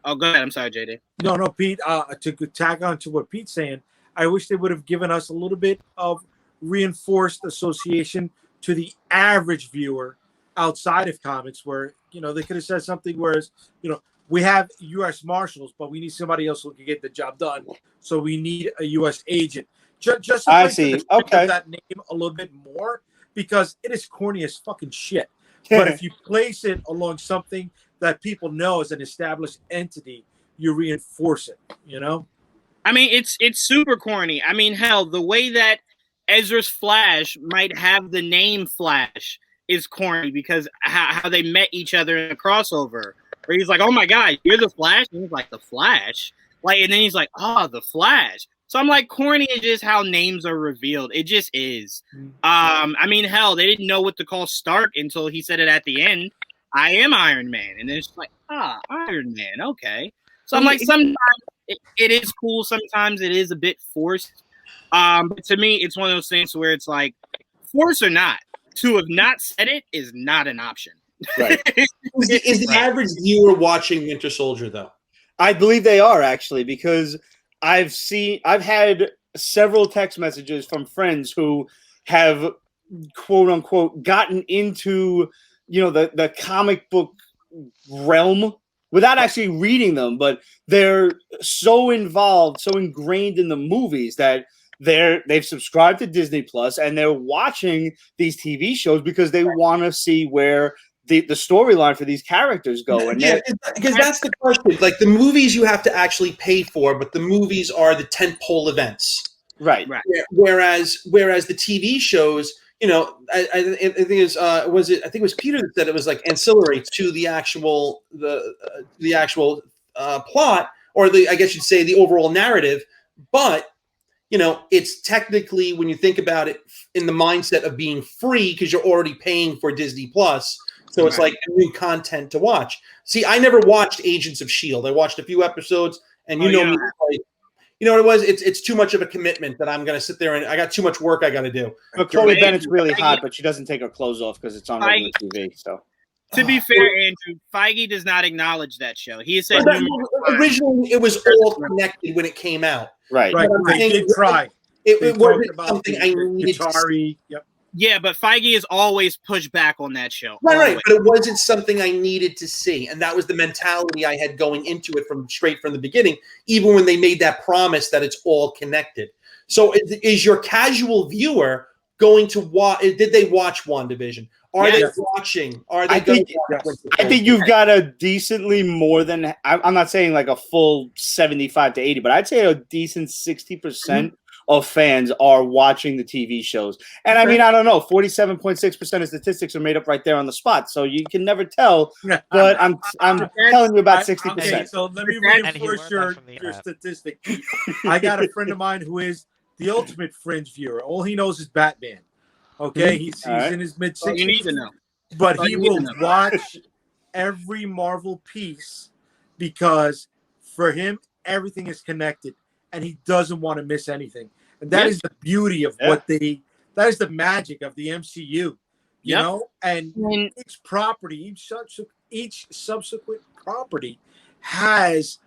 S5: oh, go ahead. I'm sorry, JD.
S2: No, Pete. To tag on to what Pete's saying, I wish they would have given us a little bit of reinforced association to the average viewer outside of comics, where they could have said something. Whereas we have U.S. Marshals, but we need somebody else who can get the job done. So we need a U.S. agent. Just
S1: I see. Okay,
S2: that name a little bit more because it is corny as fucking shit. But if you place it along something that people know as an established entity, you reinforce it,
S5: I mean, it's super corny. I mean, hell, the way that Ezra's Flash might have the name Flash is corny because how they met each other in a crossover. Where he's like, oh my God, you're the Flash? And he's like, the Flash? Like, and then he's like, oh, the Flash. So I'm like, corny is just how names are revealed. It just is. I mean, hell, they didn't know what to call Stark until he said it at the end. I am Iron Man. And then it's like, Iron Man. Okay. So I'm like, sometimes it is cool. Sometimes it is a bit forced. But to me, it's one of those things where it's like, force or not, to have not said it is not an option.
S6: Right. Is the average viewer watching Winter Soldier, though?
S1: I believe they are, actually, because I've had several text messages from friends who have quote unquote gotten into the comic book realm without actually reading them, but they're so involved, so ingrained in the movies that they've subscribed to Disney Plus and they're watching these TV shows because they want to see where the storyline for these characters go. And
S6: because that's the question. Like the movies you have to actually pay for, but the movies are the tentpole events.
S1: Right.
S6: Whereas the TV shows, I think it was Peter that said it was like ancillary to the actual plot, or I guess you'd say the overall narrative. But it's technically, when you think about it, in the mindset of being free because you're already paying for Disney Plus. So it's like new content to watch. See, I never watched Agents of S.H.I.E.L.D. I watched a few episodes, and me, you know what it was? It's too much of a commitment that I'm going to sit there and I got too much work I got to do.
S1: But Chloe Bennett's really hot, but she doesn't take her clothes off because it's on regular TV. So,
S5: to be fair, Andrew, Feige does not acknowledge that show. He said
S6: originally it was all connected when it came out.
S1: Right.
S2: They did try.
S6: It wasn't something I needed to see.
S2: Yep.
S5: Yeah, but Feige has always pushed back on that show.
S6: Right. But it wasn't something I needed to see. And that was the mentality I had going into it straight from the beginning, even when they made that promise that it's all connected. So is your casual viewer going to watch? Did they watch WandaVision? Are they watching? Are they going to watch?
S1: I think you've got a decently more than, I'm not saying like a full 75 to 80, but I'd say a decent 60% of fans are watching the TV shows. And I mean, I don't know, 47.6% of statistics are made up right there on the spot. So you can never tell, but I'm telling you about 60%.
S2: Okay, so let me reinforce your statistic. I got a friend of mine who is the ultimate Fringe viewer. All he knows is Batman. Okay, he's in his mid-60s.
S5: You need to know.
S2: But he will watch every Marvel piece because for him, everything is connected and he doesn't want to miss anything. And that is the beauty of that is the magic of the MCU, you know? And each property, each subsequent property has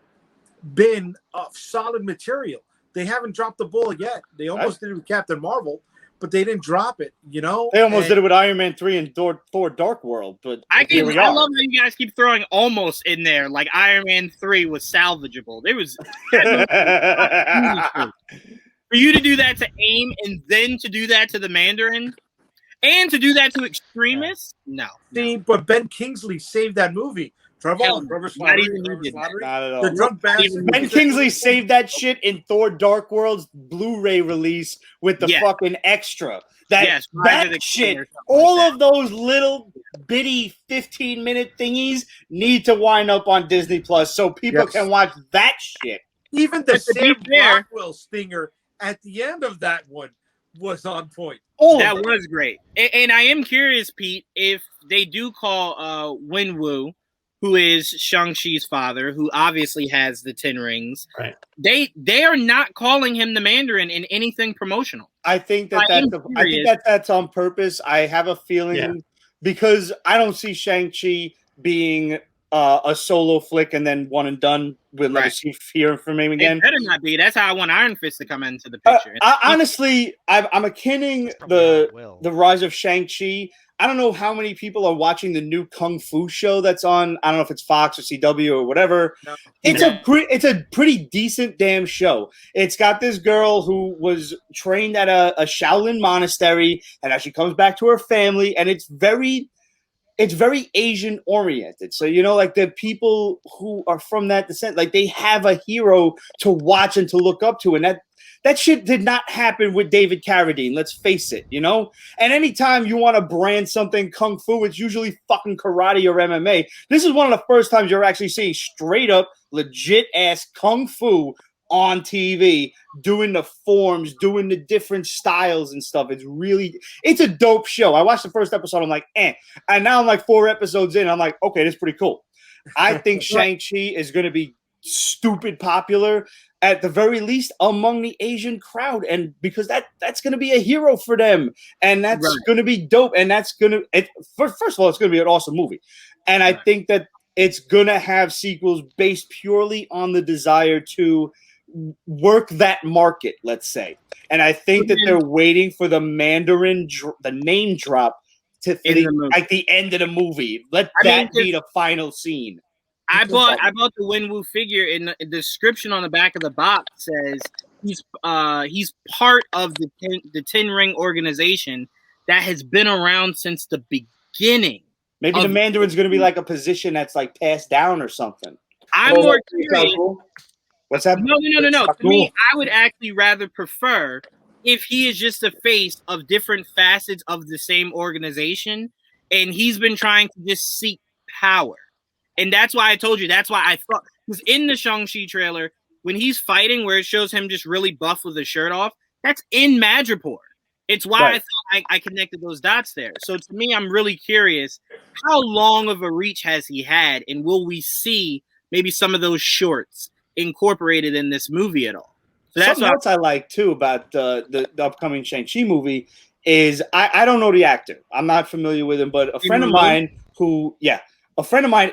S2: been of solid material. They haven't dropped the ball yet. They almost did it with Captain Marvel, but they didn't drop it, you know?
S1: They almost did it with Iron Man 3 and Thor Dark World, but
S5: I love how you guys keep throwing almost in there. Like Iron Man 3 was salvageable. There was for you to do that to AIM and then to do that to the Mandarin and to do that to Extremists? No.
S2: See, but Ben Kingsley saved that movie. Trevor Slattery.
S1: Not at all. Ben Kingsley saved that shit in Thor Dark World's Blu-ray release with the fucking extra. That shit, all of those little bitty 15-minute thingies need to wind up on Disney Plus so people can watch that shit.
S2: Even the Sam Rockwell stinger at the end of that one was on point.
S5: That was great. And I am curious, Pete, if they do call Wenwu, who is Shang-Chi's father, who obviously has the 10 rings.
S6: Right.
S5: They are not calling him the Mandarin in anything promotional.
S1: I think that's on purpose. I have a feeling because I don't see Shang-Chi being a solo flick and then one and done. We'll never see fear from him again.
S5: It better not be. That's how I want Iron Fist to come into the picture.
S1: Honestly, I'm akinning the rise of Shang-Chi. I don't know how many people are watching the new Kung Fu show that's on. I don't know if it's Fox or CW or whatever. No. It's a pretty decent damn show. It's got this girl who was trained at a Shaolin monastery, and now she comes back to her family, and it's very Asian oriented. So, you know, like the people who are from that descent, like they have a hero to watch and to look up to, and that shit did not happen with David Carradine. Let's face it, you know? And anytime you want to brand something Kung Fu, it's usually fucking karate or MMA. This is one of the first times you're actually seeing straight up, legit ass Kung Fu on TV, doing the forms, doing the different styles and stuff. It's a dope show. I watched the first episode, I'm like, And now I'm like 4 episodes in, I'm like, okay, this is pretty cool. I think Shang-Chi is going to be stupid popular, at the very least among the Asian crowd, and because that's going to be a hero for them, and that's going to be dope, and that's going to first of all, it's going to be an awesome movie, and I think that it's going to have sequels based purely on the desire to work that market, let's say, and I think that they're waiting for the Mandarin the name drop to like the end of the movie. Let that be the final scene.
S5: I bought the Wenwu figure, and the description on the back of the box says he's part of the 10 Ring organization that has been around since the beginning.
S1: Maybe the Mandarin's going to be like a position that's like passed down or something.
S5: I'm more curious.
S1: What's that?
S5: No. To me, I would actually rather prefer if he is just a face of different facets of the same organization, and he's been trying to just seek power. And that's why I told you. That's why I thought, because in the Shang-Chi trailer, when he's fighting, where it shows him just really buff with his shirt off, that's in Madripoor. It's why I thought I connected those dots there. So to me, I'm really curious, how long of a reach has he had, and will we see maybe some of those shorts incorporated in this movie at all? So that's
S1: something else I like too about the upcoming Shang-Chi movie is I don't know the actor. I'm not familiar with him, but a friend of mine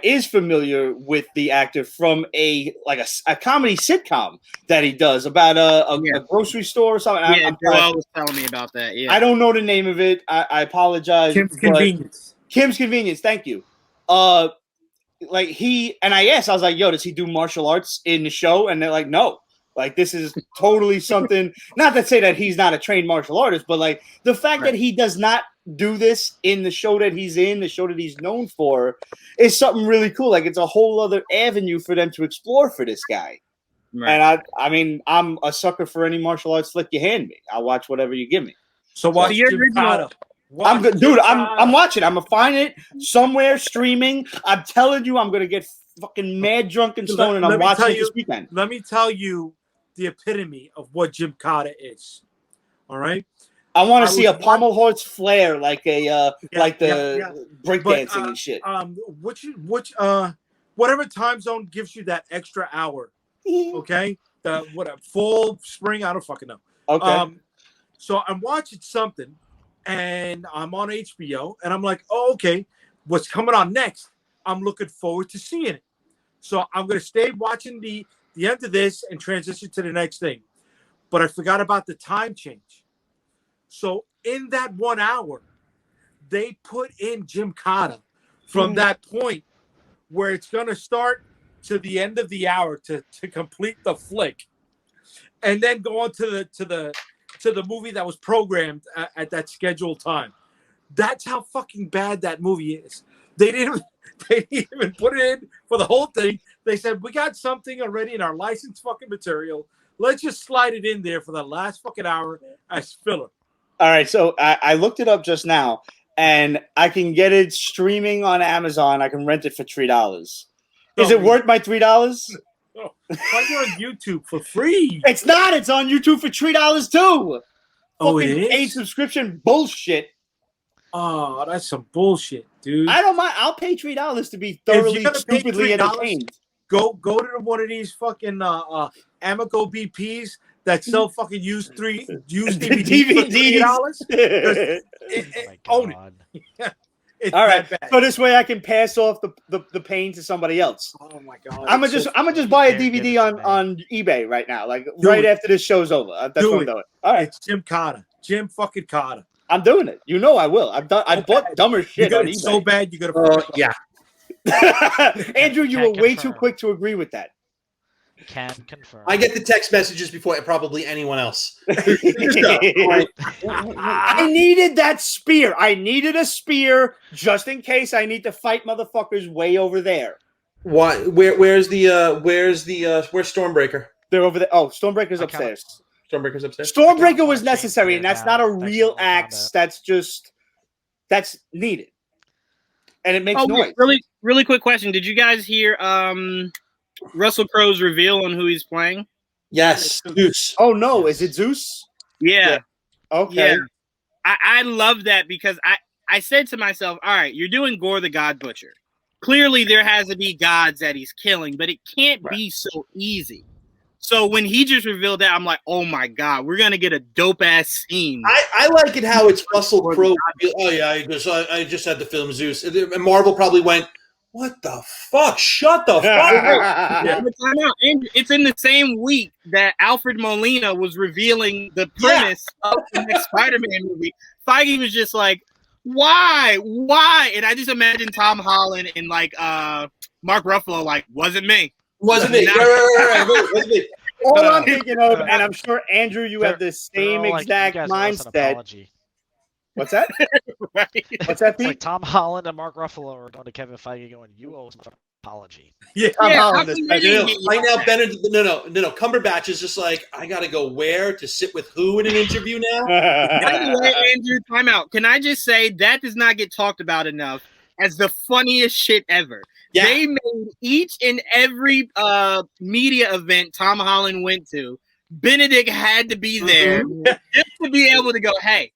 S1: is familiar with the actor from a comedy sitcom that he does about a grocery store or something.
S5: Yeah, Joel was telling me about that. Yeah,
S1: I don't know the name of it. I apologize.
S2: Kim's Convenience.
S1: Kim's Convenience. Thank you. Like I asked, I was like, yo, does he do martial arts in the show? And they're like, no. Like, this is totally something, not to say that he's not a trained martial artist, but like the fact that he does not do this in the show that he's in, the show that he's known for, is something really cool. Like, it's a whole other avenue for them to explore for this guy. Right. And I mean, I'm a sucker for any martial arts flick you hand me. I'll watch whatever you give me.
S2: So watch Gymkhana.
S1: I'm good, dude. I'm watching. I'm gonna find it somewhere streaming. I'm telling you, I'm gonna get fucking mad drunk and stoned, and I'm watching it this weekend.
S2: Let me tell you the epitome of what Gymkhana is. All right.
S1: I want to see a pommel horse flare like breakdancing and shit.
S2: Whatever time zone gives you that extra hour. Okay. Fall, spring, I don't fucking know.
S1: Okay.
S2: So I'm watching something, and I'm on HBO, and I'm like, oh, okay, what's coming on next? I'm looking forward to seeing it. So I'm gonna stay watching the end of this and transition to the next thing. But I forgot about the time change. So in that 1 hour, they put in Gymkhana from that point where it's going to start to the end of the hour to complete the flick, and then go on to the movie that was programmed at that scheduled time. That's how fucking bad that movie is. They didn't even put it in for the whole thing. They said, we got something already in our licensed fucking material. Let's just slide it in there for the last fucking hour as filler.
S1: All right, so I looked it up just now, and I can get it streaming on Amazon. I can rent it for $3. Is it worth my $3?
S2: Oh, why you're on YouTube for free?
S1: It's not. It's on YouTube for $3 too.
S2: Oh,
S1: fucking
S2: it is?
S1: paid subscription bullshit.
S2: Oh, that's some bullshit, dude.
S1: I don't mind. I'll pay $3 to be thoroughly stupidly entertained.
S2: Go to one of these fucking Amico BPs that sell fucking used DVDs for $3. Own it.
S1: All right, so this way I can pass off the pain to somebody else.
S2: Oh my god!
S1: I'm gonna just buy a DVD on eBay right now, like after this show's over. That's what I'm doing. All right,
S2: it's Gymkhana. Jim fucking Carter.
S1: I'm doing it. You know I will. I bought dumber shit on eBay.
S2: So bad you gotta.
S1: Yeah. Andrew, you were way too quick to agree with that.
S3: Can confirm.
S6: I get the text messages before probably anyone else.
S1: I needed that spear. I needed a spear just in case I need to fight motherfuckers way over there.
S6: Why? Where's Stormbreaker?
S1: They're over there. Oh, Stormbreaker's upstairs.
S6: Stormbreaker's upstairs.
S1: Stormbreaker was necessary, and that's not a real axe. That's needed, and it makes noise.
S5: Really quick question: did you guys hear Russell Crowe's reveal on who he's playing?
S6: Yes, Zeus.
S1: Oh no, is it Zeus?
S5: Yeah.
S1: Okay.
S5: Yeah. I love that because I said to myself, all right, you're doing Gore the God Butcher. Clearly there has to be gods that he's killing, but it can't be so easy. So when he just revealed that, I'm like, oh my god, we're gonna get a dope ass scene.
S6: I like it how it's Russell Crowe. Oh yeah, I just had the film Zeus. And Marvel probably went, what the fuck? Shut the fuck up.
S5: And it's in the same week that Alfred Molina was revealing the premise of the next Spider-Man movie. Feige was just like, why? And I just imagine Tom Holland and like Mark Ruffalo like, wasn't me.
S6: Wasn't me. Right. Wasn't me.
S1: All I'm thinking of, and I'm sure, Andrew, you have the same exact mindset. What's that?
S5: Right.
S1: What's that, Pete?
S3: Like Tom Holland and Mark Ruffalo are going to Kevin Feige going, you owe us an apology.
S1: Yeah, Tom Holland is
S6: right now, Benedict, no. Cumberbatch is just like, I got to go where to sit with who in an interview now?
S5: By the way, Andrew, time out. Can I just say that does not get talked about enough as the funniest shit ever?
S6: Yeah.
S5: They made each and every media event Tom Holland went to. Benedict had to be there just to be able to go, hey.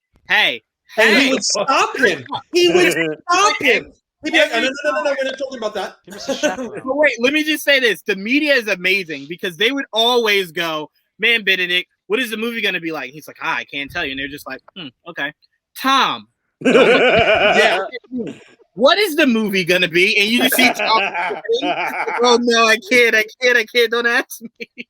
S6: And he would stop him. He'd be like, no, we're not talking about that.
S3: He was a chaperone.
S5: But wait, let me just say this. The media is amazing because they would always go, man, Benedict, what is the movie going to be like? He's like, I can't tell you. And they're just like, okay. Tom. Yeah. What is the movie going to be? And you just see Tom. Oh, no, I can't. Don't ask me.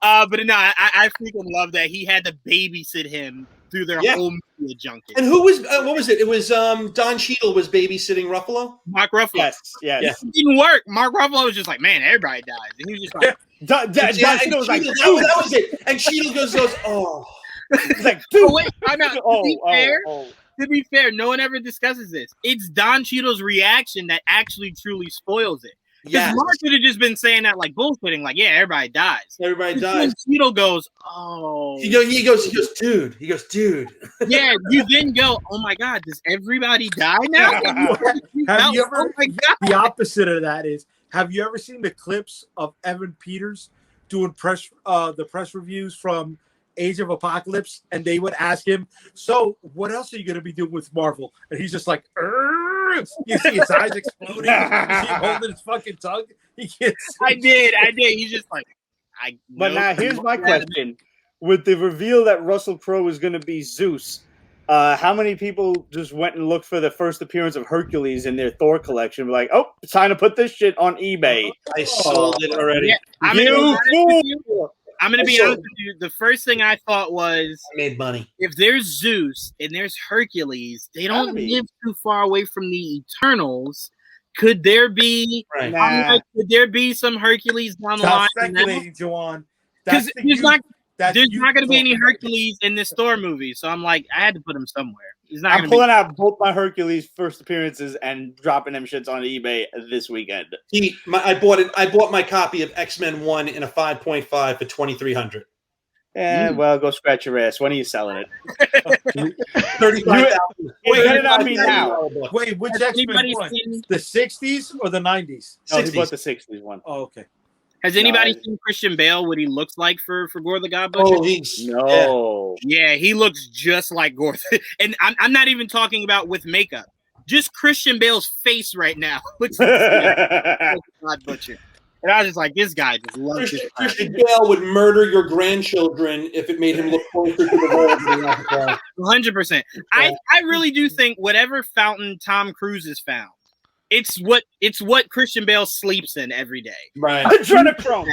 S5: But no, I freaking love that. He had to babysit him through their whole media junket.
S6: And who was, what was it? It was Don Cheadle was babysitting Ruffalo?
S5: Mark Ruffalo.
S1: Yes.
S5: It didn't work. Mark Ruffalo was just like, man, everybody dies. And he was just like,
S1: Don Cheadle was like,
S6: that was it. And Cheadle goes, oh.
S1: He's like, dude.
S5: Oh, wait, I'm not. To be fair, no one ever discusses this. It's Don Cheadle's reaction that actually truly spoils it. Because Mark could have just been saying that like bullshitting, like, yeah, everybody dies.
S6: Everybody dies.
S5: Cheadle goes, oh.
S6: He goes, dude. He goes, dude.
S5: Yeah, you then go, oh my God, does everybody die now?
S2: Have you ever,
S5: oh my God.
S2: the opposite of that is, have you ever seen the clips of Evan Peters doing the press reviews from Age of Apocalypse, and they would ask him, so what else are you going to be doing with Marvel? And he's just like, you see his eyes exploding, you see him holding his fucking tongue. He can't see.
S5: I did. He's just like,
S1: But now here's my question. With the reveal that Russell Crowe is going to be Zeus, how many people just went and looked for the first appearance of Hercules in their Thor collection? Like, oh, it's time to put this shit on eBay.
S6: I sold it already.
S5: Yeah, I'm going to be honest with you. The first thing I thought was,
S6: I made money.
S5: If there's Zeus and there's Hercules, they don't live too far away from the Eternals. Could there be?
S6: Right.
S5: Could there be some Hercules down the line?
S2: Stop speculating, Juwan.
S5: Because there's not going to be any Hercules in this Thor movie, so I'm like, I had to put him somewhere. He's not.
S1: I'm pulling out both my Hercules first appearances and dropping them shits on eBay this weekend.
S6: I bought my copy of X-Men 1 in a 5.5 for $2,300.
S1: Yeah, well, go scratch your ass. When are you selling it?
S6: $35,000.
S1: Get it on me now.
S2: Wait, which X-Men one? The 60s or the 90s?
S1: No, he bought the 60s one.
S2: Oh, okay.
S5: Has anybody seen Christian Bale? What he looks like for Gore the God Butcher? Yeah, he looks just like Gore. And I'm not even talking about with makeup. Just Christian Bale's face right now looks like God Butcher. And I was just like, this guy just loves this.
S6: Christian Bale would murder your grandchildren if it made him look closer to the world.
S5: 100%. I really do think whatever fountain Tom Cruise has found, it's what Christian Bale sleeps in every day.
S6: Right.
S1: Adrenochrome.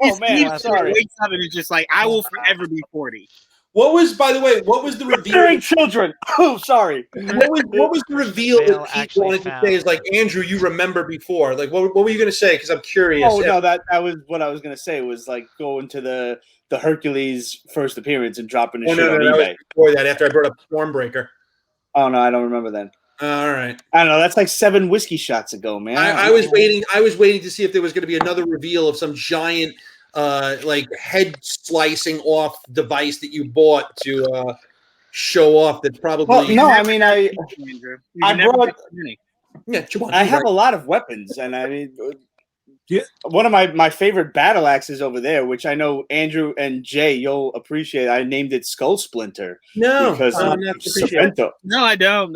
S1: Oh man, sorry.
S5: Wakes up and it's just like, I will forever be 40.
S6: What was the reveal?
S1: Children. Oh, sorry.
S6: What was the reveal that Pete wanted to say? Is like, Andrew, you remember before? Like, what were you going to say? Because I'm curious.
S1: Oh no, that was what I was going to say. Was like going to the Hercules first appearance and dropping the shit on eBay.
S6: Before that, after I brought up Stormbreaker.
S1: Oh no, I don't remember then.
S6: All right.
S1: I don't know. That's like 7 whiskey shots ago, man.
S6: I was waiting. I was waiting to see if there was going to be another reveal of some giant, like head slicing off device that you bought to show off. That probably.
S1: Well, no, I mean, I brought.
S6: Yeah,
S1: I have a lot of weapons, and I mean, one of my favorite battle axes over there, which I know Andrew and Jay you'll appreciate. I named it Skull Splinter.
S6: No,
S1: because
S5: no, I don't.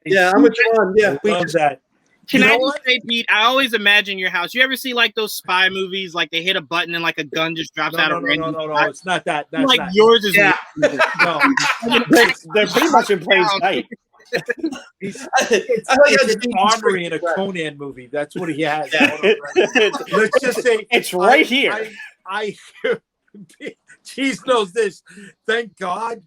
S6: Yeah, I'm with John. Yeah,
S2: we love that.
S5: Can I just say, Pete? I always imagine your house. You ever see like those spy movies, like they hit a button and like a gun just drops out of random?
S2: No, it's not that. That's
S5: like
S2: not.
S5: yours is.
S2: Yeah. No,
S1: they're pretty much in plain sight.
S2: It's like an armory in a Conan movie. That's what he has. Let's just say
S1: it's right here.
S2: I Cheese knows this. Thank God,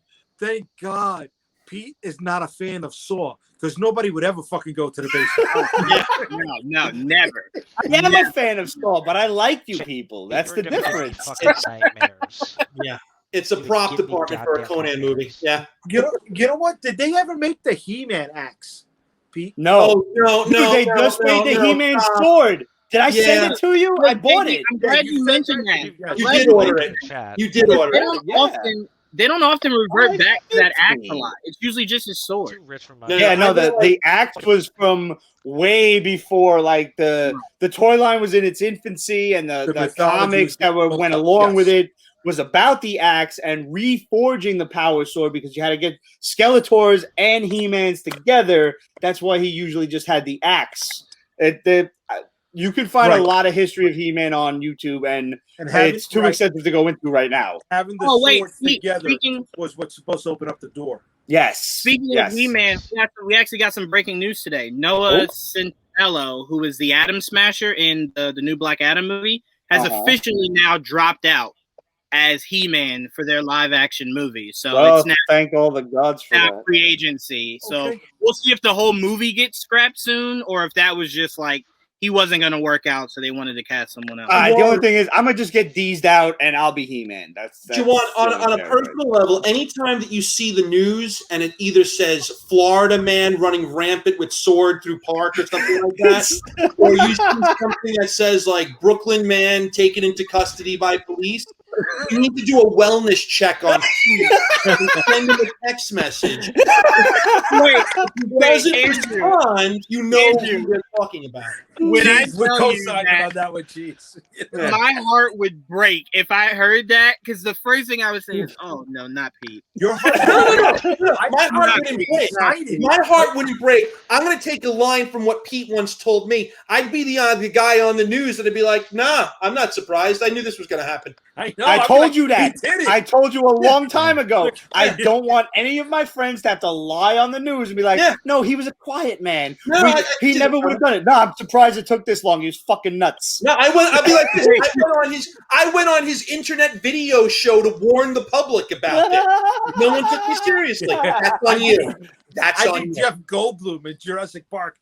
S2: Pete is not a fan of Saw because nobody would ever fucking go to the basement.
S5: No, never.
S1: I am a fan of Saw, but I like you people. That's the difference.
S3: Nightmares.
S6: Yeah. It's a prop department for a Conan movie. Yeah.
S2: You know what? Did they ever make the He-Man axe, Pete?
S1: No. They just made the He-Man sword. Did I send it to you? I bought it.
S5: I'm glad you mentioned that.
S6: You did order it. You did order it.
S5: they don't often revert back to that axe a lot. It's usually just his sword.
S3: Too rich for my
S1: the axe was from way before, like the toy line was in its infancy, and the comics that went along with it was about the axe and reforging the power sword, because you had to get Skeletors and He-Mans together. That's why he usually just had the axe. You can find a lot of history of He-Man on YouTube, and it's too extensive to go into right now.
S2: Having the swords together was what's supposed to open up the door.
S1: Yes.
S5: Speaking of He-Man, we actually got some breaking news today. Noah Centineo, who is the Atom Smasher in the new Black Adam movie, has officially now dropped out as He-Man for their live-action movie. So it's now,
S1: thank all the gods for that.
S5: Free agency. So we'll see if the whole movie gets scrapped soon, or if that was just like he wasn't going to work out, so they wanted to cast someone else.
S1: The only thing is, I'm going to just get D'd out, and I'll be He-Man. That's
S6: Juwan, on a personal level, anytime that you see the news and it either says Florida man running rampant with sword through park or something like that, or you see something that says like Brooklyn man taken into custody by police, you need to do a wellness check on send him a text message. If he doesn't respond, you know who you're talking about.
S5: When I tell you
S2: that one, jeez.
S5: My heart would break if I heard that, because the first thing I would say is, "Oh no, not Pete."
S6: Your heart, My heart wouldn't break. My heart wouldn't break. I'm going to take a line from what Pete once told me. I'd be the guy on the news that'd be like, "Nah, I'm not surprised. I knew this was going to happen."
S1: I told you that. I told you a long time ago. I don't want any of my friends to have to lie on the news and be like, "No, he was a quiet man.
S6: No,
S1: he never would have done it." No, I'm surprised it took this long. He was fucking nuts.
S6: No, I'd be like this. I went on his internet video show to warn the public about it. No one took me seriously. That's on you. That's on you.
S2: Jeff Goldblum in Jurassic Park.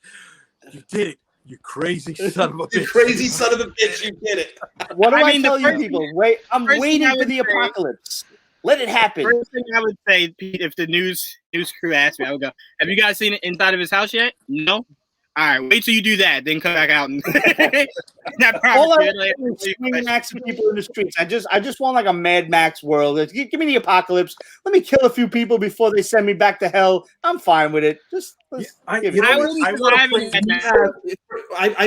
S2: You did it. You crazy son of a bitch.
S6: You crazy son of a bitch. You did it.
S1: What do I tell you people? I'm waiting for the apocalypse. Let it happen.
S5: First thing I would say, Pete, if the news crew asked me, I would go, "Have you guys seen it inside of his house yet?" No. All right, wait till you do that, then come back out and.
S1: All I want is swinging axe people in the streets. I just want like a Mad Max world. Give me the apocalypse. Let me kill a few people before they send me back to hell. I'm fine with it.
S6: I've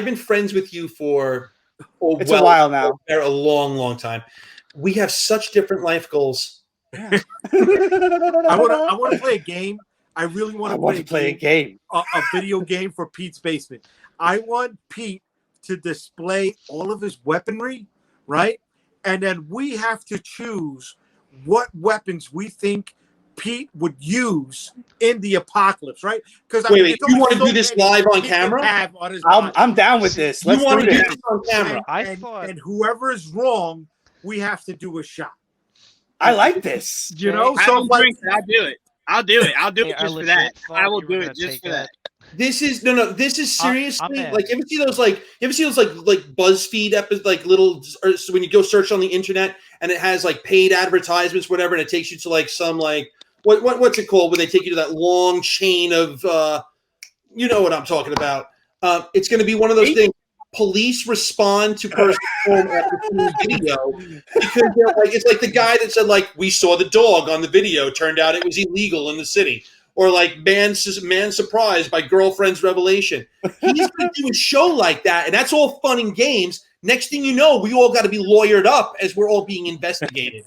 S6: been friends with you for
S1: a while now.
S6: A long, long time. We have such different life goals.
S2: I want to play a game. I really want to play a game. A video game for Pete's basement. I want Pete to display all of his weaponry, right? And then we have to choose what weapons we think Pete would use in the apocalypse, right? Because
S6: wait, you want to do this live on camera?
S1: I'm down with this. Let's do this
S6: on camera.
S2: And whoever is wrong, we have to do a shot.
S1: I like this.
S2: You know,
S5: I'll do it. I'll do it just for that. I will do it just for that.
S6: This is This is seriously like. You ever see those like BuzzFeed episodes, like little, or so when you go search on the internet and it has like paid advertisements, whatever, and it takes you to like some like what's it called when they take you to that long chain of you know what I'm talking about. It's going to be one of those things. Police respond to personal home after video because they're like, it's like the guy that said like, we saw the dog on the video, turned out it was illegal in the city, or like man surprised by girlfriend's revelation. He's going to do a show like that, and that's all fun and games. Next thing you know, we all got to be lawyered up as we're all being investigated.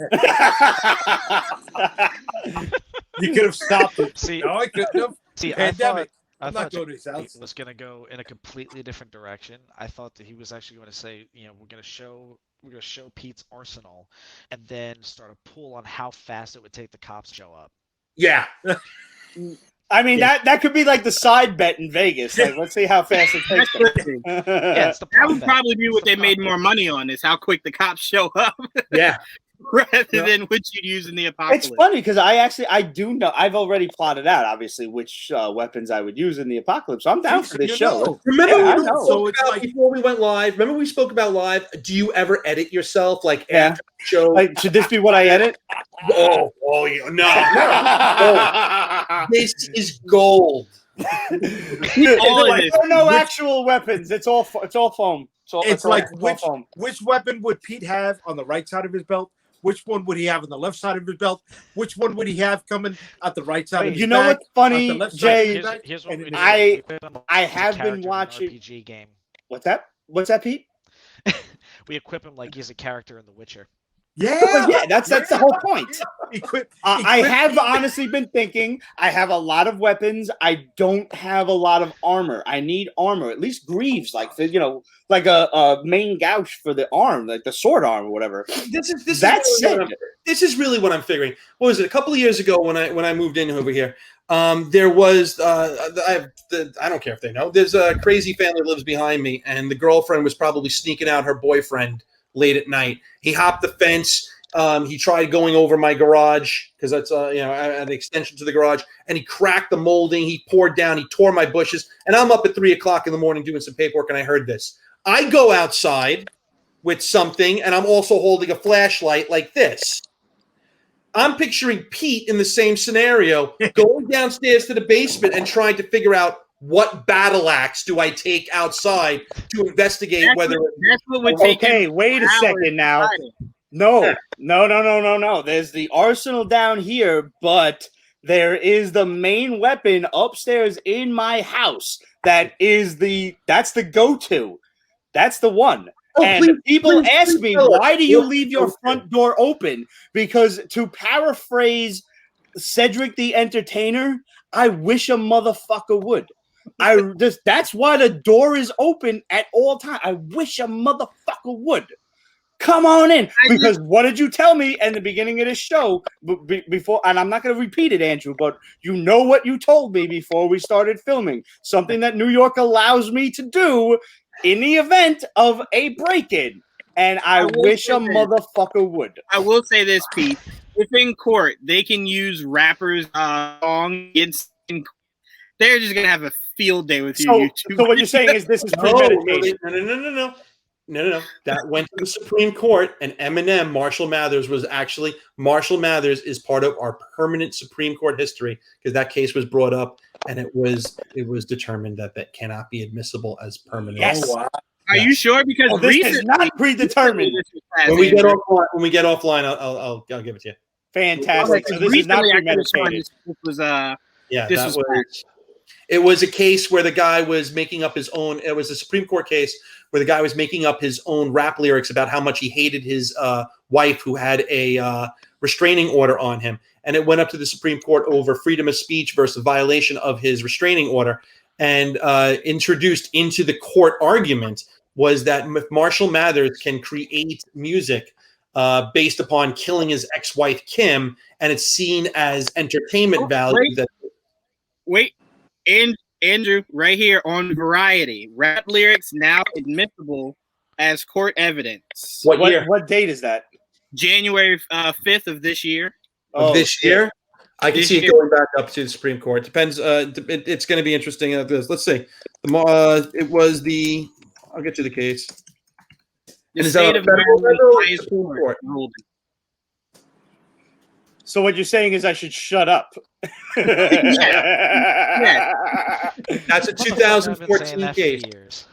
S2: You could have stopped it.
S3: See,
S2: no, I couldn't have.
S3: See,
S2: pandemic.
S3: I thought
S2: going to his house.
S3: was going to go in a completely different direction. I thought that he was actually going to say, you know, we're going to show Pete's arsenal, and then start a poll on how fast it would take the cops to show up.
S6: Yeah.
S1: I mean, that could be like the side bet in Vegas. Like, let's see how fast it takes them.
S5: That would probably be what they made more money on, is how quick the cops show up.
S6: Yeah.
S5: Rather than which you'd use in the apocalypse.
S1: It's funny because I do know. I've already plotted out, obviously, which weapons I would use in the apocalypse. So I'm down for this show.
S6: Remember, before we went live. Remember, we spoke about live. Do you ever edit yourself? Like, after the show?
S1: Like, should this be what I edit?
S6: No. This is gold.
S1: No actual weapons. It's all foam.
S2: It's like which weapon would Pete have on the right side of his belt? Which one would he have on the left side of his belt? Which one would he have coming at the right side of his
S1: You know
S2: back?
S1: what's funny, Jay?
S3: Here's what we do.
S1: I
S3: I
S1: have been watching.
S3: RPG game.
S1: What's that? What's that, Pete?
S3: We equip him like he's a character in The Witcher.
S1: Yeah, that's the whole point. I have honestly been thinking. I have a lot of weapons. I don't have a lot of armor. I need armor, at least greaves, like like a main gouge for the arm, like the sword arm or whatever.
S6: This is really what I'm figuring. What was it? A couple of years ago when I moved in over here, there was I don't care if they know. There's a crazy family that lives behind me, and the girlfriend was probably sneaking out her boyfriend late at night. He hopped the fence. He tried going over my garage because that's an extension to the garage, and he cracked the molding. He poured down. He tore my bushes, and I'm up at 3 o'clock in the morning doing some paperwork, and I heard this. I go outside with something, and I'm also holding a flashlight like this. I'm picturing Pete in the same scenario, going downstairs to the basement and trying to figure out what battle axe do I take outside to investigate whether.
S5: That's what would take.
S1: Okay, wait a second now. No. There's the arsenal down here, but there is the main weapon upstairs in my house. That's the go-to. That's the one. People ask me, why do you leave your front door open? Because to paraphrase Cedric the Entertainer, I wish a motherfucker would. That's why the door is open at all times. I wish a motherfucker would. Come on in. Because what did you tell me in the beginning of this show before? And I'm not going to repeat it, Andrew, but you know what you told me before we started filming. Something that New York allows me to do in the event of a break-in. And I wish a motherfucker would.
S5: I will say this, Pete. If in court they can use rappers' song, they're just going to have a field day with you.
S1: So what you're saying is this is premeditation.
S6: No. That went to the Supreme Court, and Eminem, Marshall Mathers is part of our permanent Supreme Court history because that case was brought up, and it was determined that cannot be admissible as permanent.
S1: Yes.
S2: Oh, wow.
S5: Are you sure? Because
S1: this is not predetermined.
S6: When we get offline, I'll give it to you.
S1: Fantastic. So this is not premeditated.
S6: It was a case where the guy was making up his own. It was a Supreme Court case where the guy was making up his own rap lyrics about how much he hated his wife who had a restraining order on him. And it went up to the Supreme Court over freedom of speech versus violation of his restraining order. And introduced into the court argument was that if Marshall Mathers can create music based upon killing his ex-wife, Kim, and it's seen as entertainment value.
S5: Wait. And Andrew, right here on Variety, rap lyrics now admissible as court evidence.
S1: What date is that?
S5: January 5th of this year.
S6: This year? I can see it going back up to the Supreme Court. Depends. It's going to be interesting. Let's see. It was the. I'll get you the case.
S5: The state of Maryland's highest court ruled.
S1: So what you're saying is I should shut up.
S5: Yeah.
S6: That's a 2014 case.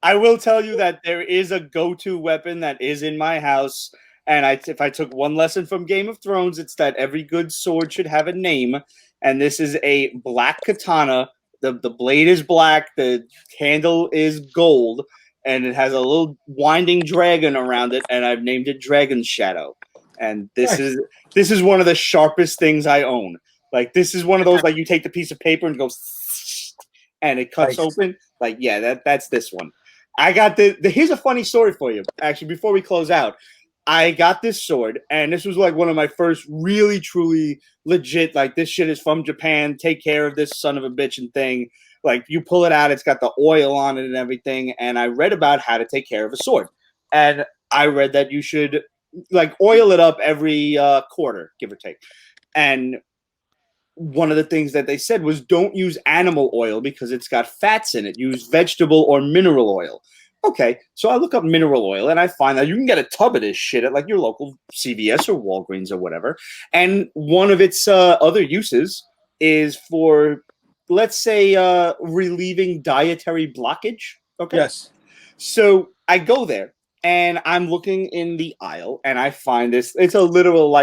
S1: I will tell you that there is a go-to weapon that is in my house. And if I took one lesson from Game of Thrones, it's that every good sword should have a name. And this is a black katana. The blade is black. The handle is gold. And it has a little winding dragon around it. And I've named it Dragon's Shadow. And this is one of the sharpest things I own. Like, this is one of those, like, you take the piece of paper and goes, and it cuts open. Like, yeah, that's this one. I got here's a funny story for you. Actually, before we close out, I got this sword, and this was like one of my first really, truly legit, like, this shit is from Japan. Take care of this son of a bitch and thing. Like, you pull it out, it's got the oil on it and everything. And I read about how to take care of a sword. And I read that you should, like, oil it up every quarter, give or take. And one of the things that they said was don't use animal oil because it's got fats in it. Use vegetable or mineral oil. Okay, so I look up mineral oil and I find that you can get a tub of this shit at like your local CVS or Walgreens or whatever. And one of its other uses is for, let's say, relieving dietary blockage. Okay.
S2: Yes.
S1: So I go there and I'm looking in the aisle, and I find this. It's a literal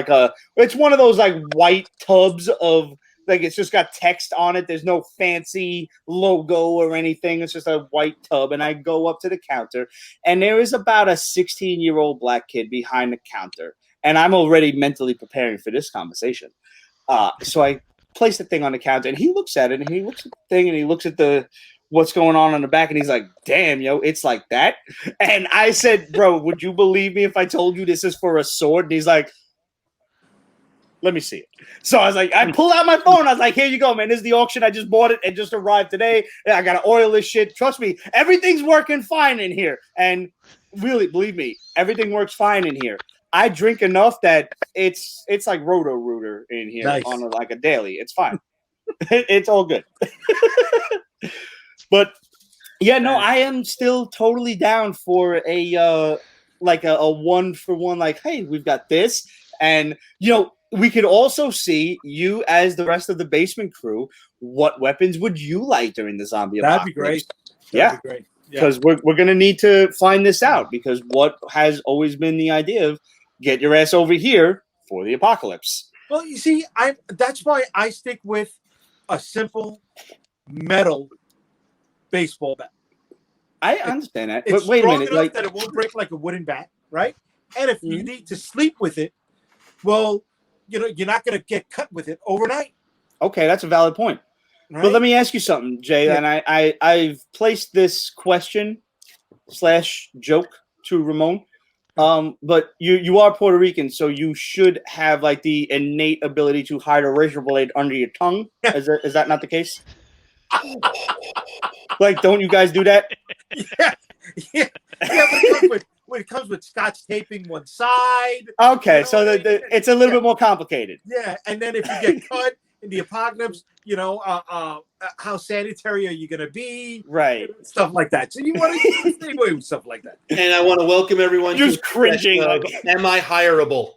S1: it's one of those like white tubs of like it's just got text on it. There's no fancy logo or anything. It's just a white tub, and I go up to the counter, and there is about a 16-year-old black kid behind the counter, and I'm already mentally preparing for this conversation. So I place the thing on the counter, and he looks at it, and he looks at the thing, and he looks at what's going on the back, and he's like, damn, yo, it's like that. And I said, bro, would you believe me if I told you this is for a sword? And he's like, let me see it. So I was like, I pull out my phone. I was like, here you go, man. This is the auction. I just bought it. It just arrived today. I got to oil this shit. Trust me, everything working fine in here. And really, believe me, everything works fine in here. I drink enough that it's like Roto-Rooter in here on a daily. It's fine. It's all good. But yeah, no, I am still totally down for a 1-for-1. Like, hey, we've got this, and we could also see you as the rest of the basement crew. What weapons would you like during the zombie apocalypse?
S2: That'd be great.
S1: That'd be great. Because we're gonna need to find this out. Because what has always been the idea of get your ass over here for the apocalypse.
S2: Well, you see, that's why I stick with a simple metal baseball bat.
S1: I understand that,
S2: It's
S1: but wait a
S2: strong
S1: minute,
S2: enough that it won't break like a wooden bat, right? And if you need to sleep with it, well, you're not going to get cut with it overnight.
S1: Okay, that's a valid point.
S2: Right?
S1: But let me ask you something, Jay. Yeah. And I've placed this question / joke to Ramon. But you are Puerto Rican, so you should have like the innate ability to hide a razor blade under your tongue. Is that not the case? Like, don't you guys do that?
S2: Yeah. But it comes with scotch taping one side.
S1: Okay, so it's a little bit more complicated.
S2: Yeah, and then if you get cut in the apocalypse, how sanitary are you going to be?
S1: Right.
S2: Stuff like that. So you want to stay away with stuff like that.
S6: And I want to welcome everyone.
S1: Just cringing.
S6: Am I hireable?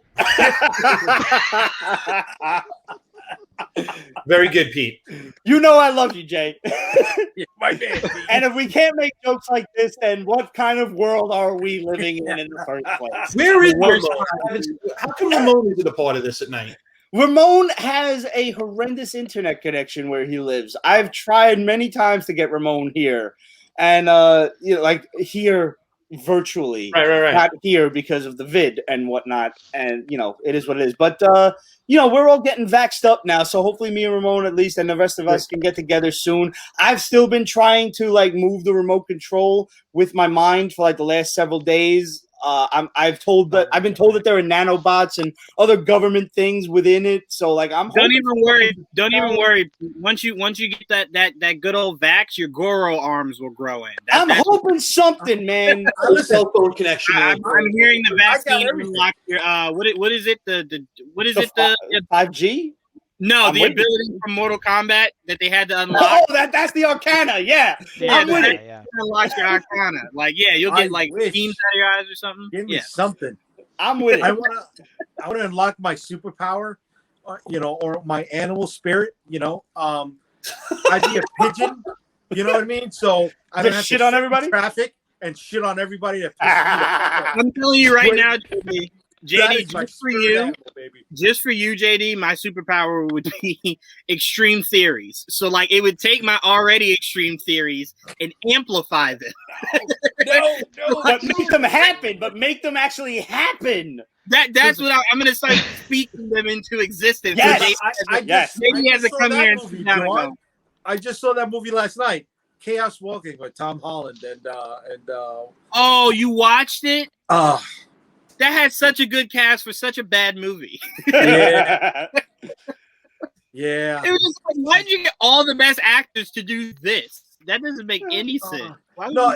S6: Very good, Pete.
S1: You know I love you, Jay.
S2: My man.
S1: And if we can't make jokes like this, then what kind of world are we living in the first place?
S6: Where is Ramon? How come Ramon isn't a part of this at night?
S1: Ramon has a horrendous internet connection where he lives. I've tried many times to get Ramon here, and like here virtually,
S6: right,
S1: not here because of the vid and whatnot. And it is what it is. But we're all getting vaxxed up now, so hopefully me and Ramon at least, and the rest of us can get together soon. I've still been trying to like move the remote control with my mind for like the last several days. I've been told that there are nanobots and other government things within it. So like
S5: Don't even worry. Once you get that good old vax, your Goro arms will grow in.
S1: I'm hoping something, man.
S6: Cell phone connection.
S5: I'm hearing the vaccine unlock your what is it? The
S1: 5G?
S5: No, the ability from Mortal Kombat that they had to unlock.
S1: Oh, that's the Arcana, yeah. I'm with it.
S5: Unlock your Arcana. Like, you'll get like beams out of your eyes or something.
S2: Give me something.
S1: I'm with it.
S2: I want to unlock my superpower, or my animal spirit. I'd be a pigeon. You know what I mean? So I don't have
S1: shit
S2: to
S1: on everybody.
S2: Traffic and shit on everybody. That pisses me off.
S5: I'm telling you right now, JD, just for you, JD, my superpower would be extreme theories. So, like, it would take my already extreme theories and amplify them.
S1: No, but make them happen. But make them actually happen.
S5: That's what I'm going to start speaking them into existence.
S1: Yes,
S5: JD has to come here and sit down and go.
S2: I just saw that movie last night, Chaos Walking with Tom Holland and.
S5: Oh, you watched it? That had such a good cast for such a bad movie.
S2: Yeah.
S5: It was just like, why did you get all the best actors to do this? That doesn't make any sense.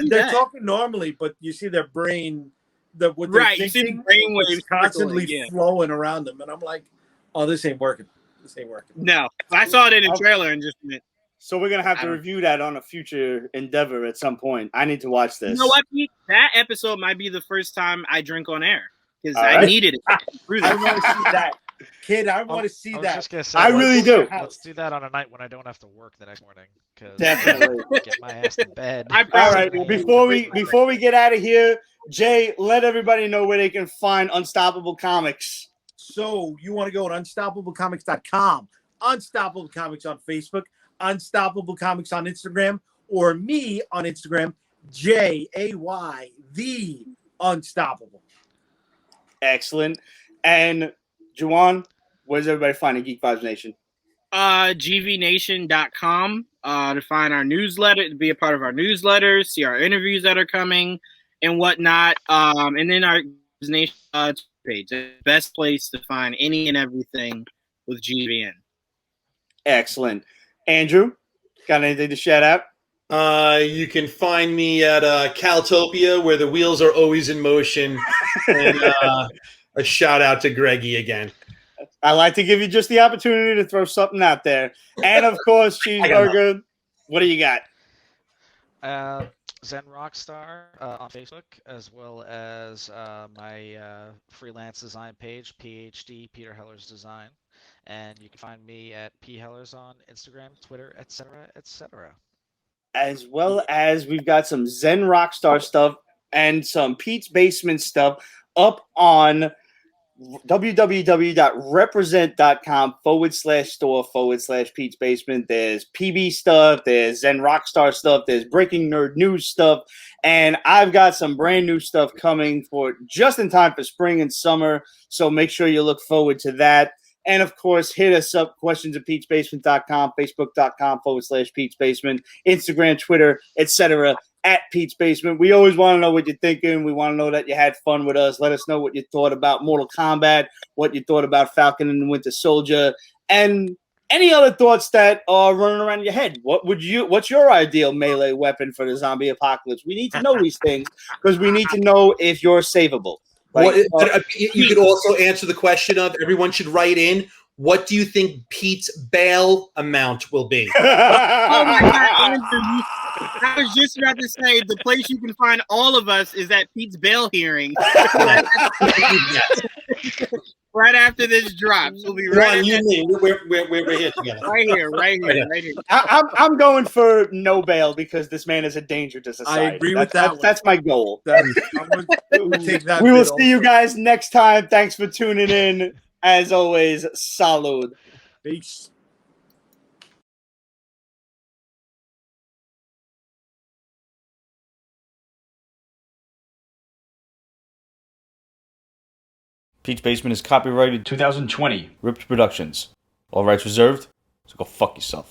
S2: They're talking normally, but you see their brain, what they're thinking,
S5: you see the brain waves
S2: constantly flowing around them, and I'm like, oh, this ain't working.
S5: No, I saw it in the trailer and just went.
S1: So we're gonna have to review that on a future endeavor at some point. I need to watch this.
S5: You know what, Pete? That episode might be the first time I drink on air because I needed it.
S2: I want to see that, kid. I want to see that.
S3: Just gonna say,
S1: I really do.
S3: Let's do that on a night when I don't have to work the next morning.
S1: Definitely
S3: get my ass to bed.
S1: All right. Before we get out of here, Jay, let everybody know where they can find Unstoppable Comics.
S2: So you want to go to unstoppablecomics.com, Unstoppable Comics on Facebook, Unstoppable Comics on Instagram, or me on Instagram, Jay the Unstoppable.
S1: Excellent. And Juwan, where's everybody finding Geek Vibes Nation?
S5: GVNation.com to find our newsletter, to be a part of our newsletters, see our interviews that are coming and whatnot. And then our Nation page, the best place to find any and everything with GVN.
S1: Excellent. Andrew, got anything to shout out?
S6: You can find me at Caltopia, where the wheels are always in motion. And a shout out to Greggy again.
S1: I like to give you just the opportunity to throw something out there. And of course, Cheeseburger, what do you got?
S3: Zen Rockstar on Facebook, as well as my freelance design page, PhD Peter Heller's Design. And you can find me at phellers on Instagram, Twitter, etc., etc.
S1: As well as we've got some Zen Rockstar stuff and some Pete's Basement stuff up on www.represent.com/store/Pete's Basement. There's PB stuff, there's Zen Rockstar stuff, there's Breaking Nerd News stuff, and I've got some brand new stuff coming for just in time for spring and summer, so make sure you look forward to that. And of course, hit us up, questions at Pete'sBasement.com, Facebook.com/Pete's Basement, Instagram, Twitter, etc. at Pete's Basement. We always want to know what you're thinking. We want to know that you had fun with us. Let us know what you thought about Mortal Kombat, what you thought about Falcon and the Winter Soldier, and any other thoughts that are running around your head. What's your ideal melee weapon for the zombie apocalypse? We need to know these things because we need to know if you're savable.
S6: You could also answer the question of everyone should write in. What do you think Pete's bail amount will be?
S5: Oh my God, Andrew! I was just about to say the place you can find all of us is at Pete's bail hearing. Right after this drops, we'll be right.
S6: We're here together.
S5: Right here.
S1: I'm going for no bail because this man is a danger to society.
S2: I agree with that.
S1: That's my goal.
S2: We
S1: will see you guys next time. Thanks for tuning in. As always, salud.
S2: Peace.
S1: Pete's Basement is copyrighted 2020. Ripped Productions. All rights reserved. So go fuck yourself.